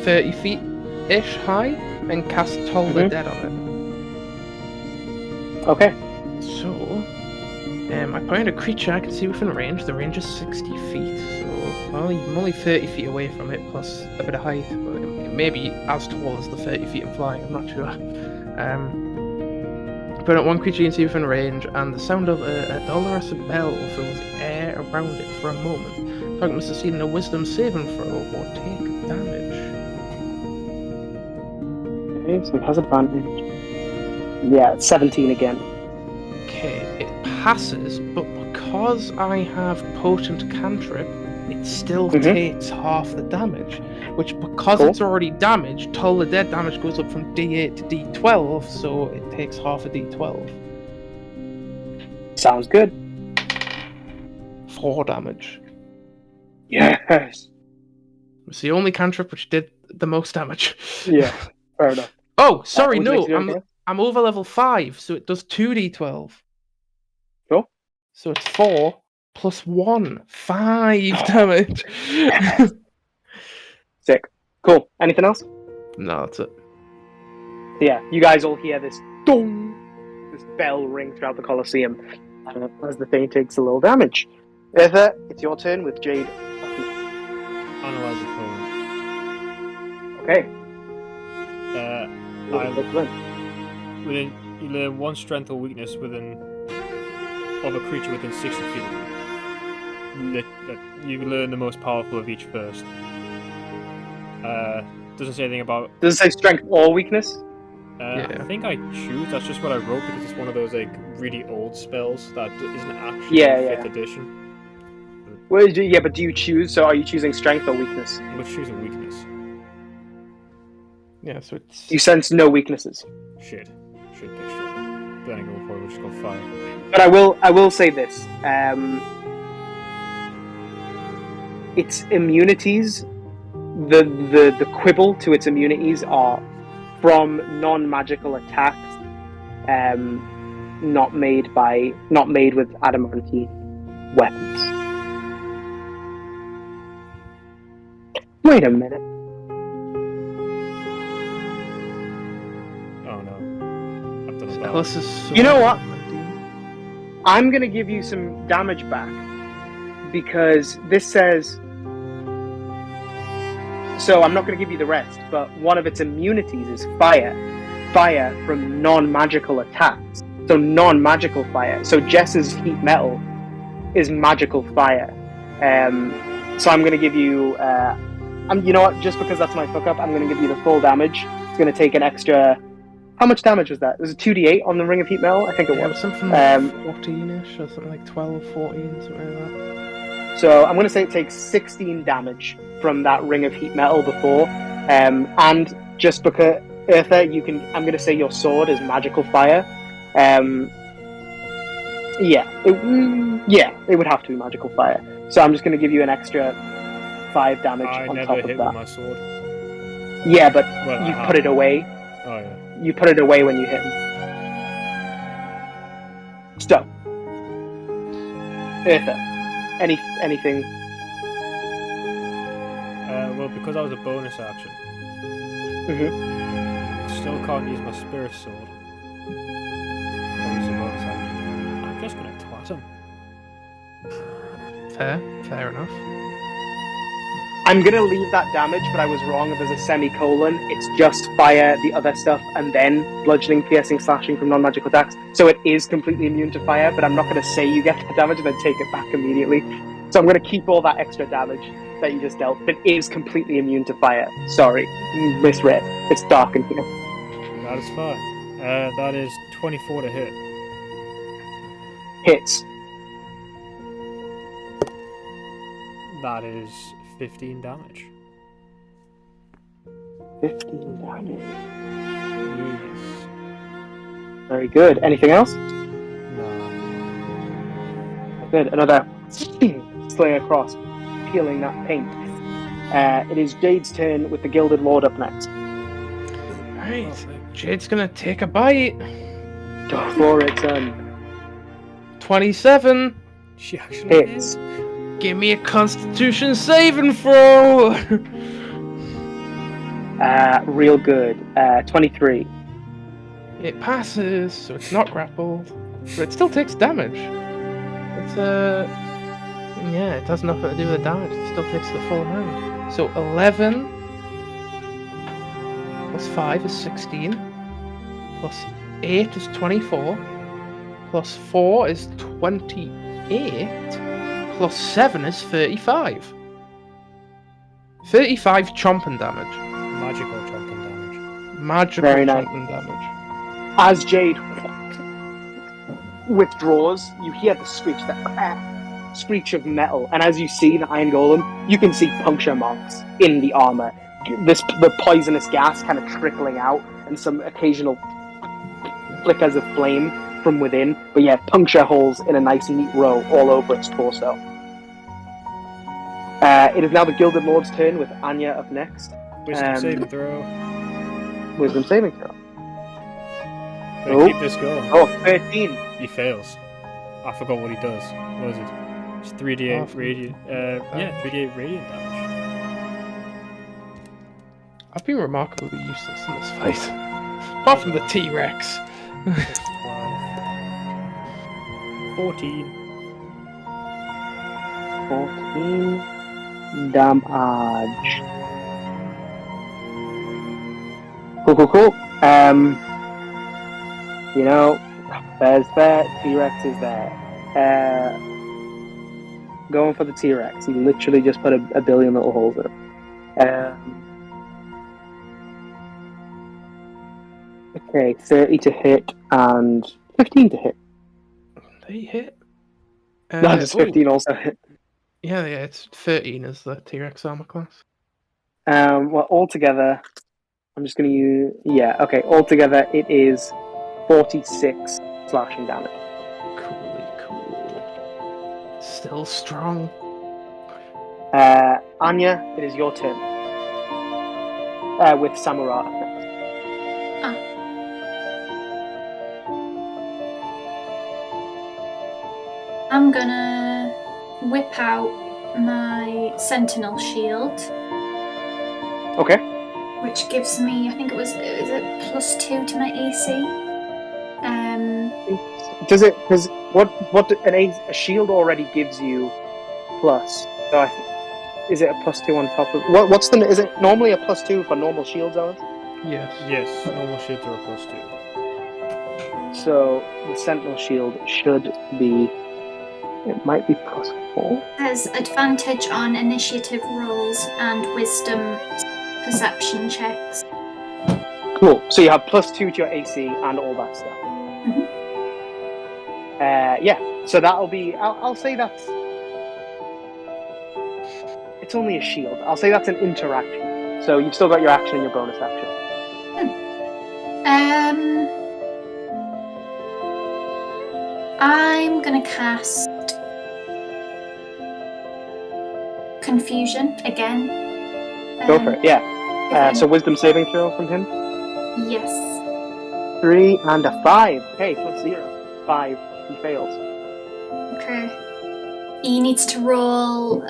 30 feet ish high and cast Toll the Dead on it. Okay. So, I find a creature I can see within range. The range is 60 feet, so I'm only 30 feet away from it, plus a bit of height. But it may be as tall as the 30 feet I'm flying. I'm not sure. Put out one creature you can see within range, and the sound of a dolorous bell fills the air around it for a moment. Target must succeed in a Wisdom saving throw or take damage. Okay, so it has advantage. Yeah, it's 17 again. Okay, it passes, but because I have potent cantrip, it still takes half the damage. Which, because it's already damaged, Toll the Dead damage goes up from D8 to D12, so it takes half a D12. Sounds good. 4 damage. Yes. It's the only cantrip which did the most damage. Yeah, fair enough. Oh, sorry, would you no, like to do anything else? I'm over level 5, so it does 2d12. Cool. So it's 4 plus 1, 5 damage. Sick. Cool. Anything else? No, that's it. Yeah, you guys all hear this dong, this bell ring throughout the Colosseum as the thing takes a little damage. Bertha, it's your turn with Jade. Analyze the opponent. Okay. You learn one strength or weakness of a creature within 60 feet of you. You learn the most powerful of each first. Doesn't say anything about. Does it say strength or weakness? I think I choose. That's just what I wrote because it's one of those like really old spells that isn't actually 5th edition. Well, but do you choose? So are you choosing strength or weakness? I'm going to choose a weakness. Yeah, so it's. You sense no weaknesses. Should pick strength. Then I go for it. We'll just go fire. But I will say this. Its immunities, the quibble to its immunities are from non-magical attacks, not made with adamantine weapons. Wait a minute. Oh no. I've done a bad. Alice is so You know what? I'm gonna give you some damage back because this says. So I'm not going to give you the rest, but one of its immunities is fire. Fire from non-magical attacks. So non-magical fire. So Jess's heat metal is magical fire. So I'm going to give you... you know what? Just because that's my fuck up, I'm going to give you the full damage. It's going to take an extra... How much damage was that? It was a 2d8 on the Ring of Heat Metal? I think it was. Something like 14-ish or something like 12, 14, something like that. So I'm going to say it takes 16 damage from that Ring of Heat Metal before. And just because, Eartha, I'm going to say your sword is magical fire. It would have to be magical fire. So I'm just going to give you an extra 5 damage on top of that. I never hit with my sword. Yeah, but you put it away. Oh, yeah. You put it away when you hit him. So, Eartha, anything? Well, because that was a bonus action, still can't use my spirit sword. I'll use a bonus action. I'm just gonna twat him. Fair enough. I'm gonna leave that damage, but I was wrong. There's a semicolon. It's just fire, the other stuff, and then bludgeoning, piercing, slashing from non-magical attacks. So it is completely immune to fire, but I'm not gonna say you get that damage and then take it back immediately. So I'm gonna keep all that extra damage that you just dealt, but it is completely immune to fire. Sorry, misread. It's dark in here. That is fine. That is 24 to hit. Hits. That is 15 damage. 15 damage. Very good. Anything else? No. Good. Another sling across, peeling that paint. It is Jade's turn with the Gilded Lord up next. Right. Jade's gonna take a bite. Go for it, son. 27. She actually Hits. Give me a Constitution saving throw. Real good. 23. It passes, so it's not grappled, but it still takes damage. It's yeah, it has nothing to do with the damage. It still takes the full amount. So 11 plus 5 is 16. Plus 8 is 24. Plus 4 is 28. Plus 7 is 35. 35 chomping damage. magical chomping damage. Magical Very nice. chomping damage. As Jade withdraws, you hear the screech, screech of metal, and as you see the Iron Golem, you can see puncture marks in the armor. The poisonous gas kind of trickling out, and some occasional flickers of flame from within. But yeah, puncture holes in a nice neat row all over its torso. It is now the Gilded Lord's turn, with Anya up next. Wisdom saving throw. Wisdom saving throw. Gonna keep this going. Oh, 13. He fails. I forgot what he does. What is it? It's 3d8 radiant. 3d8 radiant damage. I've been remarkably useless in this fight. Apart from the T-Rex. That's 12. 14. 14 damage. Cool. You know, fair's fair. T-Rex is there. Going for the T-Rex. He literally just put a billion little holes in it. Okay, 30 to hit and 15 to hit. They hit. That's 15 also hit. Yeah, it's 13 is the T-Rex armor class. Well, altogether, I'm just going to use... Yeah, okay, altogether it is 46 slashing damage. Cool. Still strong. Anya, it is your turn. With Samurai up next. I'm gonna whip out my Sentinel Shield, Okay. which gives me, I think is it +2 to my AC? Does it? Because a shield already gives you plus. So is it a +2 on top of is it normally a +2 for normal shields, Alice? Yes. Yes, normal shields are a +2. So the Sentinel Shield should be. It might be +4. Has advantage on initiative rolls and wisdom perception checks. Cool. So you have +2 to your AC and all that stuff. Mhm. Yeah. So that'll be. I'll say that's. It's only a shield. I'll say that's an interaction. So you've still got your action and your bonus action. I'm gonna cast Confusion again. Go for it. Yeah. So wisdom saving throw from him. Yes. 3 and a 5. Okay, +0. 5. He fails. Okay. He needs to roll.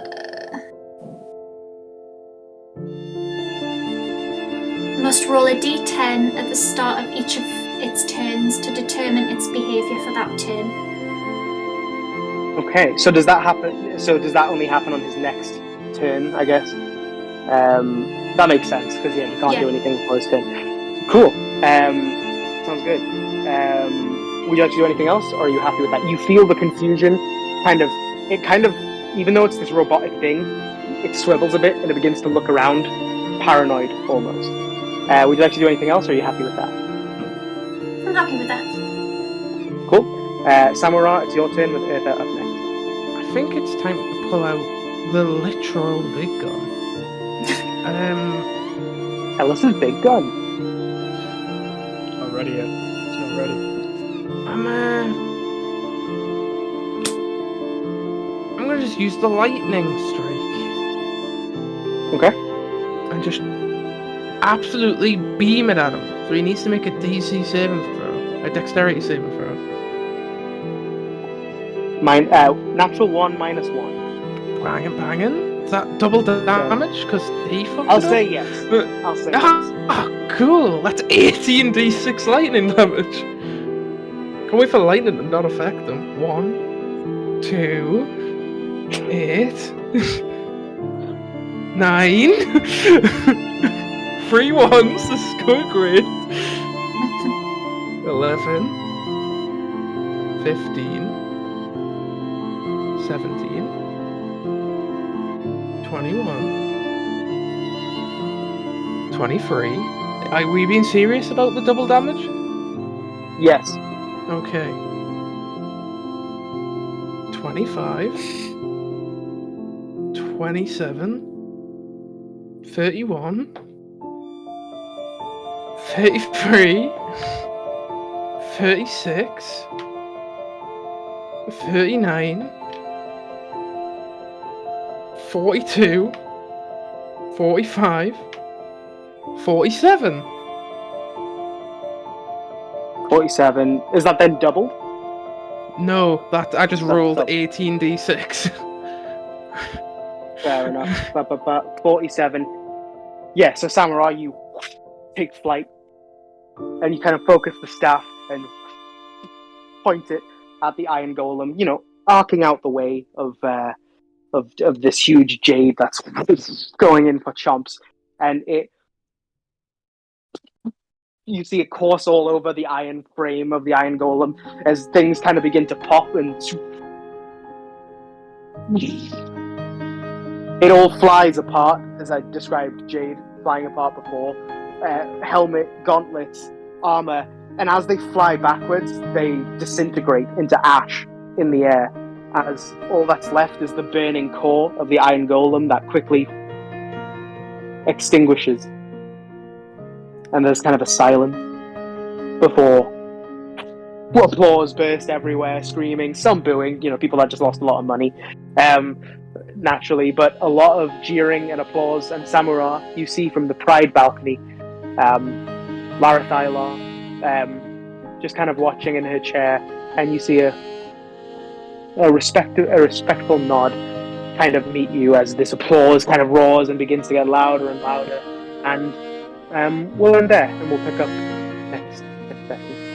Must roll a d10 at the start of each of its turns to determine its behaviour for that turn. Okay, so does that happen? So does that only happen on his next turn? I guess. That makes sense because he can't do anything before his turn. Cool. Sounds good. Would you like to do anything else, or are you happy with that? You feel the confusion, even though it's this robotic thing, it swivels a bit and it begins to look around, paranoid almost. Would you like to do anything else, or are you happy with that? I'm happy with that. Cool. Samura, it's your turn with Eartha up next. I think it's time to pull out the literal big gun. Ellis's big gun. Not ready yet. It's not ready. I'm gonna just use the lightning strike. Okay. And just absolutely beam it at him. So he needs to make a DC saving throw, a dexterity saving throw. Natural 1 -1. Banging. Is that double damage? Because he fucked I'll it say up? yes. I'll say yes. Ah, cool. That's 18 d6 lightning damage. Can't wait for lightning to not affect them. 1, 2, 8, 9. 3 ones. This is going great. 11, 15, 17, 21, 23. Are we being serious about the double damage? Yes. Okay. 25, 27, 31, 33, 36, 39, 42, 45, 47. 47. Is that then doubled? No, that I just That's rolled double. 18d6. Fair enough. 47. Yeah, so Samurai, you take flight and you kind of focus the staff and point it at the iron golem, you know, arcing out the way of this huge jade that's going in for chomps. And you see it course all over the iron frame of the iron golem as things kind of begin to pop and it all flies apart, as I described Jade flying apart before. Helmet, gauntlets, armor, and as they fly backwards, they disintegrate into ash in the air, as all that's left is the burning core of the iron golem that quickly extinguishes. And there's kind of a silence before applause burst everywhere, screaming, some booing, you know, people that just lost a lot of money, naturally, but a lot of jeering and applause. And Samura, you see from the Pride balcony, Lara Thylar, just kind of watching in her chair, and you see a respectful nod kind of meet you as this applause kind of roars and begins to get louder and louder. And we'll end there, and we'll pick up next session.